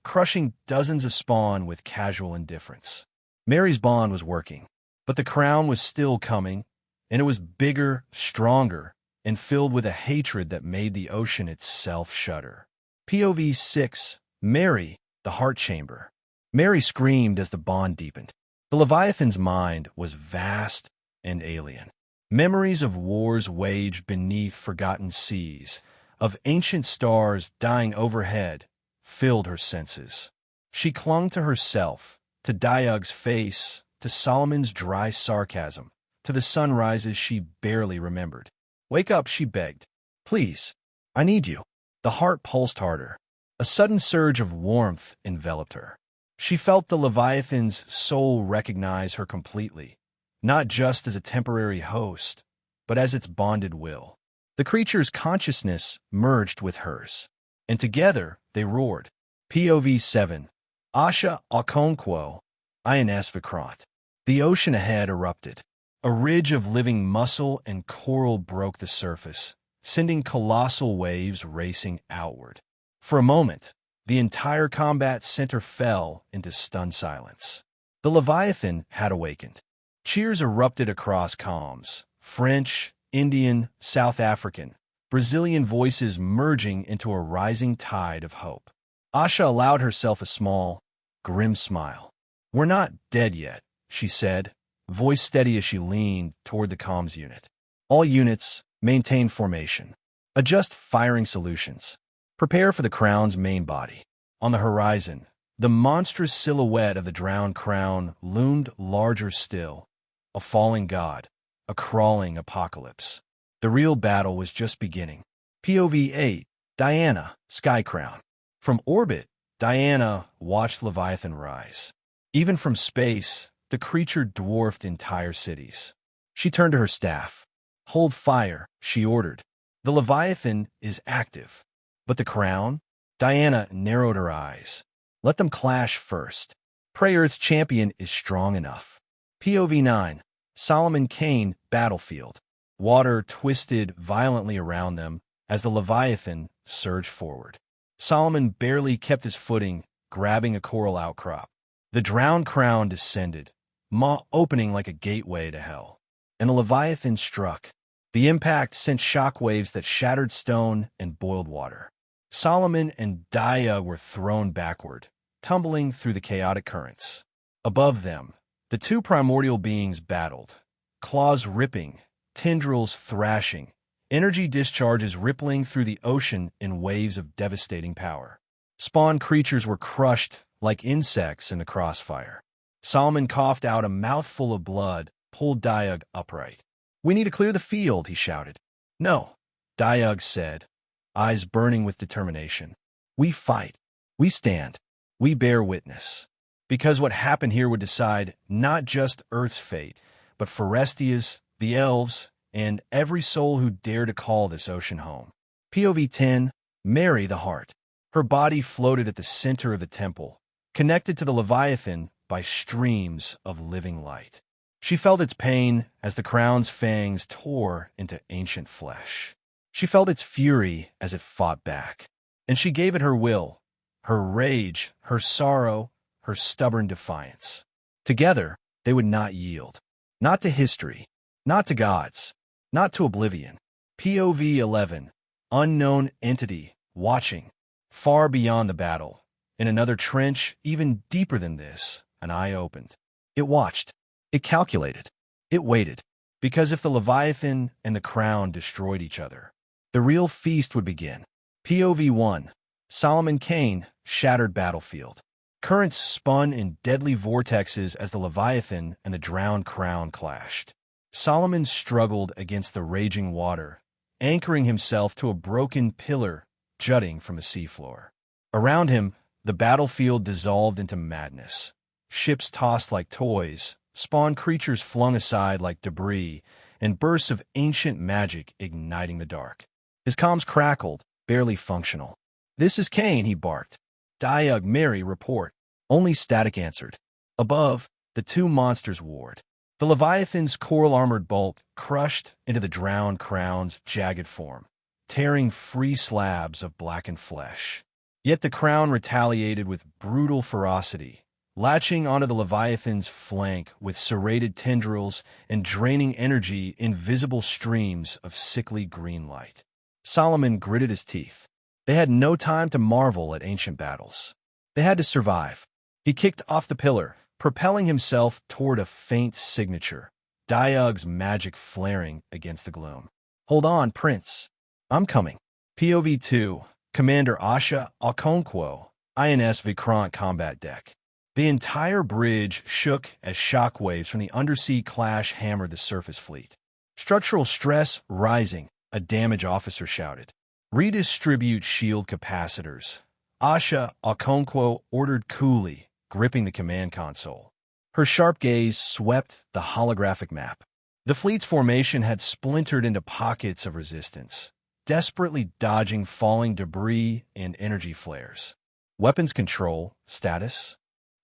crushing dozens of spawn with casual indifference. Mary's bond was working, but the crown was still coming, and it was bigger, stronger, and filled with a hatred that made the ocean itself shudder. POV 6. Mary, the Heart Chamber. Mary screamed as the bond deepened. The Leviathan's mind was vast and alien. Memories of wars waged beneath forgotten seas, of ancient stars dying overhead, filled her senses. She clung to herself, to Diug's face, to Solomon's dry sarcasm, to the sunrises she barely remembered. "Wake up," she begged. "Please, I need you." The heart pulsed harder. A sudden surge of warmth enveloped her. She felt the Leviathan's soul recognize her completely, not just as a temporary host, but as its bonded will. The creature's consciousness merged with hers, and together they roared. POV 7. Asha Okonkwo, INS Vikrant. The ocean ahead erupted. A ridge of living mussel and coral broke the surface, sending colossal waves racing outward. For a moment, the entire combat center fell into stunned silence. The Leviathan had awakened. Cheers erupted across comms, French, Indian, South African, Brazilian voices merging into a rising tide of hope. Asha allowed herself a small, grim smile. "We're not dead yet," she said, voice steady as she leaned toward the comms unit. "All units, maintain formation. Adjust firing solutions. Prepare for the crown's main body." On the horizon, the monstrous silhouette of the drowned crown loomed larger still, a falling god, a crawling apocalypse. The real battle was just beginning. POV 8. Diana, Sky Crown. From orbit, Diana watched Leviathan rise. Even from space, the creature dwarfed entire cities. She turned to her staff. "Hold fire," she ordered. "The Leviathan is active. But the crown?" Diana narrowed her eyes. "Let them clash first. Pray Earth's champion is strong enough." POV 9. Solomon Kane, Battlefield. Water twisted violently around them as the Leviathan surged forward. Solomon barely kept his footing, grabbing a coral outcrop. The drowned crown descended, maw opening like a gateway to hell. And the Leviathan struck. The impact sent shockwaves that shattered stone and boiled water. Solomon and Diug were thrown backward, tumbling through the chaotic currents. Above them, the 2 primordial beings battled, claws ripping, tendrils thrashing, energy discharges rippling through the ocean in waves of devastating power. Spawn creatures were crushed like insects in the crossfire. Solomon coughed out a mouthful of blood, pulled Diug upright. "We need to clear the field," he shouted. "No," Diug said, eyes burning with determination. "We fight. We stand. We bear witness. Because what happened here would decide not just Earth's fate, but Forestia's, the elves, and every soul who dare to call this ocean home." POV 10. Mary, the Heart. Her body floated at the center of the temple, connected to the Leviathan by streams of living light. She felt its pain as the crown's fangs tore into ancient flesh. She felt its fury as it fought back. And she gave it her will, her rage, her sorrow, her stubborn defiance. Together, they would not yield. Not to history, not to gods, not to oblivion. POV 11. Unknown entity, watching. Far beyond the battle. In another trench, even deeper than this, an eye opened. It watched. It calculated. It waited. Because if the Leviathan and the crown destroyed each other, the real feast would begin. POV 1. Solomon Kane, shattered battlefield. Currents spun in deadly vortexes as the Leviathan and the drowned crown clashed. Solomon struggled against the raging water, anchoring himself to a broken pillar jutting from the seafloor. Around him, the battlefield dissolved into madness. Ships tossed like toys, spawned creatures flung aside like debris, and bursts of ancient magic igniting the dark. His comms crackled, barely functional. "This is Kane," he barked. "Diug, Mary, report." Only static answered. Above, the two monsters warred. The Leviathan's coral-armored bulk crushed into the drowned crown's jagged form, tearing free slabs of blackened flesh. Yet the crown retaliated with brutal ferocity, latching onto the Leviathan's flank with serrated tendrils and draining energy in visible streams of sickly green light. Solomon gritted his teeth. They had no time to marvel at ancient battles. They had to survive. He kicked off the pillar, propelling himself toward a faint signature, Diug's magic flaring against the gloom. "Hold on, Prince. I'm coming." POV 2. Commander Asha Okonkwo, INS Vikrant combat deck. The entire bridge shook as shockwaves from the undersea clash hammered the surface fleet. "Structural stress rising," a damage officer shouted. "Redistribute shield capacitors," Asha Okonkwo ordered coolly, gripping the command console. Her sharp gaze swept the holographic map. The fleet's formation had splintered into pockets of resistance, desperately dodging falling debris and energy flares. Weapons control status.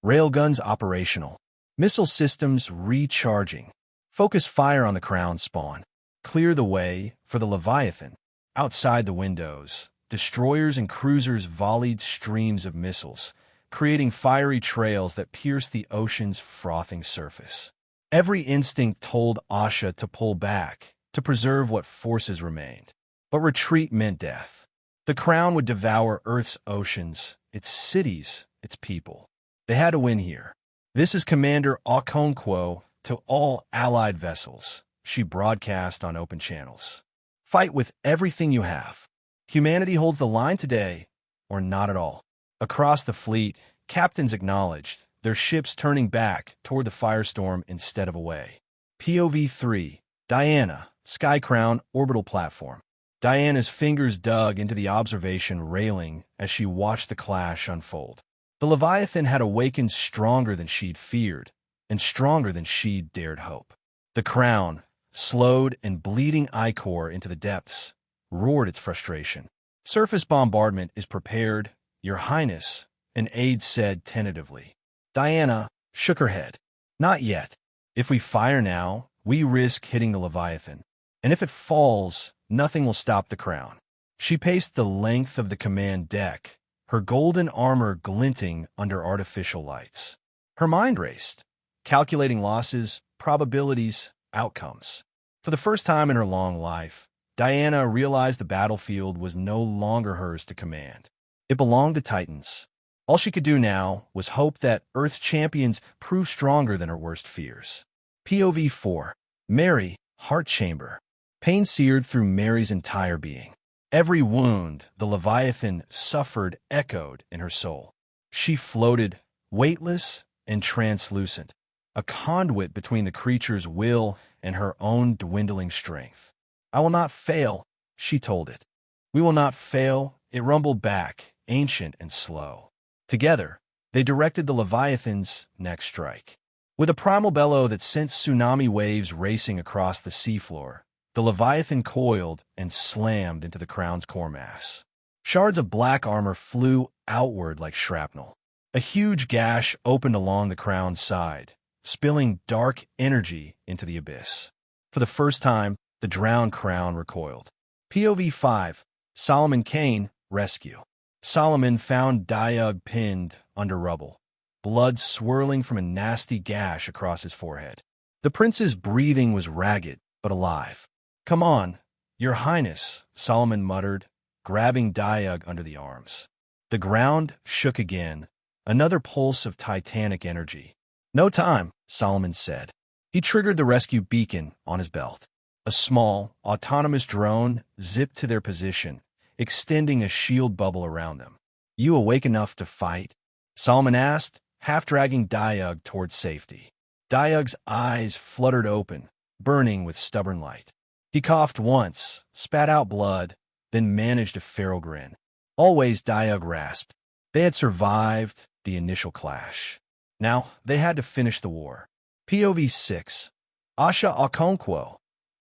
Railguns operational. Missile systems recharging. Focus fire on the crown spawn. Clear the way for the Leviathan. Outside the windows, destroyers and cruisers volleyed streams of missiles, creating fiery trails that pierced the ocean's frothing surface. Every instinct told Asha to pull back, to preserve what forces remained. But retreat meant death. The crown would devour Earth's oceans, its cities, its people. They had to win here. "This is Commander Okonkwo to all Allied vessels," she broadcast on open channels. "Fight with everything you have. Humanity holds the line today, or not at all." Across the fleet, captains acknowledged, their ships turning back toward the firestorm instead of away. POV 3. Diana, Skycrown orbital platform. Diana's fingers dug into the observation railing as she watched the clash unfold. The Leviathan had awakened stronger than she'd feared, and stronger than she'd dared hope. The crown, slowed and bleeding ichor into the depths, roared its frustration. "Surface bombardment is prepared, Your Highness," an aide said tentatively. Diana shook her head. "Not yet. If we fire now, we risk hitting the Leviathan. And if it falls, nothing will stop the crown." She paced the length of the command deck, her golden armor glinting under artificial lights. Her mind raced, calculating losses, probabilities, outcomes. For the first time in her long life, Diana realized the battlefield was no longer hers to command. It belonged to Titans. All she could do now was hope that Earth's champions proved stronger than her worst fears. POV 4. Mary, Heart Chamber. Pain seared through Mary's entire being. Every wound the Leviathan suffered echoed in her soul. She floated, weightless and translucent, a conduit between the creature's will and her own dwindling strength. "I will not fail," she told it. "We will not fail," it rumbled back, ancient and slow. Together, they directed the Leviathan's next strike. With a primal bellow that sent tsunami waves racing across the seafloor, the Leviathan coiled and slammed into the crown's core mass. Shards of black armor flew outward like shrapnel. A huge gash opened along the crown's side, spilling dark energy into the abyss. For the first time, the drowned crown recoiled. POV 5. Solomon Kane, Rescue. Solomon found Diug pinned under rubble, blood swirling from a nasty gash across his forehead. The prince's breathing was ragged, but alive. "Come on, your highness," Solomon muttered, grabbing Diug under the arms. The ground shook again, another pulse of titanic energy. "No time," Solomon said. He triggered the rescue beacon on his belt. A small, autonomous drone zipped to their position, extending a shield bubble around them. "You awake enough to fight?" Solomon asked, half-dragging Diug towards safety. Diug's eyes fluttered open, burning with stubborn light. He coughed once, spat out blood, then managed a feral grin. Always, Diug rasped. They had survived the initial clash. Now, they had to finish the war. POV 6. Asha Okonkwo,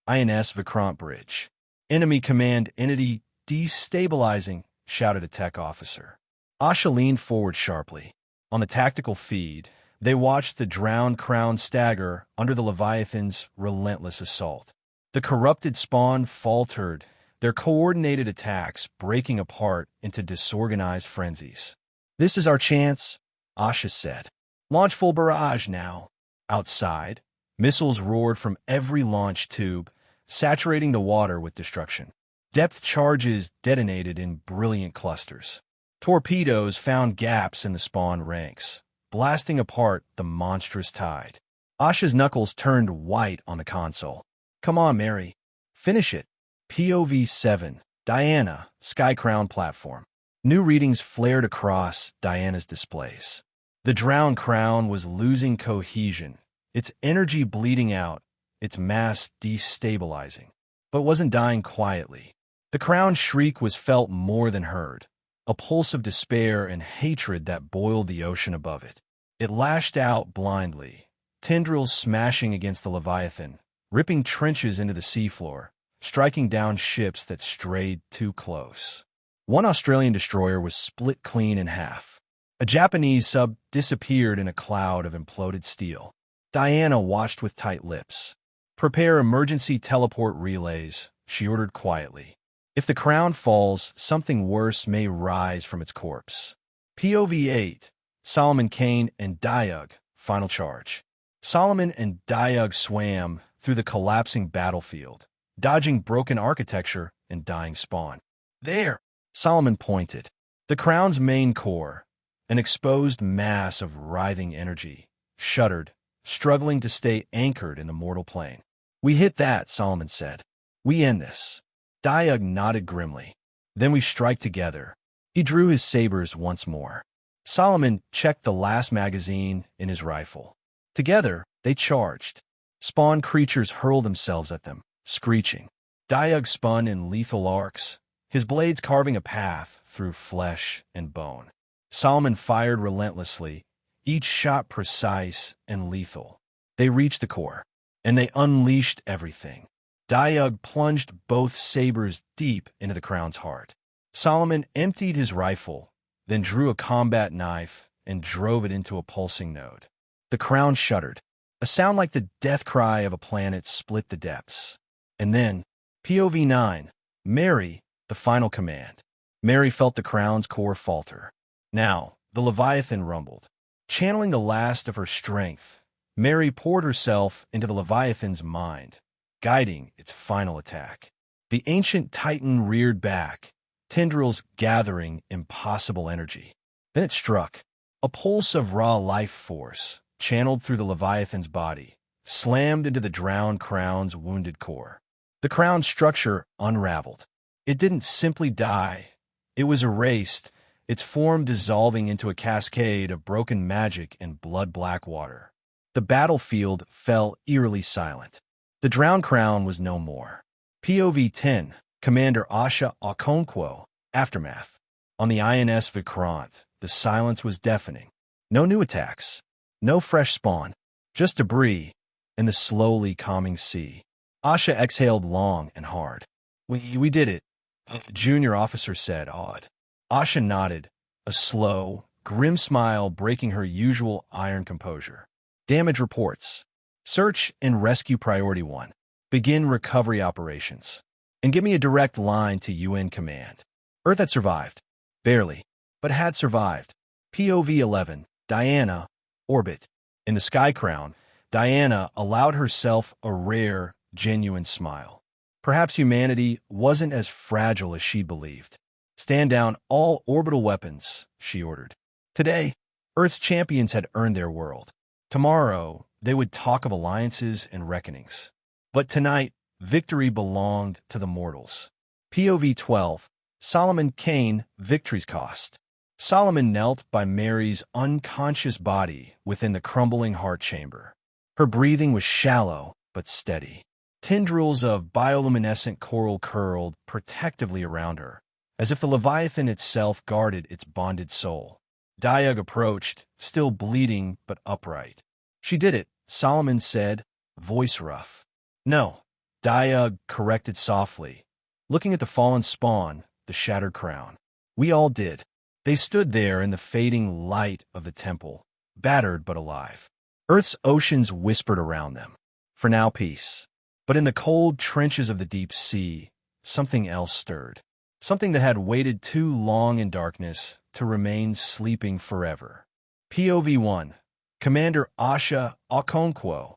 INS Vikrant Bridge. "Enemy command entity destabilizing," shouted a tech officer. Asha leaned forward sharply. On the tactical feed, they watched the drowned crown stagger under the Leviathan's relentless assault. The corrupted spawn faltered, their coordinated attacks breaking apart into disorganized frenzies. "This is our chance," Asha said. "Launch full barrage now." Outside, missiles roared from every launch tube, saturating the water with destruction. Depth charges detonated in brilliant clusters. Torpedoes found gaps in the spawn ranks, blasting apart the monstrous tide. Asha's knuckles turned white on the console. "Come on, Mary. Finish it." POV 7. Diana, Sky Crown platform. New readings flared across Diana's displays. The drowned crown was losing cohesion, its energy bleeding out, its mass destabilizing, but wasn't dying quietly. The crown's shriek was felt more than heard, a pulse of despair and hatred that boiled the ocean above it. It lashed out blindly, tendrils smashing against the Leviathan, ripping trenches into the seafloor, striking down ships that strayed too close. One Australian destroyer was split clean in half. A Japanese sub disappeared in a cloud of imploded steel. Diana watched with tight lips. "Prepare emergency teleport relays," she ordered quietly. "If the crown falls, something worse may rise from its corpse." POV 8. Solomon Kane and Diug, final charge. Solomon and Diug swam through the collapsing battlefield, dodging broken architecture and dying spawn. "There," Solomon pointed. The crown's main core, an exposed mass of writhing energy, shuddered, struggling to stay anchored in the mortal plane. "We hit that," Solomon said. "We end this." Diug nodded grimly. "Then we strike together." He drew his sabers once more. Solomon checked the last magazine in his rifle. Together, they charged. Spawn creatures hurled themselves at them, screeching. Diug spun in lethal arcs, his blades carving a path through flesh and bone. Solomon fired relentlessly, each shot precise and lethal. They reached the core, and they unleashed everything. Diug plunged both sabers deep into the crown's heart. Solomon emptied his rifle, then drew a combat knife and drove it into a pulsing node. The crown shuddered. A sound like the death cry of a planet split the depths. And then, POV 9, Mary, the final command. Mary felt the crown's core falter. Now, the Leviathan rumbled. Channeling the last of her strength, Mary poured herself into the Leviathan's mind, guiding its final attack. The ancient titan reared back, tendrils gathering impossible energy. Then it struck. A pulse of raw life force, channeled through the Leviathan's body, slammed into the drowned crown's wounded core. The crown's structure unraveled. It didn't simply die. It was erased, its form dissolving into a cascade of broken magic and blood-black water. The battlefield fell eerily silent. The drowned crown was no more. POV 10, Commander Asha Okonkwo, Aftermath. On the INS Vikrant, the silence was deafening. No new attacks, no fresh spawn, just debris and the slowly calming sea. Asha exhaled long and hard. We did it," a junior officer said, awed. Asha nodded, a slow, grim smile breaking her usual iron composure. "Damage reports. Search and rescue priority 1. Begin recovery operations. And give me a direct line to UN command." "Earth had survived." "Barely. but had survived. POV 11, Diana, Orbit. In the Sky Crown, Diana allowed herself a rare, genuine smile. Perhaps humanity wasn't as fragile as she believed. Stand down all orbital weapons, she ordered. Today, Earth's champions had earned their world. Tomorrow, they would talk of alliances and reckonings. But tonight, victory belonged to the mortals. POV 12, Solomon Kane, Victory's Cost. Solomon knelt by Mary's unconscious body within the crumbling heart chamber. Her breathing was shallow but steady. Tendrils of bioluminescent coral curled protectively around her, as if the Leviathan itself guarded its bonded soul. Diag approached, still bleeding but upright. She did it, Solomon said, voice rough. No, Diag corrected softly, looking at the fallen spawn, the shattered crown. We all did. They stood there in the fading light of the temple, battered but alive. Earth's oceans whispered around them. For now, peace. But in the cold trenches of the deep sea, something else stirred. Something that had waited too long in darkness to remain sleeping forever. POV 1, Commander Asha Okonkwo,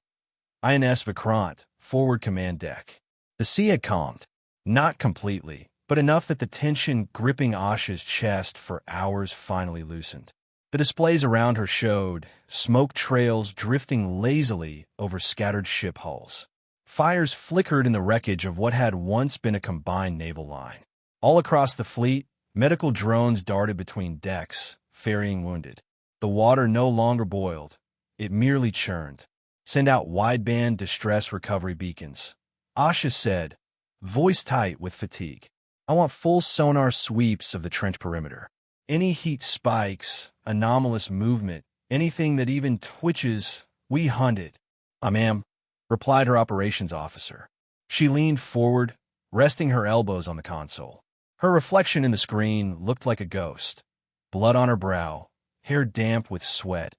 INS Vikrant, forward command deck. The sea had calmed, not completely, but enough that the tension gripping Asha's chest for hours finally loosened. The displays around her showed smoke trails drifting lazily over scattered ship hulls. Fires flickered in the wreckage of what had once been a combined naval line. All across the fleet, medical drones darted between decks, ferrying wounded. The water no longer boiled. It merely churned. Send out wideband distress recovery beacons. Asha said, voice tight with fatigue. I want full sonar sweeps of the trench perimeter. Any heat spikes, anomalous movement, anything that even twitches, we hunt it. Ma'am, replied her operations officer. She leaned forward, resting her elbows on the console. Her reflection in the screen looked like a ghost. Blood on her brow, hair damp with sweat,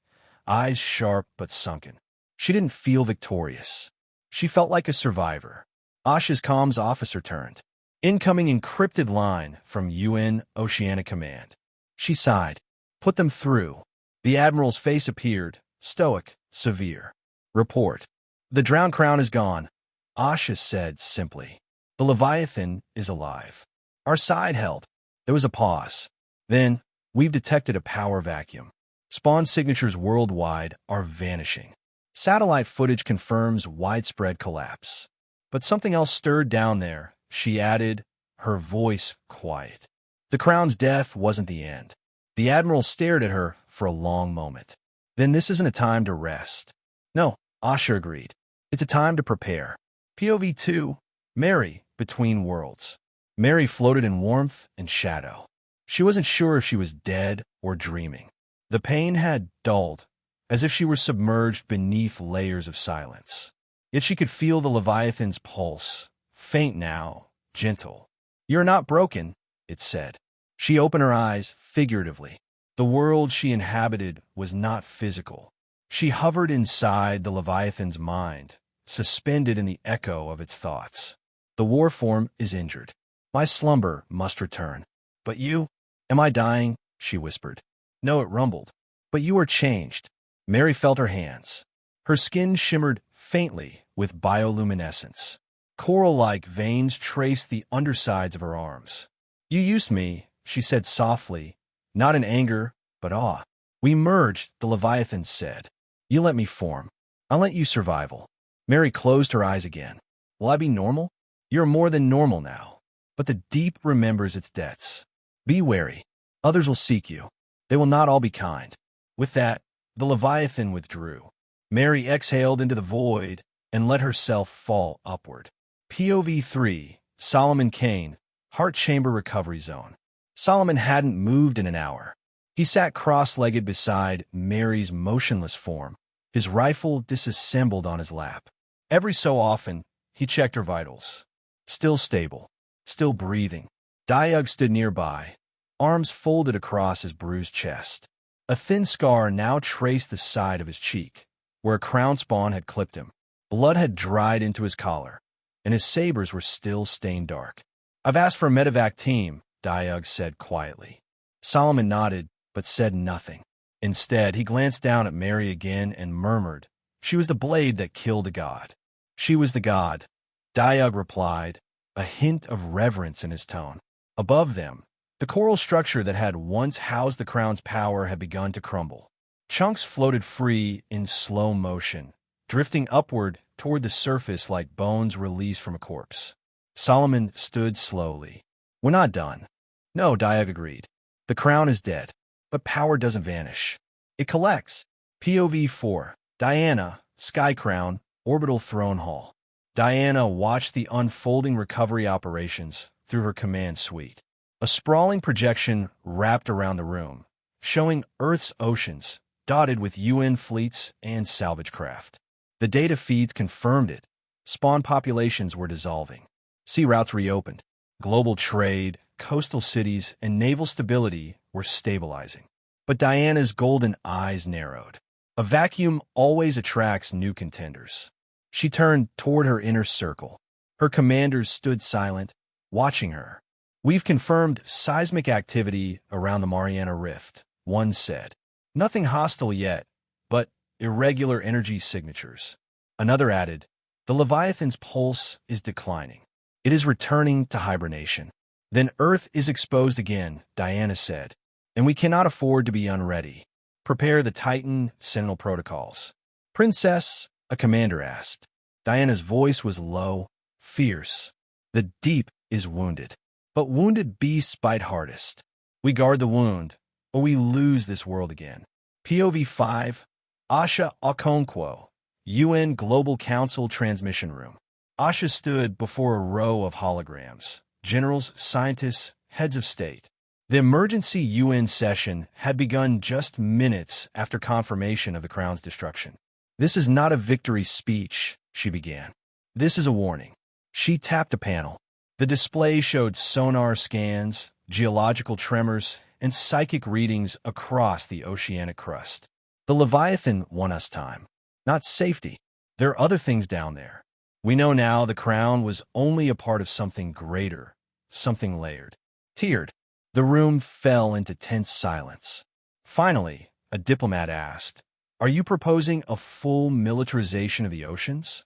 eyes sharp but sunken. She didn't feel victorious. She felt like a survivor. Asha's comms officer turned. Incoming encrypted line from UN Oceanic Command. She sighed. Put them through. The admiral's face appeared, stoic, severe. Report. The drowned crown is gone, Asha said simply. The Leviathan is alive. Our side held. There was a pause. Then, we've detected a power vacuum. Spawn signatures worldwide are vanishing. Satellite footage confirms widespread collapse. But something else stirred down there, she added, her voice quiet. The crown's death wasn't the end. The admiral stared at her for a long moment. Then this isn't a time to rest. No, Asha agreed. It's a time to prepare. POV 2, Mary, Between Worlds. Mary floated in warmth and shadow. She wasn't sure if she was dead or dreaming. The pain had dulled, as if she were submerged beneath layers of silence. Yet she could feel the Leviathan's pulse, faint now, gentle. You're not broken, it said. She opened her eyes figuratively. The world she inhabited was not physical. She hovered inside the Leviathan's mind, suspended in the echo of its thoughts. The war form is injured. My slumber must return. But you? Am I dying? She whispered. No, it rumbled. But you are changed. Mary felt her hands. Her skin shimmered faintly with bioluminescence. Coral-like veins traced the undersides of her arms. You used me, she said softly, not in anger, but awe. We merged, the Leviathan said. You let me form. I'll let you survival. Mary closed her eyes again. Will I be normal? You're more than normal now. But the deep remembers its debts. Be wary. Others will seek you. They will not all be kind. With that, the Leviathan withdrew. Mary exhaled into the void and let herself fall upward. POV 3, Solomon Kane, Heart Chamber Recovery Zone. Solomon hadn't moved in an hour. He sat cross-legged beside Mary's motionless form, his rifle disassembled on his lap. Every so often, he checked her vitals. Still stable, still breathing. Diag stood nearby, arms folded across his bruised chest. A thin scar now traced the side of his cheek, where a crown spawn had clipped him. Blood had dried into his collar, and his sabers were still stained dark. I've asked for a medevac team, Diag said quietly. Solomon nodded, but said nothing. Instead, he glanced down at Mary again and murmured, "She was the blade that killed a god." "She was the god," Diog replied, a hint of reverence in his tone. Above them, the coral structure that had once housed the crown's power had begun to crumble. Chunks floated free in slow motion, drifting upward toward the surface like bones released from a corpse. Solomon stood slowly. "We're not done." "No," Diog agreed. "The crown is dead, but power doesn't vanish. It collects." POV 4. Diana, Sky Crown, Orbital Throne Hall. Diana watched the unfolding recovery operations through her command suite. A sprawling projection wrapped around the room, showing Earth's oceans dotted with UN fleets and salvage craft. The data feeds confirmed it. Spawn populations were dissolving. Sea routes reopened. Global trade, coastal cities, and naval stability were stabilizing. But Diana's golden eyes narrowed. A vacuum always attracts new contenders. She turned toward her inner circle. Her commanders stood silent, watching her. "We've confirmed seismic activity around the Mariana Rift," one said. "Nothing hostile yet, but irregular energy signatures." Another added, "The Leviathan's pulse is declining. It is returning to hibernation." "Then Earth is exposed again," Diana said, "and we cannot afford to be unready. Prepare the Titan Sentinel protocols." "Princess," a commander asked. Diana's voice was low, fierce. "The deep is wounded, but wounded beasts bite hardest. We guard the wound, or we lose this world again." POV 5. Asha Okonkwo, UN Global Council Transmission Room. Asha stood before a row of holograms, generals, scientists, heads of state. The emergency UN session had begun just minutes after confirmation of the Crown's destruction. "This is not a victory speech," she began. "This is a warning." She tapped a panel. The display showed sonar scans, geological tremors, and psychic readings across the oceanic crust. "The Leviathan won us time, not safety. There are other things down there. We know now the Crown was only a part of something greater, something layered." Tiered. The room fell into tense silence. Finally, a diplomat asked, "Are you proposing a full militarization of the oceans?"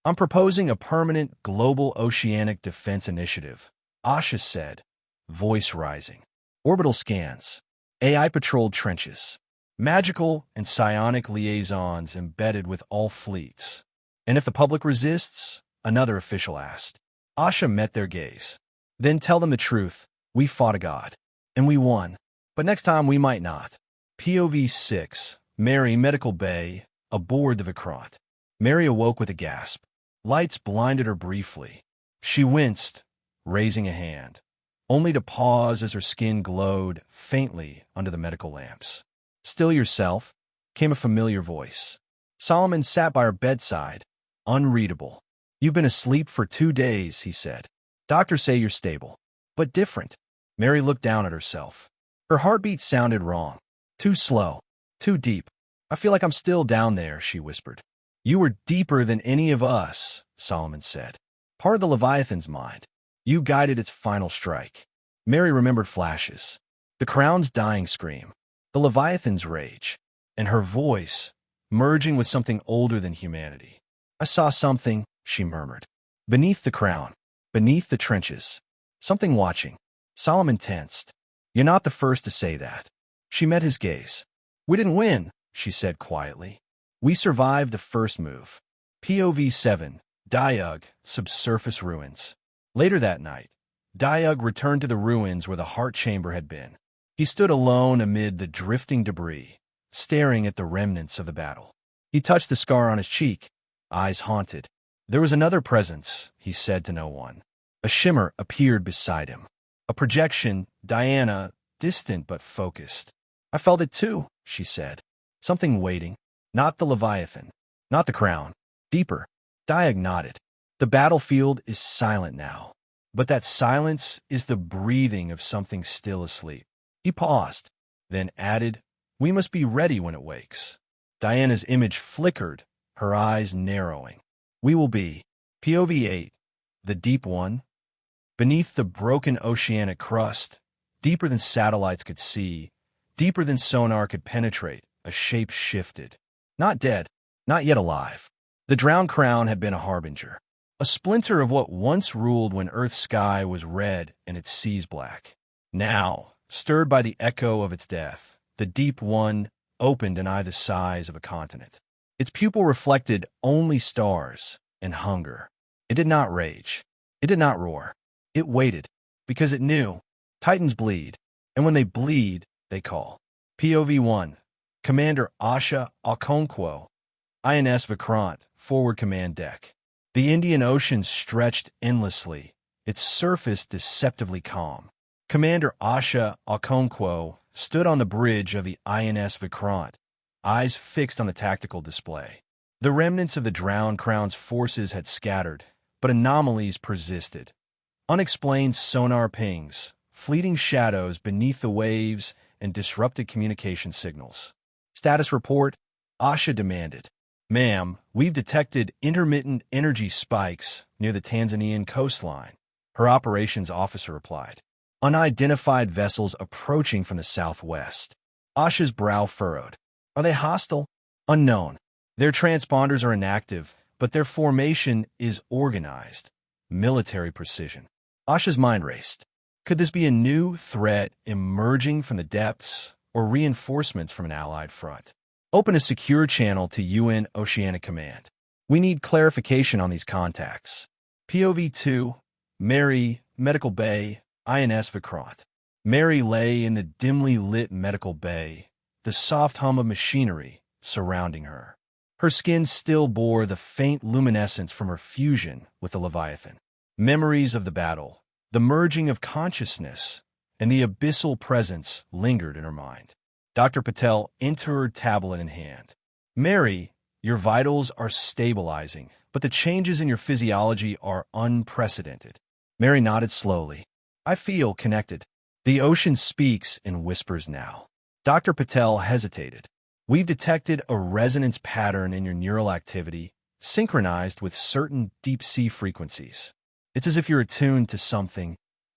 "I'm proposing a permanent global oceanic defense initiative," Asha said, voice rising. "Orbital scans, AI-patrolled trenches, magical and psionic liaisons embedded with all fleets." "And if the public resists?" another official asked. Asha met their gaze. "Then tell them the truth. We fought a god, and we won. But next time we might not." POV 6. Mary, Medical Bay, aboard the Vikrant. Mary awoke with a gasp. Lights blinded her briefly. She winced, raising a hand, only to pause as her skin glowed faintly under the medical lamps. "Still yourself," came a familiar voice. Solomon sat by her bedside, unreadable. "You've been asleep for 2 days," he said. "Doctors say you're stable, but different." Mary looked down at herself. Her heartbeat sounded wrong. Too slow, too deep. "I feel like I'm still down there," she whispered. "You were deeper than any of us," Solomon said. "Part of the Leviathan's mind. You guided its final strike." Mary remembered flashes. The Crown's dying scream, the Leviathan's rage, and her voice merging with something older than humanity. "I saw something," she murmured. "Beneath the Crown, beneath the trenches. Something watching." Solomon tensed. "You're not the first to say that." She met his gaze. "We didn't win," she said quietly. "We survived the first move." POV 7. Diug, Subsurface Ruins. Later that night, Diug returned to the ruins where the heart chamber had been. He stood alone amid the drifting debris, staring at the remnants of the battle. He touched the scar on his cheek, eyes haunted. There was another presence, he said to no one. A shimmer appeared beside him. A projection, Diana, distant but focused. "I felt it too," she said. "Something waiting. Not the Leviathan. Not the Crown. Deeper." Diag nodded. "The battlefield is silent now. But that silence is the breathing of something still asleep." He paused, then added, "We must be ready when it wakes." Diana's image flickered, her eyes narrowing. "We will be." POV 8. The Deep One. Beneath the broken oceanic crust, deeper than satellites could see, deeper than sonar could penetrate. A shape shifted. Not dead, not yet alive. The drowned crown had been a harbinger, a splinter of what once ruled when Earth's sky was red and its seas black. Now, stirred by the echo of its death, the deep one opened an eye the size of a continent. Its pupil reflected only stars and hunger. It did not rage. It did not roar. It waited, because it knew Titans bleed, and when they bleed, they call. POV 1. Commander Asha Okonkwo, INS Vikrant, forward command deck. The Indian Ocean stretched endlessly, its surface deceptively calm. Commander Asha Okonkwo stood on the bridge of the INS Vikrant, eyes fixed on the tactical display. The remnants of the drowned crown's forces had scattered, but anomalies persisted. Unexplained sonar pings, fleeting shadows beneath the waves, and disrupted communication signals. Status report, Asha demanded. Ma'am, we've detected intermittent energy spikes near the Tanzanian coastline, her operations officer replied. Unidentified vessels approaching from the southwest. Asha's brow furrowed. Are they hostile? Unknown. Their transponders are inactive, but their formation is organized. Military precision. Asha's mind raced. Could this be a new threat emerging from the depths, or reinforcements from an allied front? Open a secure channel to UN Oceanic Command. We need clarification on these contacts. POV 2, Mary, Medical Bay, INS Vikrant. Mary lay in the dimly lit medical bay, the soft hum of machinery surrounding her. Her skin still bore the faint luminescence from her fusion with the Leviathan. Memories of the battle, the merging of consciousness, and the abyssal presence lingered in her mind. Dr. Patel entered, tablet in hand. Mary, your vitals are stabilizing, but the changes in your physiology are unprecedented. Mary nodded slowly. I feel connected. The ocean speaks in whispers now. Dr. Patel hesitated. We've detected a resonance pattern in your neural activity, synchronized with certain deep-sea frequencies. It's as if you're attuned to something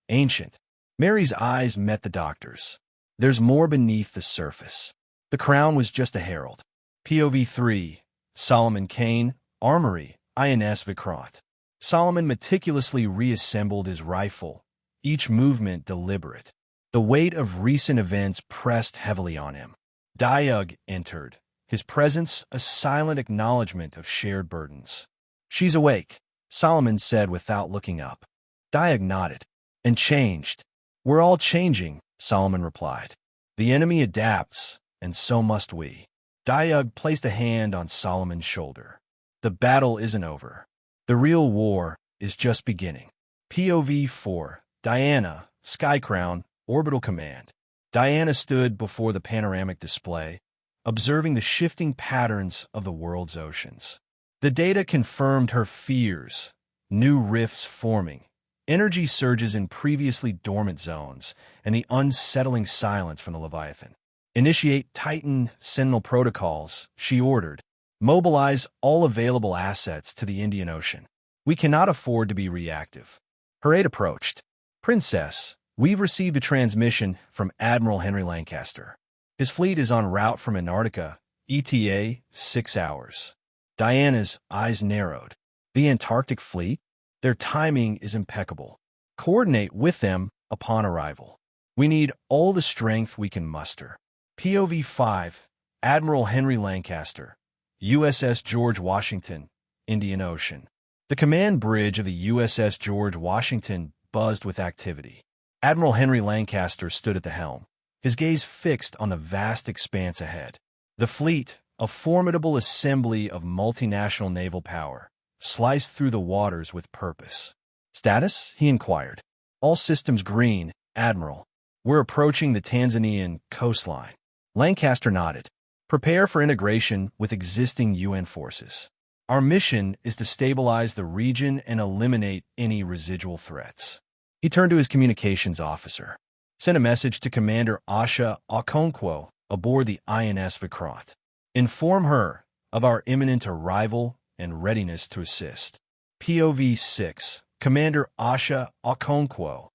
ancient. Mary's eyes met the doctor's. There's more beneath the surface. The crown was just a herald. POV 3, Solomon Kane, Armory, INS Vikrant. Solomon meticulously reassembled his rifle, each movement deliberate. The weight of recent events pressed heavily on him. Diug entered, his presence a silent acknowledgement of shared burdens. She's awake, Solomon said without looking up. Diug nodded. And changed. We're all changing, Solomon replied. The enemy adapts, and so must we. Diug placed a hand on Solomon's shoulder. The battle isn't over. The real war is just beginning. POV 4, Diana, Skycrown, Orbital Command. Diana stood before the panoramic display, observing the shifting patterns of the world's oceans. The data confirmed her fears, new rifts forming, energy surges in previously dormant zones, and the unsettling silence from the Leviathan. Initiate Titan Sentinel protocols, she ordered. Mobilize all available assets to the Indian Ocean. We cannot afford to be reactive. Her aide approached. Princess, we've received a transmission from Admiral Henry Lancaster. His fleet is en route from Antarctica, ETA 6 hours. Diana's eyes narrowed. The Antarctic fleet? Their timing is impeccable. Coordinate with them upon arrival. We need all the strength we can muster. POV 5, Admiral Henry Lancaster, USS George Washington, Indian Ocean. The command bridge of the USS George Washington buzzed with activity. Admiral Henry Lancaster stood at the helm, his gaze fixed on the vast expanse ahead. The fleet, a formidable assembly of multinational naval power, sliced through the waters with purpose. Status? He inquired. All systems green, Admiral. We're approaching the Tanzanian coastline. Lancaster nodded. Prepare for integration with existing UN forces. Our mission is to stabilize the region and eliminate any residual threats. He turned to his communications officer. Send a message to Commander Asha Okonkwo aboard the INS Vikrant. Inform her of our imminent arrival and readiness to assist. POV 6, Commander Asha Okonkwo,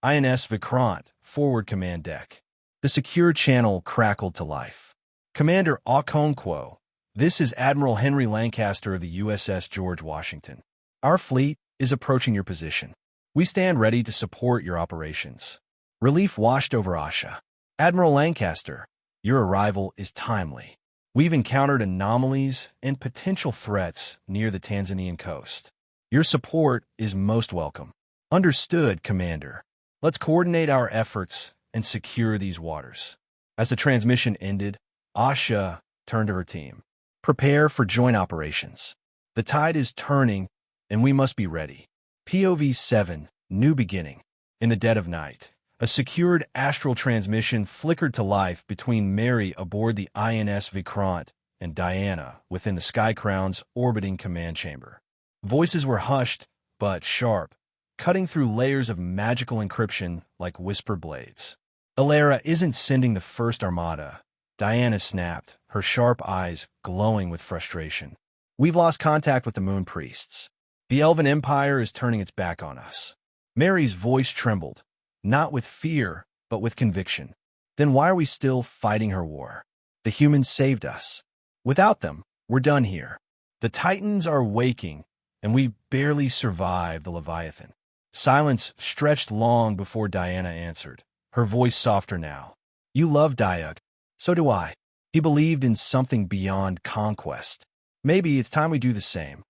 INS Vikrant, forward command deck. The secure channel crackled to life. Commander Okonkwo, this is Admiral Henry Lancaster of the USS George Washington. Our fleet is approaching your position. We stand ready to support your operations. Relief washed over Asha. Admiral Lancaster, your arrival is timely. We've encountered anomalies and potential threats near the Tanzanian coast. Your support is most welcome. Understood, Commander. Let's coordinate our efforts and secure these waters. As the transmission ended, Asha turned to her team. Prepare for joint operations. The tide is turning, and we must be ready. POV 7, New Beginning. In the dead of night, a secured astral transmission flickered to life between Mary aboard the INS Vikrant and Diana within the Sky Crown's orbiting command chamber. Voices were hushed, but sharp, cutting through layers of magical encryption like whispered blades. Alara isn't sending the first armada. Diana snapped, her sharp eyes glowing with frustration. We've lost contact with the Moon Priests. The Elven Empire is turning its back on us. Mary's voice trembled, not with fear, but with conviction. Then why are we still fighting her war? The humans saved us. Without them, we're done here. The Titans are waking, and we barely survived the Leviathan. Silence stretched long before Diana answered, her voice softer now. You love Diug. So do I. He believed in something beyond conquest. Maybe it's time we do the same.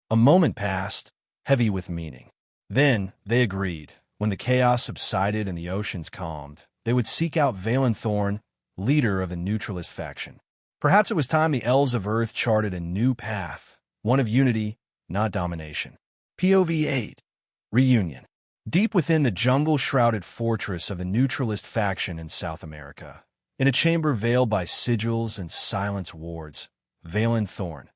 A moment passed, heavy with meaning. Then they agreed. When the chaos subsided and the oceans calmed, they would seek out Valen Thorn, leader of the Neutralist faction. Perhaps it was time the Elves of Earth charted a new path, one of unity, not domination. POV 8. Reunion. Deep within the jungle-shrouded fortress of the Neutralist faction in South America, in a chamber veiled by sigils and silence wards, Valen Thorn,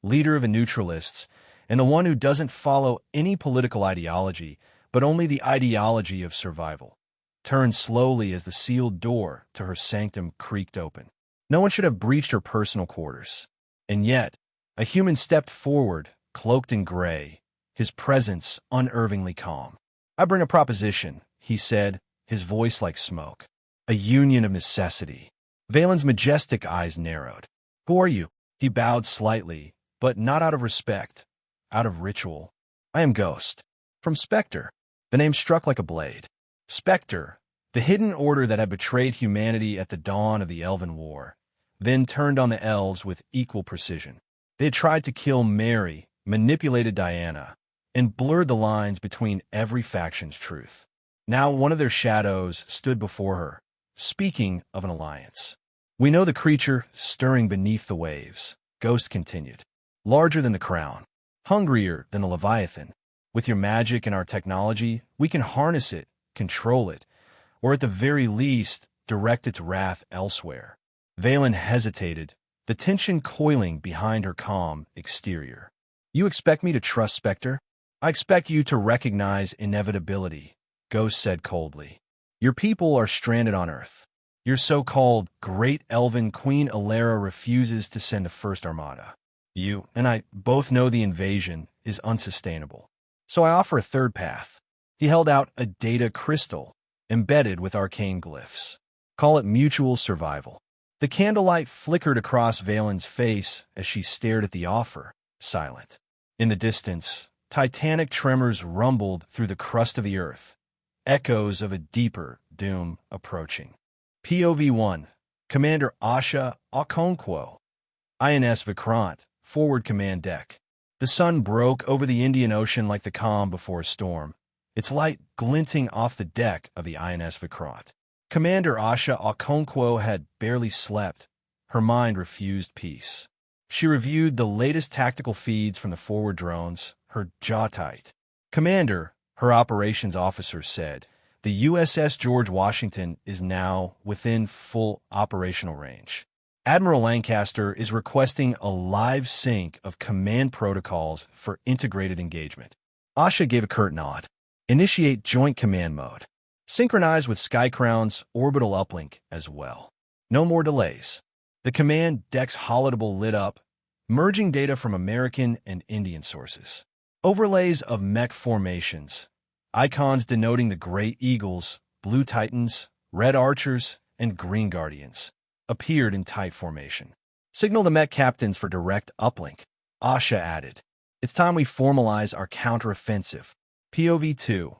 leader of the Neutralists, and the one who doesn't follow any political ideology, but only the ideology of survival, turned slowly as the sealed door to her sanctum creaked open. No one should have breached her personal quarters. And yet, a human stepped forward, cloaked in gray, his presence unervingly calm. I bring a proposition, he said, his voice like smoke. A union of necessity. Valen's majestic eyes narrowed. Who are you? He bowed slightly, but not out of respect, out of ritual. I am Ghost. From Spectre. The name struck like a blade. Spectre, the hidden order that had betrayed humanity at the dawn of the Elven War, then turned on the elves with equal precision. They had tried to kill Mary, manipulated Diana, and blurred the lines between every faction's truth. Now one of their shadows stood before her, speaking of an alliance. We know the creature stirring beneath the waves, Ghost continued. Larger than the crown, hungrier than the Leviathan. With your magic and our technology, we can harness it, control it, or at the very least, direct its wrath elsewhere. Valen hesitated, the tension coiling behind her calm exterior. You expect me to trust Spectre? I expect you to recognize inevitability, Ghost said coldly. Your people are stranded on Earth. Your so-called Great Elven Queen Alara refuses to send the first armada. You and I both know the invasion is unsustainable. So I offer a third path. He held out a data crystal, embedded with arcane glyphs. Call it mutual survival. The candlelight flickered across Valen's face as she stared at the offer, silent. In the distance, titanic tremors rumbled through the crust of the earth, echoes of a deeper doom approaching. POV 1. Commander Asha Okonkwo. INS Vikrant, forward command deck. The sun broke over the Indian Ocean like the calm before a storm, its light glinting off the deck of the INS Vikrant. Commander Asha Okonkwo had barely slept. Her mind refused peace. She reviewed the latest tactical feeds from the forward drones, her jaw tight. Commander, her operations officer said, the USS George Washington is now within full operational range. Admiral Lancaster is requesting a live sync of command protocols for integrated engagement. Asha gave a curt nod. Initiate joint command mode. Synchronize with Skycrown's orbital uplink as well. No more delays. The command deck's holodeck lit up, merging data from American and Indian sources. Overlays of mech formations, icons denoting the gray eagles, blue titans, Red Archers and Green Guardians appeared in tight formation. Signal the Met captains for direct uplink, Asha added. It's time we formalize our counteroffensive. POV 2.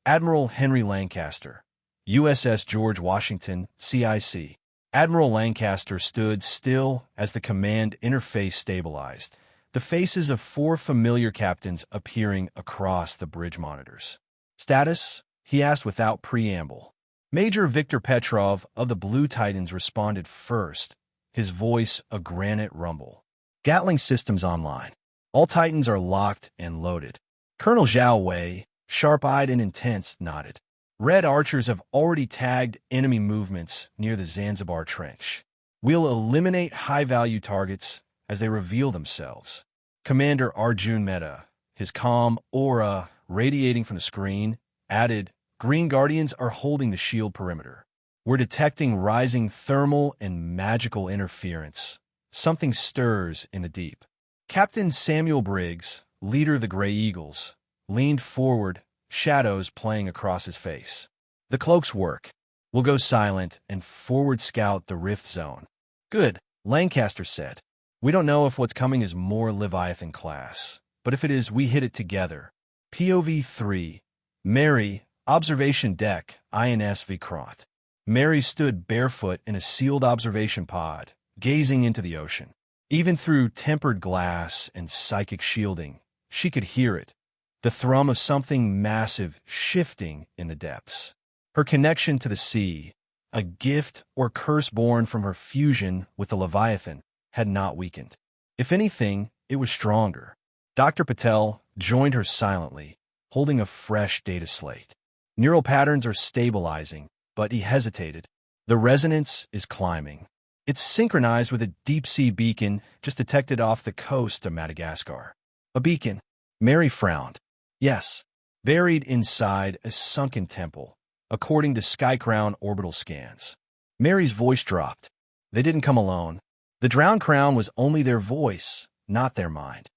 Admiral Henry Lancaster, USS George Washington, CIC. Admiral Lancaster stood still as the command interface stabilized, the faces of 4 familiar captains appearing across the bridge monitors. Status? He asked without preamble. Major Viktor Petrov of the Blue Titans responded first, his voice a granite rumble. Gatling systems online. All Titans are locked and loaded. Colonel Zhao Wei, sharp-eyed and intense, nodded. Red Archers have already tagged enemy movements near the Zanzibar Trench. We'll eliminate high-value targets as they reveal themselves. Commander Arjun Mehta, his calm aura radiating from the screen, added, Green Guardians are holding the shield perimeter. We're detecting rising thermal and magical interference. Something stirs in the deep. Captain Samuel Briggs, leader of the Grey Eagles, leaned forward, shadows playing across his face. The cloaks work. We'll go silent and forward scout the rift zone. Good, Lancaster said. We don't know if what's coming is more Leviathan class, but if it is, we hit it together. POV 3. Mary, observation deck, INS Vikrant. Mary stood barefoot in a sealed observation pod, gazing into the ocean. Even through tempered glass and psychic shielding, she could hear it, the thrum of something massive shifting in the depths. Her connection to the sea, a gift or curse born from her fusion with the Leviathan, had not weakened. If anything, it was stronger. Dr. Patel joined her silently, holding a fresh data slate. Neural patterns are stabilizing, but he hesitated. The resonance is climbing. It's synchronized with a deep-sea beacon just detected off the coast of Madagascar. A beacon. Mary frowned. Yes, buried inside a sunken temple, according to Skycrown orbital scans. Mary's voice dropped. They didn't come alone. The drowned crown was only their voice, not their mind.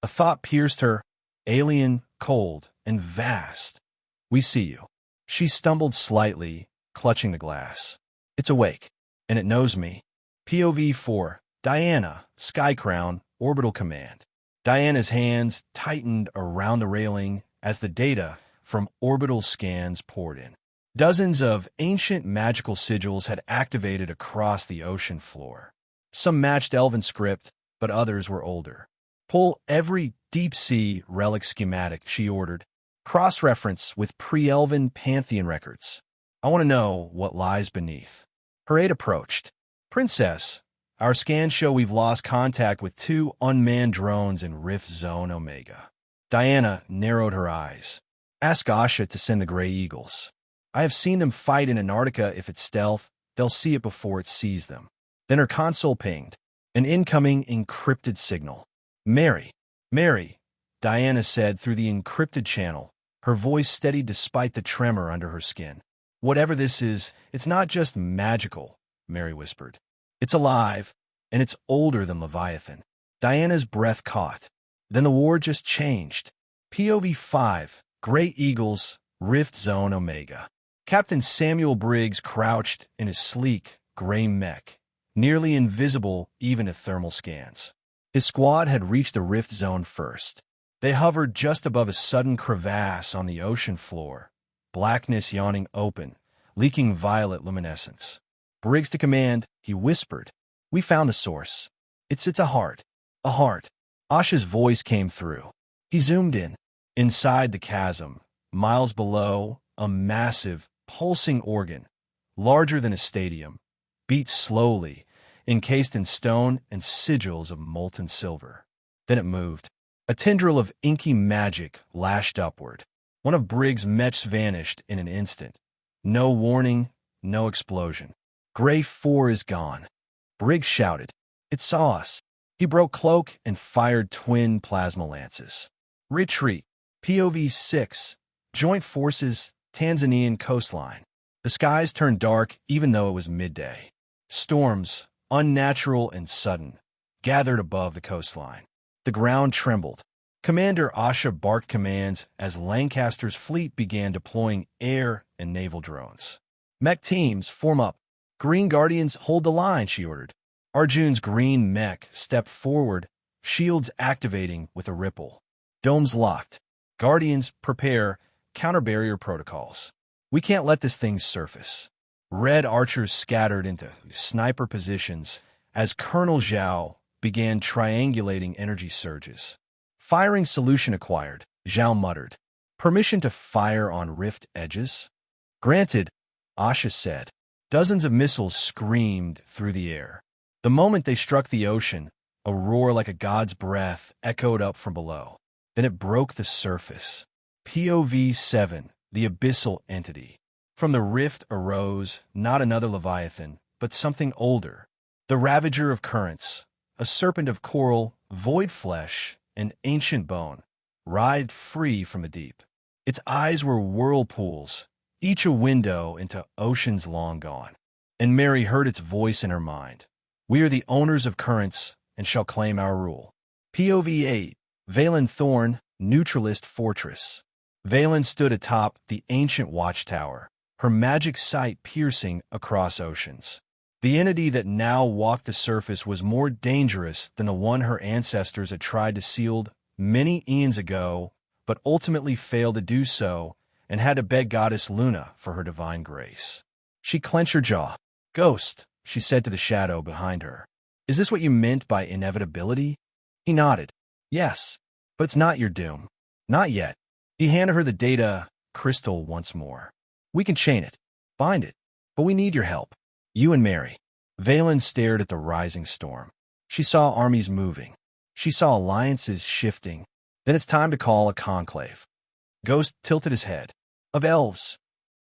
A thought pierced her, alien, cold, and vast. We see you. She stumbled slightly, clutching the glass. It's awake, and it knows me. POV 4. Diana, Skycrown, Orbital Command. Diana's hands tightened around the railing as the data from orbital scans poured in. Dozens of ancient magical sigils had activated across the ocean floor. Some matched Elven script, but others were older. Pull every deep-sea relic schematic, she ordered. Cross-reference with pre-Elven Pantheon records. I want to know what lies beneath. Her aide approached. Princess, our scans show we've lost contact with 2 unmanned drones in Rift Zone Omega. Diana narrowed her eyes. Ask Asha to send the Grey Eagles. I have seen them fight in Antarctica. If it's stealth, they'll see it before it sees them. Then her console pinged. An incoming encrypted signal. Mary, Diana said through the encrypted channel, her voice steady despite the tremor under her skin. Whatever this is, it's not just magical, Mary whispered. It's alive, and it's older than Leviathan. Diana's breath caught. Then the war just changed. POV 5, Grey Eagles, Rift Zone Omega. Captain Samuel Briggs crouched in his sleek, gray mech, nearly invisible even to thermal scans. His squad had reached the Rift Zone first. They hovered just above a sudden crevasse on the ocean floor, blackness yawning open, leaking violet luminescence. Briggs to command, he whispered. We found the source. It's a heart. A heart. Asha's voice came through. He zoomed in. Inside the chasm, miles below, a massive, pulsing organ, larger than a stadium, beat slowly, encased in stone and sigils of molten silver. Then it moved. A tendril of inky magic lashed upward. One of Briggs' mechs vanished in an instant. No warning, no explosion. Grey 4 is gone. Briggs shouted. It saw us. He broke cloak and fired twin plasma lances. Retreat. POV 6. Joint Forces, Tanzanian coastline. The skies turned dark even though it was midday. Storms, unnatural and sudden, gathered above the coastline. The ground trembled. Commander Asha barked commands as Lancaster's fleet began deploying air and naval drones. Mech teams, form up. Green Guardians, hold the line, she ordered. Arjun's green mech stepped forward, shields activating with a ripple. Domes locked. Guardians, prepare. Counter-barrier protocols. We can't let this thing surface. Red archers scattered into sniper positions as Colonel Zhao began triangulating energy surges. Firing solution acquired, Zhao muttered. Permission to fire on rift edges? Granted, Asha said. Dozens of missiles screamed through the air. The moment they struck the ocean, a roar like a god's breath echoed up from below. Then it broke the surface. POV 7, the abyssal entity. From the rift arose not another Leviathan, but something older. The ravager of currents, a serpent of coral, void flesh, and ancient bone, writhed free from the deep. Its eyes were whirlpools, each a window into oceans long gone. And Mary heard its voice in her mind. We are the owners of currents and shall claim our rule. POV 8, Valen Thorn, Neutralist Fortress. Valen stood atop the ancient watchtower, her magic sight piercing across oceans. The entity that now walked the surface was more dangerous than the one her ancestors had tried to seal many eons ago, but ultimately failed to do so and had to beg Goddess Luna for her divine grace. She clenched her jaw. Ghost, she said to the shadow behind her. Is this what you meant by inevitability? He nodded. Yes, but it's not your doom. Not yet. He handed her the data crystal once more. We can chain it, bind it, but we need your help. You and Mary. Valen stared at the rising storm. She saw armies moving. She saw alliances shifting. Then it's time to call a conclave. Ghost tilted his head. Of elves.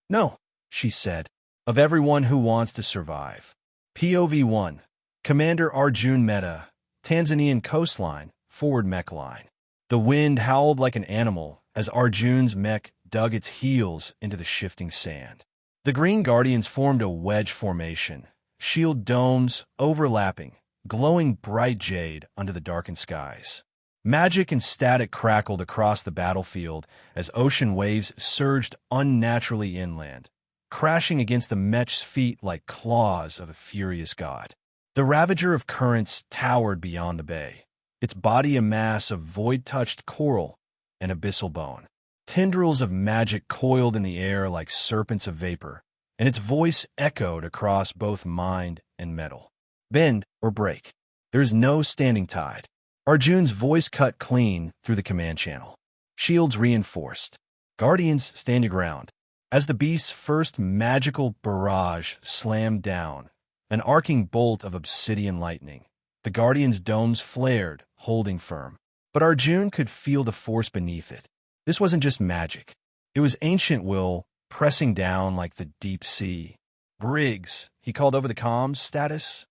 No, she said. Of everyone who wants to survive. POV 1. Commander Arjun Mehta, Tanzanian coastline, forward mech line. The wind howled like an animal as Arjun's mech dug its heels into the shifting sand. The Green Guardians formed a wedge formation, shield domes overlapping, glowing bright jade under the darkened skies. Magic and static crackled across the battlefield as ocean waves surged unnaturally inland, crashing against the mech's feet like claws of a furious god. The ravager of currents towered beyond the bay, its body a mass of void-touched coral and abyssal bone. Tendrils of magic coiled in the air like serpents of vapor, and its voice echoed across both mind and metal. Bend or break. There is no standing tide. Arjun's voice cut clean through the command channel. Shields reinforced. Guardians, stand your ground. As the beast's first magical barrage slammed down, an arcing bolt of obsidian lightning, the Guardian's domes flared, holding firm. But Arjun could feel the force beneath it. This wasn't just magic. It was ancient will, pressing down like the deep sea. Briggs, he called over the comms, status.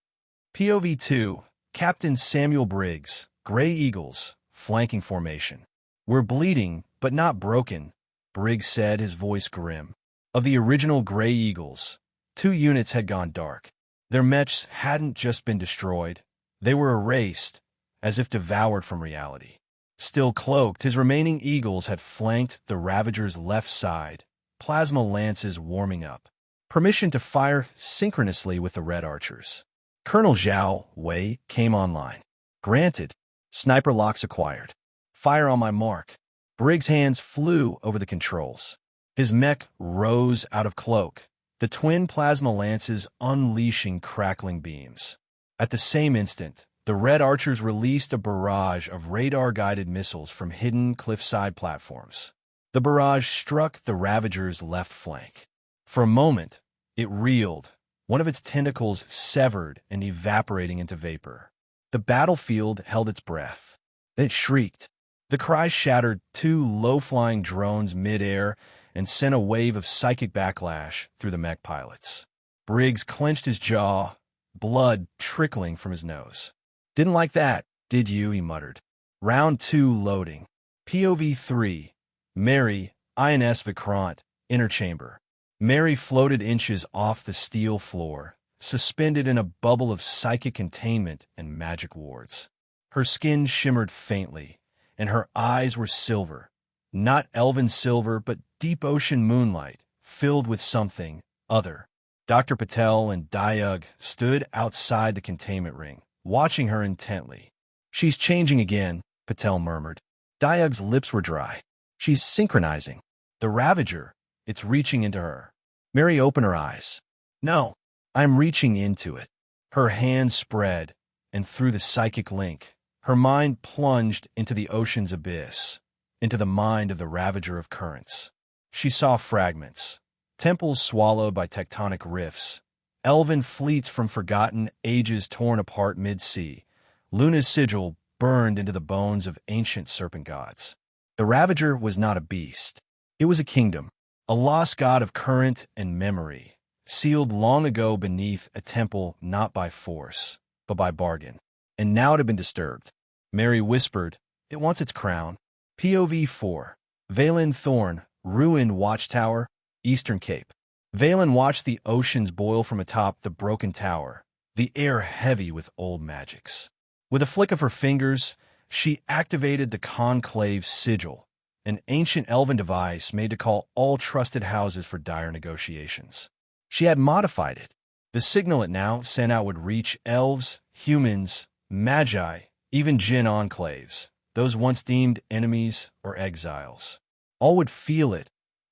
POV 2, Captain Samuel Briggs, Gray Eagles, flanking formation. We're bleeding, but not broken, Briggs said, his voice grim. Of the original Gray Eagles, 2 units had gone dark. Their mechs hadn't just been destroyed. They were erased, as if devoured from reality. Still cloaked, his remaining eagles had flanked the Ravager's left side, plasma lances warming up. Permission to fire synchronously with the Red Archers. Colonel Zhao Wei came online. Granted. Sniper locks acquired. Fire on my mark. Briggs' hands flew over the controls. His mech rose out of cloak, the twin plasma lances unleashing crackling beams. At the same instant, the Red Archers released a barrage of radar-guided missiles from hidden cliffside platforms. The barrage struck the Ravager's left flank. For a moment, it reeled, one of its tentacles severed and evaporating into vapor. The battlefield held its breath. Then it shrieked. The cry shattered 2 low-flying drones mid-air and sent a wave of psychic backlash through the mech pilots. Briggs clenched his jaw, blood trickling from his nose. Didn't like that, did you? He muttered. Round 2 loading. POV 3. Mary, INS Vikrant, inner chamber. Mary floated inches off the steel floor, suspended in a bubble of psychic containment and magic wards. Her skin shimmered faintly, and her eyes were silver. Not elven silver, but deep ocean moonlight, filled with something other. Dr. Patel and Diug stood outside the containment ring, watching her intently. "She's changing again," Patel murmured. Diug's lips were dry. "She's synchronizing. The Ravager, it's reaching into her." Mary opened her eyes. "No, I'm reaching into it." Her hand spread, and through the psychic link, her mind plunged into the ocean's abyss, into the mind of the Ravager of currents. She saw fragments, temples swallowed by tectonic rifts, elven fleets from forgotten ages torn apart mid-sea, Luna's sigil burned into the bones of ancient serpent gods. The Ravager was not a beast. It was a kingdom, a lost god of current and memory, sealed long ago beneath a temple not by force, but by bargain. And now it had been disturbed. Mary whispered, "It wants its crown." POV 4. Valen Thorn, ruined watchtower, Eastern Cape. Valen watched the oceans boil from atop the broken tower, the air heavy with old magics. With a flick of her fingers, she activated the Conclave Sigil, an ancient elven device made to call all trusted houses for dire negotiations. She had modified it. The signal it now sent out would reach elves, humans, magi, even Jinn enclaves, those once deemed enemies or exiles. All would feel it,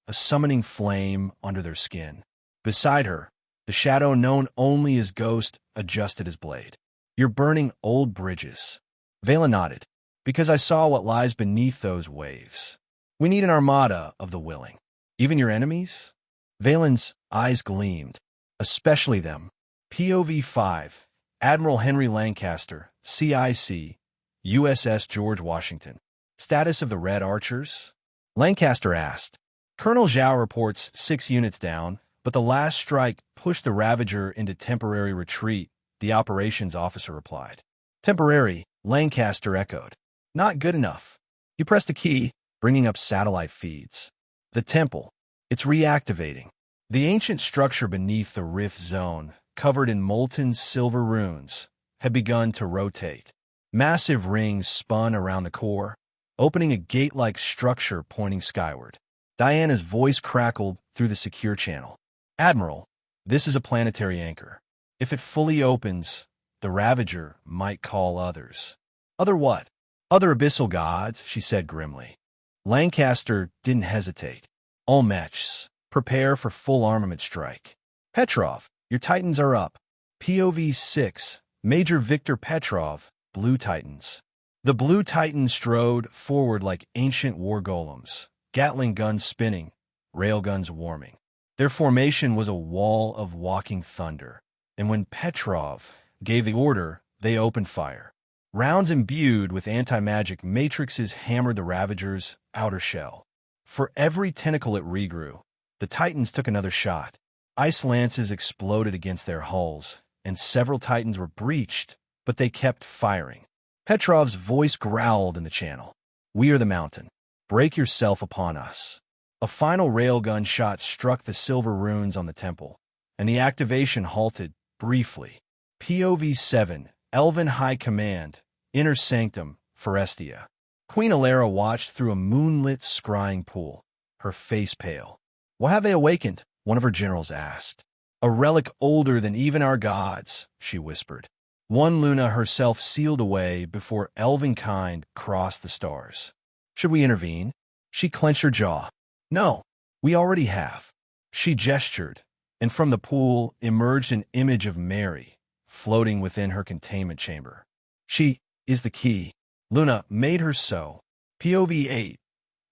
a summoning flame under their skin. Beside her, the shadow known only as Ghost adjusted his blade. "You're burning old bridges." Valen nodded. "Because I saw what lies beneath those waves. We need an armada of the willing." "Even your enemies?" Valen's eyes gleamed. "Especially them." POV 5. Admiral Henry Lancaster, CIC, USS George Washington. "Status of the Red Archers?" Lancaster asked. "Colonel Zhao reports 6 units down, but the last strike pushed the Ravager into temporary retreat," the operations officer replied. "Temporary," Lancaster echoed. "Not good enough." He pressed a key, bringing up satellite feeds. The temple. It's reactivating. The ancient structure beneath the rift zone, covered in molten silver runes, had begun to rotate. Massive rings spun around the core, opening a gate-like structure pointing skyward. Diana's voice crackled through the secure channel. "Admiral, this is a planetary anchor. If it fully opens, the Ravager might call others." "Other what?" "Other abyssal gods," she said grimly. Lancaster didn't hesitate. "All mechs, prepare for full armament strike." "Petrov, your Titans are up." POV 6. Major Victor Petrov, Blue Titans. The Blue Titans strode forward like ancient war golems, Gatling guns spinning, railguns warming. Their formation was a wall of walking thunder, and when Petrov gave the order, they opened fire. Rounds imbued with anti-magic matrices hammered the Ravager's outer shell. For every tentacle it regrew, the Titans took another shot. Ice lances exploded against their hulls, and several Titans were breached, but they kept firing. Petrov's voice growled in the channel. "We are the mountain. Break yourself upon us." A final railgun shot struck the silver runes on the temple, and the activation halted briefly. POV 7. Elven High Command, Inner Sanctum, Forestia. Queen Alara watched through a moonlit scrying pool, her face pale. "Why have they awakened?" one of her generals asked. "A relic older than even our gods," she whispered. One Luna herself sealed away before elven kind crossed the stars. "Should we intervene?" She clenched her jaw. "No, we already have." She gestured, and from the pool emerged an image of Mary, floating within her containment chamber. "She is the key." Luna made her so. POV 8.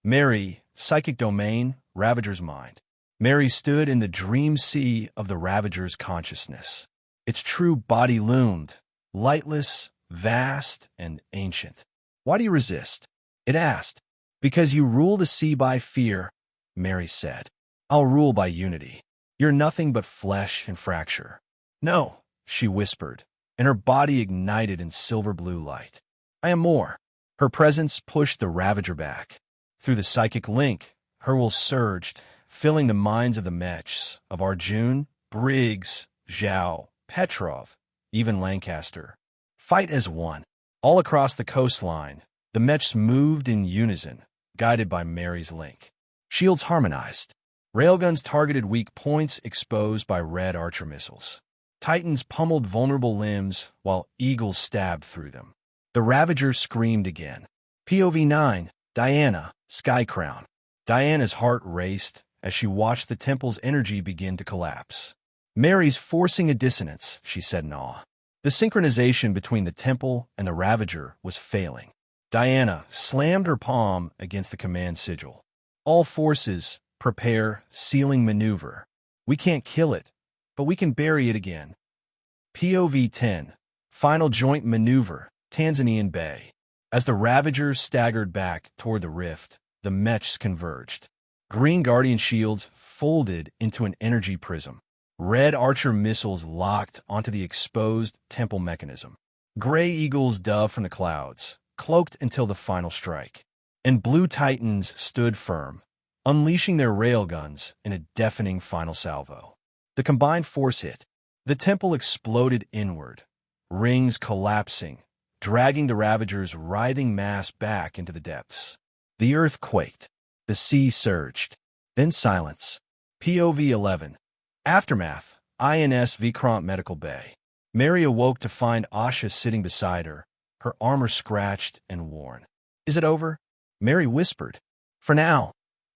Mary, Psychic Domain, Ravager's Mind. Mary stood in the dream sea of the Ravager's consciousness. Its true body loomed, lightless, vast, and ancient. "Why do you resist?" it asked. "Because you rule the sea by fear," Mary said. "I'll rule by unity. You're nothing but flesh and fracture." "No," she whispered, and her body ignited in silver blue light. "I am more." Her presence pushed the Ravager back. Through the psychic link, her will surged, filling the minds of the mechs, of Arjun, Briggs, Zhao, Petrov, even Lancaster. Fight as one. All across the coastline, the mechs moved in unison, guided by Mary's link. Shields harmonized. Railguns targeted weak points exposed by red archer missiles. Titans pummeled vulnerable limbs while eagles stabbed through them. The Ravager screamed again. POV 9, Diana, Sky Crown. Diana's heart raced as she watched the temple's energy begin to collapse. Mary's forcing a dissonance, she said in awe. The synchronization between the temple and the Ravager was failing. Diana slammed her palm against the command sigil. All forces, prepare, sealing maneuver. We can't kill it, but we can bury it again. POV 10, Final Joint Maneuver, Tanzanian Bay. As the Ravager staggered back toward the rift, the mechs converged. Green Guardian shields folded into an energy prism. Red Archer missiles locked onto the exposed temple mechanism. Gray Eagles dove from the clouds, cloaked until the final strike. And Blue Titans stood firm, unleashing their railguns in a deafening final salvo. The combined force hit. The temple exploded inward, rings collapsing, dragging the Ravager's writhing mass back into the depths. The earth quaked. The sea surged. Then silence. POV 11. Aftermath. INS Vikrant Medical Bay. Mary awoke to find Asha sitting beside her, her armor scratched and worn. Is it over? Mary whispered. For now,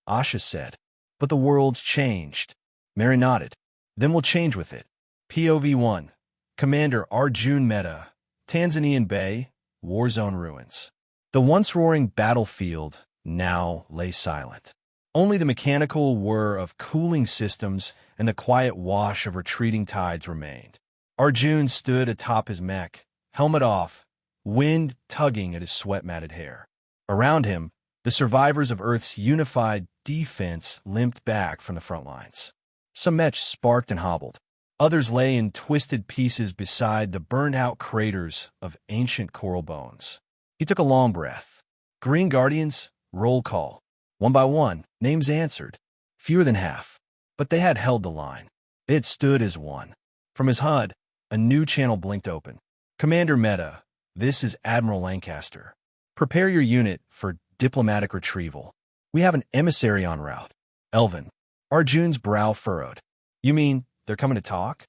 Asha said. But the world's changed. Mary nodded. Then we'll change with it. POV 1. Commander Arjun Mehta. Tanzanian Bay, Warzone Ruins. The once roaring battlefield now lay silent. Only the mechanical whir of cooling systems and the quiet wash of retreating tides remained. Arjun stood atop his mech, helmet off, wind tugging at his sweat-matted hair. Around him, the survivors of Earth's unified defense limped back from the front lines. Some mechs sparked and hobbled. Others lay in twisted pieces beside the burned-out craters of ancient coral bones. He took a long breath. Green Guardians, roll call. One by one, names answered. Fewer than half. But they had held the line. They had stood as one. From his HUD, a new channel blinked open. Commander Mehta, this is Admiral Lancaster. Prepare your unit for diplomatic retrieval. We have an emissary en route. Elvin. Arjun's brow furrowed. You mean they're coming to talk?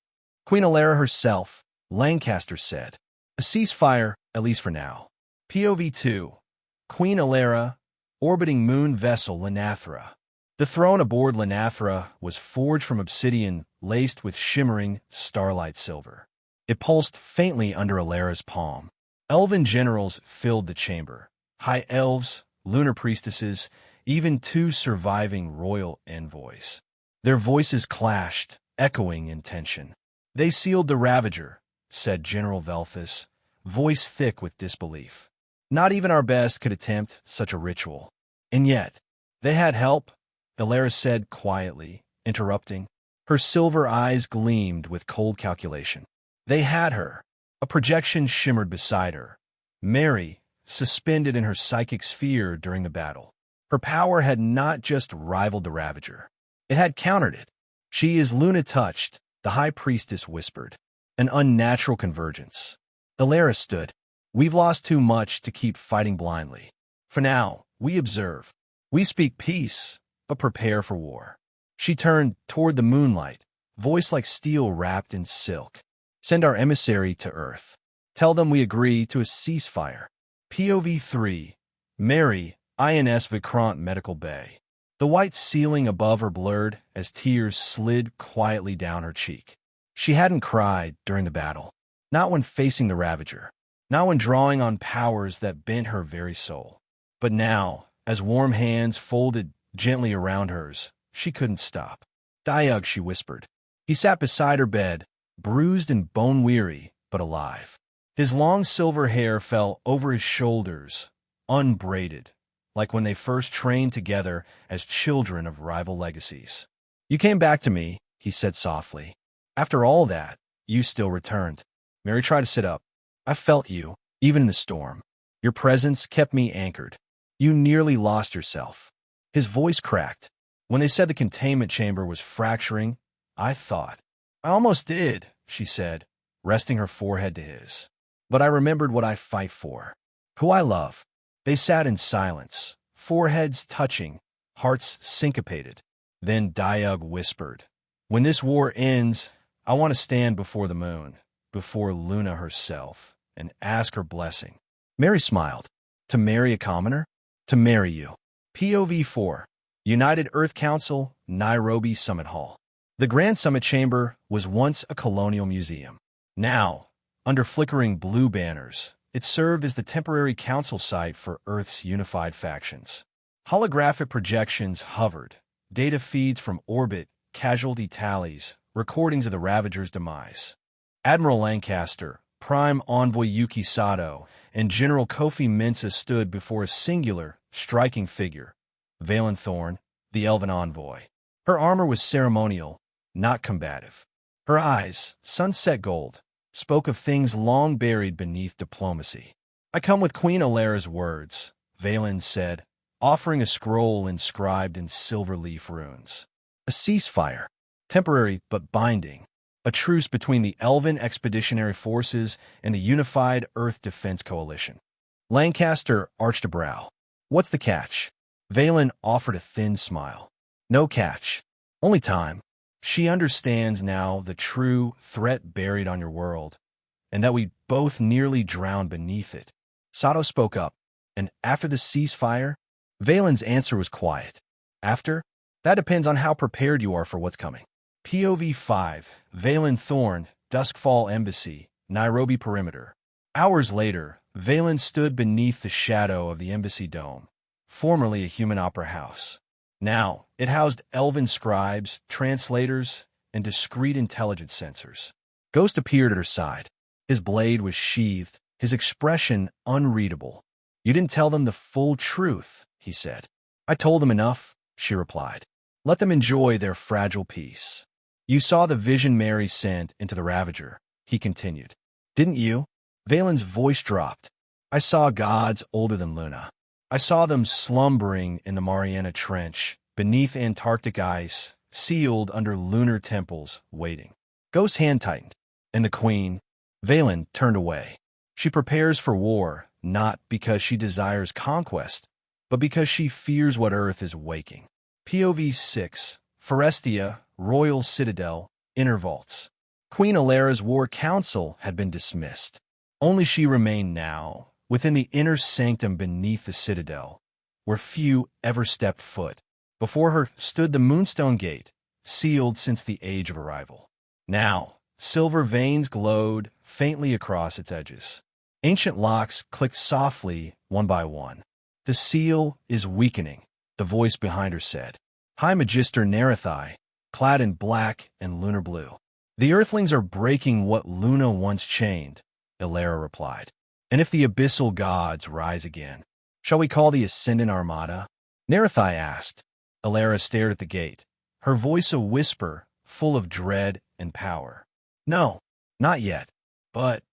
Queen Alara herself, Lancaster said. A ceasefire, at least for now. POV 2. Queen Alara, orbiting moon vessel Lanathra. The throne aboard Lanathra was forged from obsidian laced with shimmering starlight silver. It pulsed faintly under Alara's palm. Elven generals filled the chamber. High elves, lunar priestesses, even 2 surviving royal envoys. Their voices clashed, echoing in tension. They sealed the Ravager, said General Velthus, voice thick with disbelief. Not even our best could attempt such a ritual. And yet, they had help, Alara said quietly, interrupting. Her silver eyes gleamed with cold calculation. They had her. A projection shimmered beside her. Mary, suspended in her psychic sphere during the battle. Her power had not just rivaled the Ravager. It had countered it. She is Luna-touched, the High Priestess whispered. An unnatural convergence. Alara stood. We've lost too much to keep fighting blindly. For now, we observe. We speak peace, but prepare for war. She turned toward the moonlight, voice like steel wrapped in silk. Send our emissary to Earth. Tell them we agree to a ceasefire. POV 3. Mary, INS Vikrant Medical Bay. The white ceiling above her blurred as tears slid quietly down her cheek. She hadn't cried during the battle. Not when facing the Ravager. Not when drawing on powers that bent her very soul. But now, as warm hands folded gently around hers, she couldn't stop. Diug, she whispered. He sat beside her bed, bruised and bone-weary, but alive. His long silver hair fell over his shoulders, unbraided, like when they first trained together as children of rival legacies. You came back to me, he said softly. After all that, you still returned. Mary tried to sit up. I felt you, even in the storm. Your presence kept me anchored. You nearly lost yourself. His voice cracked. When they said the containment chamber was fracturing, I thought. I almost did, she said, resting her forehead to his. But I remembered what I fight for. Who I love. They sat in silence, foreheads touching, hearts syncopated. Then Diug whispered, "When this war ends, I want to stand before the moon, before Luna herself, and ask her blessing." Mary smiled. "To marry a commoner?" "To marry you." POV 4. United Earth Council, Nairobi Summit Hall. The Grand Summit Chamber was once a colonial museum. Now, under flickering blue banners, it served as the temporary council site for Earth's unified factions. Holographic projections hovered, data feeds from orbit, casualty tallies, recordings of the Ravager's demise. Admiral Lancaster, Prime Envoy Yuki Sato, and General Kofi Mensah stood before a singular, striking figure, Valen Thorn, the Elven Envoy. Her armor was ceremonial, not combative. Her eyes, sunset gold, spoke of things long buried beneath diplomacy. "I come with Queen Alara's words," Valen said, offering a scroll inscribed in silver leaf runes. A ceasefire, temporary but binding, a truce between the Elven Expeditionary Forces and the Unified Earth Defense Coalition. Lancaster arched a brow. "What's the catch?" Valen offered a thin smile. "No catch. Only time. She understands now the true threat buried on your world, and that we both nearly drowned beneath it." Sato spoke up. "And after the ceasefire?" Valen's answer was quiet. "After? That depends on how prepared you are for what's coming." POV 5. Valen Thorn, Duskfall Embassy, Nairobi Perimeter. Hours later, Valen stood beneath the shadow of the embassy dome, formerly a human opera house. Now, it housed elven scribes, translators, and discreet intelligence sensors. Ghost appeared at her side. His blade was sheathed, his expression unreadable. "You didn't tell them the full truth," he said. "I told them enough," she replied. "Let them enjoy their fragile peace." "You saw the vision Mary sent into the Ravager," he continued. "Didn't you?" Valen's voice dropped. "I saw gods older than Luna. I saw them slumbering in the Mariana Trench, beneath Antarctic ice, sealed under lunar temples, waiting." Ghost's hand tightened. "And the Queen?" Valen turned away. "She prepares for war, not because she desires conquest, but because she fears what Earth is waking." POV 6. Forestia, Royal Citadel, Inner Vaults. Queen Alara's War Council had been dismissed. Only she remained now, within the inner sanctum beneath the citadel, where few ever stepped foot. Before her stood the Moonstone Gate, sealed since the age of arrival. Now, silver veins glowed faintly across its edges. Ancient locks clicked softly, one by one. "The seal is weakening," the voice behind her said. "High Magister Narathai, clad in black and lunar blue." "The Earthlings are breaking what Luna once chained," Alara replied. "And if the abyssal gods rise again, shall we call the Ascendant Armada?" Narathai asked. Alara stared at the gate, her voice a whisper, full of dread and power. "No, not yet. But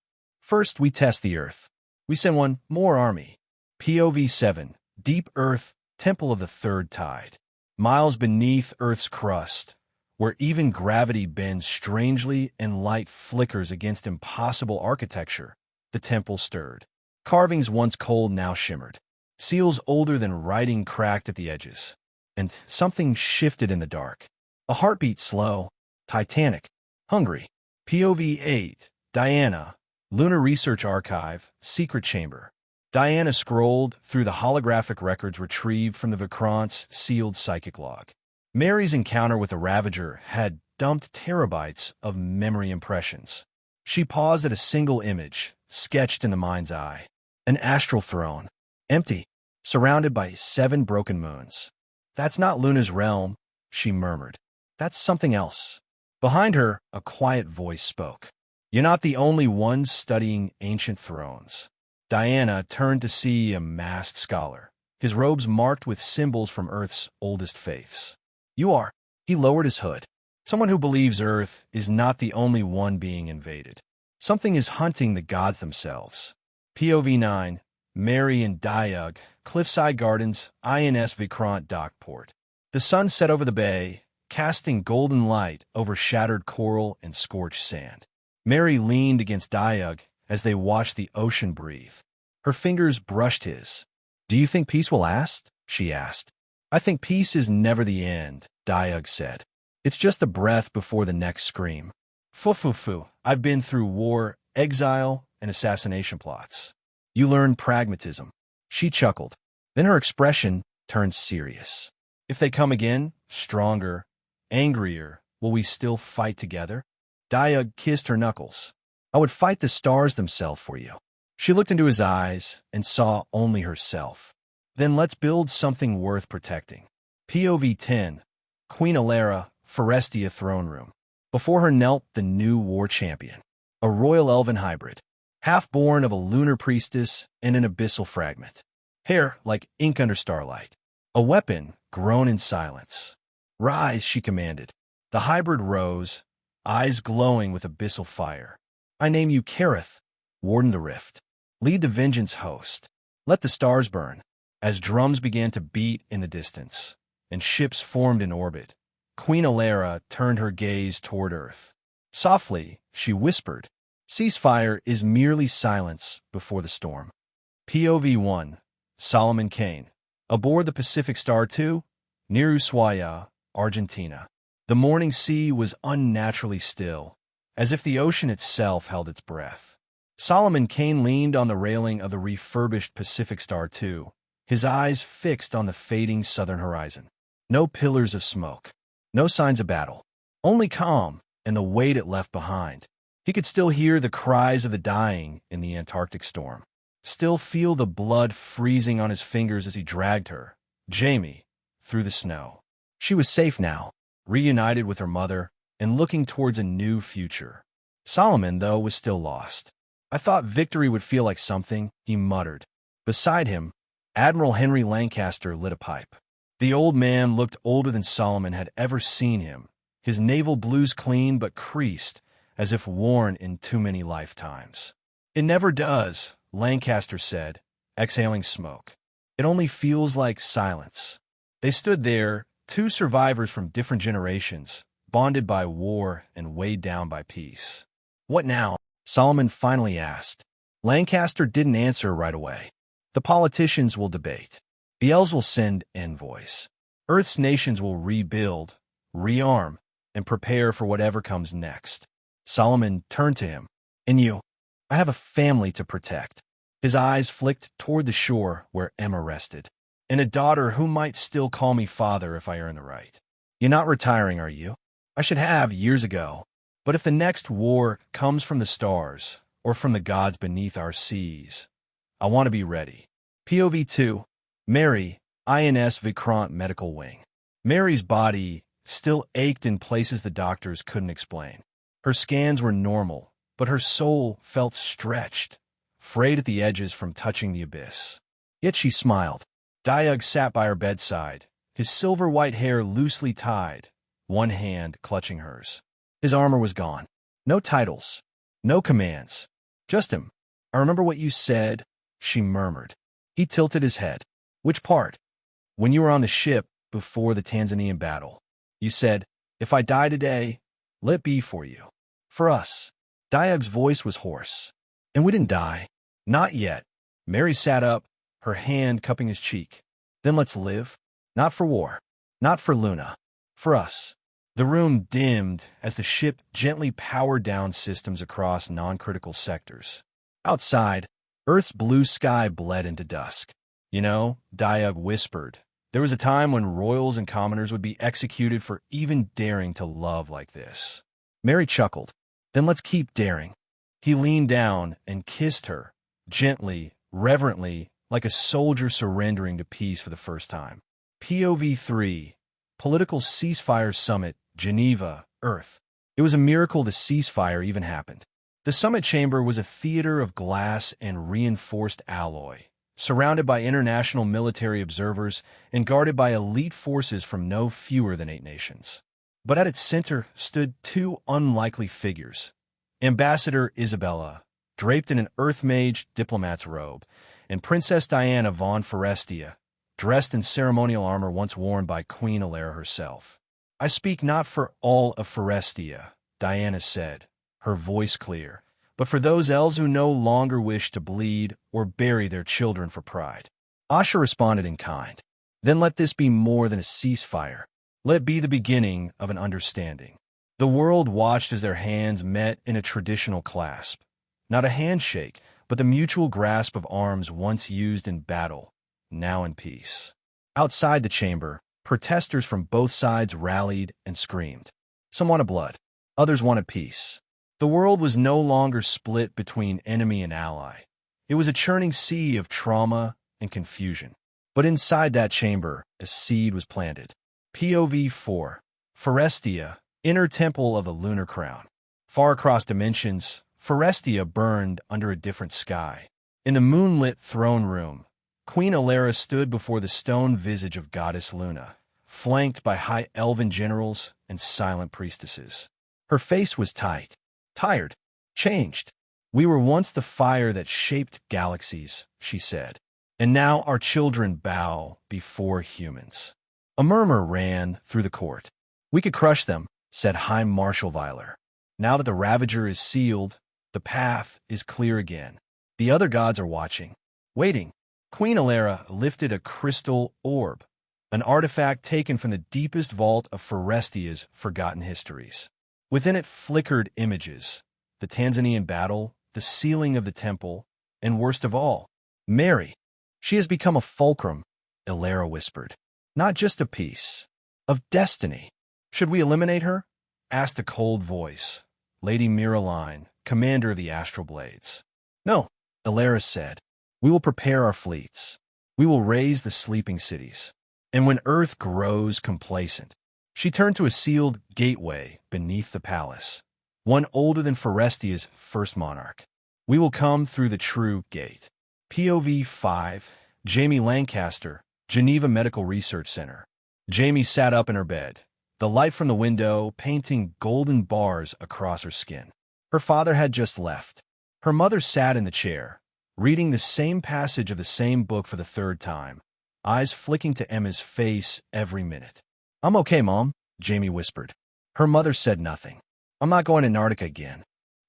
first we test the Earth. We send one more army." POV 7. Deep Earth, Temple of the Third Tide. Miles beneath Earth's crust, where even gravity bends strangely and light flickers against impossible architecture, the temple stirred. Carvings once cold now shimmered. Seals older than writing cracked at the edges. And something shifted in the dark. A heartbeat slow, titanic, hungry. POV 8. Diana, Lunar Research Archive, Secret Chamber. Diana scrolled through the holographic records retrieved from the Vikrant's sealed psychic log. Mary's encounter with the Ravager had dumped terabytes of memory impressions. She paused at a single image, sketched in the mind's eye. An astral throne, empty, surrounded by 7 broken moons. "That's not Luna's realm," she murmured. "That's something else." Behind her, a quiet voice spoke. "You're not the only ones studying ancient thrones." Diana turned to see a masked scholar, his robes marked with symbols from Earth's oldest faiths. "You are." He lowered his hood. "Someone who believes Earth is not the only one being invaded. Something is hunting the gods themselves." POV 9. Mary and Diug, Cliffside Gardens, INS Vikrant Dockport. The sun set over the bay, casting golden light over shattered coral and scorched sand. Mary leaned against Diug as they watched the ocean breathe. Her fingers brushed his. "Do you think peace will last?" she asked. "I think peace is never the end," Diug said. It's just a breath before the next scream. Fu. I've been through war, exile, and assassination plots. You learn pragmatism. She chuckled. Then her expression turned serious. If they come again, stronger, angrier, will we still fight together? Diug kissed her knuckles. I would fight the stars themselves for you. She looked into his eyes and saw only herself. Then let's build something worth protecting. POV 10. Queen Alara, Forestia throne room. Before her knelt the new war champion, a royal elven hybrid, half-born of a lunar priestess and an abyssal fragment. Hair like ink under starlight. A weapon grown in silence. Rise, she commanded. The hybrid rose, eyes glowing with abyssal fire. I name you Kareth, warden the rift. Lead the vengeance host. Let the stars burn. As drums began to beat in the distance, and ships formed in orbit, Queen Alara turned her gaze toward Earth. Softly, she whispered, ceasefire is merely silence before the storm. POV 1. Solomon Kane. Aboard the Pacific Star 2, near Ushuaia, Argentina. The morning sea was unnaturally still, as if the ocean itself held its breath. Solomon Kane leaned on the railing of the refurbished Pacific Star 2, his eyes fixed on the fading southern horizon. No pillars of smoke. No signs of battle. Only calm and the weight it left behind. He could still hear the cries of the dying in the Antarctic storm. Still feel the blood freezing on his fingers as he dragged her, Jamie, through the snow. She was safe now, reunited with her mother and looking towards a new future. Solomon, though, was still lost. I thought victory would feel like something, he muttered. Beside him, Admiral Henry Lancaster lit a pipe. The old man looked older than Solomon had ever seen him, his naval blues clean but creased, as if worn in too many lifetimes. It never does, Lancaster said, exhaling smoke. It only feels like silence. They stood there, two survivors from different generations, bonded by war and weighed down by peace. What now? Solomon finally asked. Lancaster didn't answer right away. The politicians will debate. The elves will send envoys. Earth's nations will rebuild, rearm, and prepare for whatever comes next. Solomon turned to him. And you? I have a family to protect. His eyes flicked toward the shore where Emma rested. And a daughter who might still call me father if I earn the right. You're not retiring, are you? I should have years ago. But if the next war comes from the stars, or from the gods beneath our seas, I want to be ready. POV 2. Mary, INS Vikrant Medical Wing. Mary's body still ached in places the doctors couldn't explain. Her scans were normal, but her soul felt stretched, frayed at the edges from touching the abyss. Yet she smiled. Diug sat by her bedside, his silver-white hair loosely tied, one hand clutching hers. His armor was gone. No titles, no commands, just him. I remember what you said, she murmured. He tilted his head. Which part? When you were on the ship before the Tanzanian battle. You said, if I die today, let it be for you. For us. Diug's voice was hoarse. And we didn't die. Not yet. Mary sat up, her hand cupping his cheek. Then let's live. Not for war. Not for Luna. For us. The room dimmed as the ship gently powered down systems across non-critical sectors. Outside, Earth's blue sky bled into dusk. You know, Diug whispered, there was a time when royals and commoners would be executed for even daring to love like this. Mary chuckled. Then let's keep daring. He leaned down and kissed her, gently, reverently, like a soldier surrendering to peace for the first time. POV 3. Political Ceasefire Summit, Geneva, Earth. It was a miracle the ceasefire even happened. The summit chamber was a theater of glass and reinforced alloy, surrounded by international military observers and guarded by elite forces from no fewer than 8 nations. But at its center stood 2 unlikely figures. Ambassador Isabella, draped in an Earth Mage diplomat's robe, and Princess Diana von Forestia, dressed in ceremonial armor once worn by Queen Alara herself. I speak not for all of Forestia, Diana said, her voice clear, but for those elves who no longer wish to bleed or bury their children for pride. Asha responded in kind. Then let this be more than a ceasefire. Let it be the beginning of an understanding. The world watched as their hands met in a traditional clasp. Not a handshake, but the mutual grasp of arms once used in battle, now in peace. Outside the chamber, protesters from both sides rallied and screamed. Some wanted blood, others wanted peace. The world was no longer split between enemy and ally. It was a churning sea of trauma and confusion. But inside that chamber, a seed was planted. POV 4. Forestia, inner temple of the lunar crown. Far across dimensions, Forestia burned under a different sky. In the moonlit throne room, Queen Alara stood before the stone visage of Goddess Luna, flanked by high elven generals and silent priestesses. Her face was tight, tired, changed. We were once the fire that shaped galaxies, she said, and now our children bow before humans. A murmur ran through the court. We could crush them, said High Marshal Weiler. Now that the Ravager is sealed, the path is clear again. The other gods are watching, waiting. Queen Alara lifted a crystal orb, an artifact taken from the deepest vault of Forestia's forgotten histories. Within it flickered images, the Tanzanian battle, the sealing of the temple, and worst of all, Mary. She has become a fulcrum, Alara whispered. Not just of peace, of destiny. Should we eliminate her? Asked a cold voice. Lady Miraline, commander of the Astral Blades. No, Alara said. We will prepare our fleets. We will raise the sleeping cities. And when Earth grows complacent, she turned to a sealed gateway beneath the palace, one older than Forestia's first monarch. We will come through the true gate. POV 5. Jamie Lancaster, Geneva Medical Research Center. Jamie sat up in her bed, the light from the window painting golden bars across her skin. Her father had just left. Her mother sat in the chair, reading the same passage of the same book for the third time, eyes flicking to Emma's face every minute. I'm okay, Mom, Jamie whispered. Her mother said nothing. I'm not going to Antarctica again.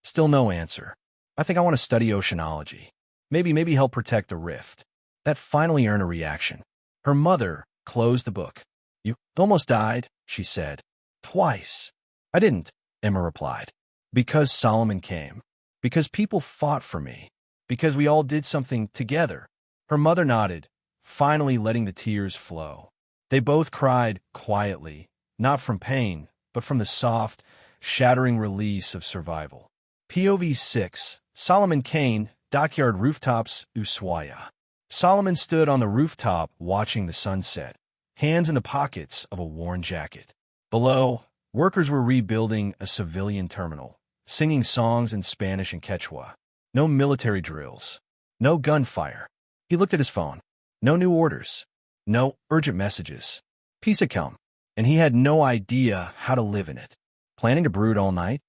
Still no answer. I think I want to study oceanology. Maybe help protect the rift. That finally earned a reaction. Her mother closed the book. You almost died, she said. Twice. I didn't, Emma replied. Because Solomon came. Because people fought for me. Because we all did something together. Her mother nodded, finally letting the tears flow. They both cried quietly, not from pain, but from the soft, shattering release of survival. POV 6. Solomon Kane, Dockyard Rooftops, Ushuaia. Solomon stood on the rooftop watching the sunset, hands in the pockets of a worn jacket. Below, workers were rebuilding a civilian terminal, singing songs in Spanish and Quechua. No military drills. No gunfire. He looked at his phone. No new orders. No urgent messages. Peace had come, and he had no idea how to live in it. Planning to brood all night?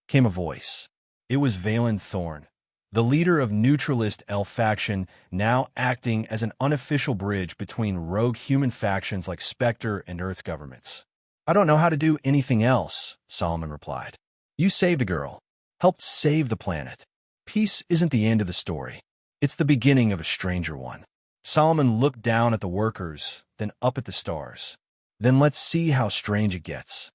Came a voice. It was Valen Thorne, the leader of neutralist L faction, now acting as an unofficial bridge between rogue human factions like Spectre and Earth governments. I don't know how to do anything else, Solomon replied. You saved a girl. Helped save the planet. Peace isn't the end of the story. It's the beginning of a stranger one. Solomon looked down at the workers, then up at the stars. Then let's see how strange it gets.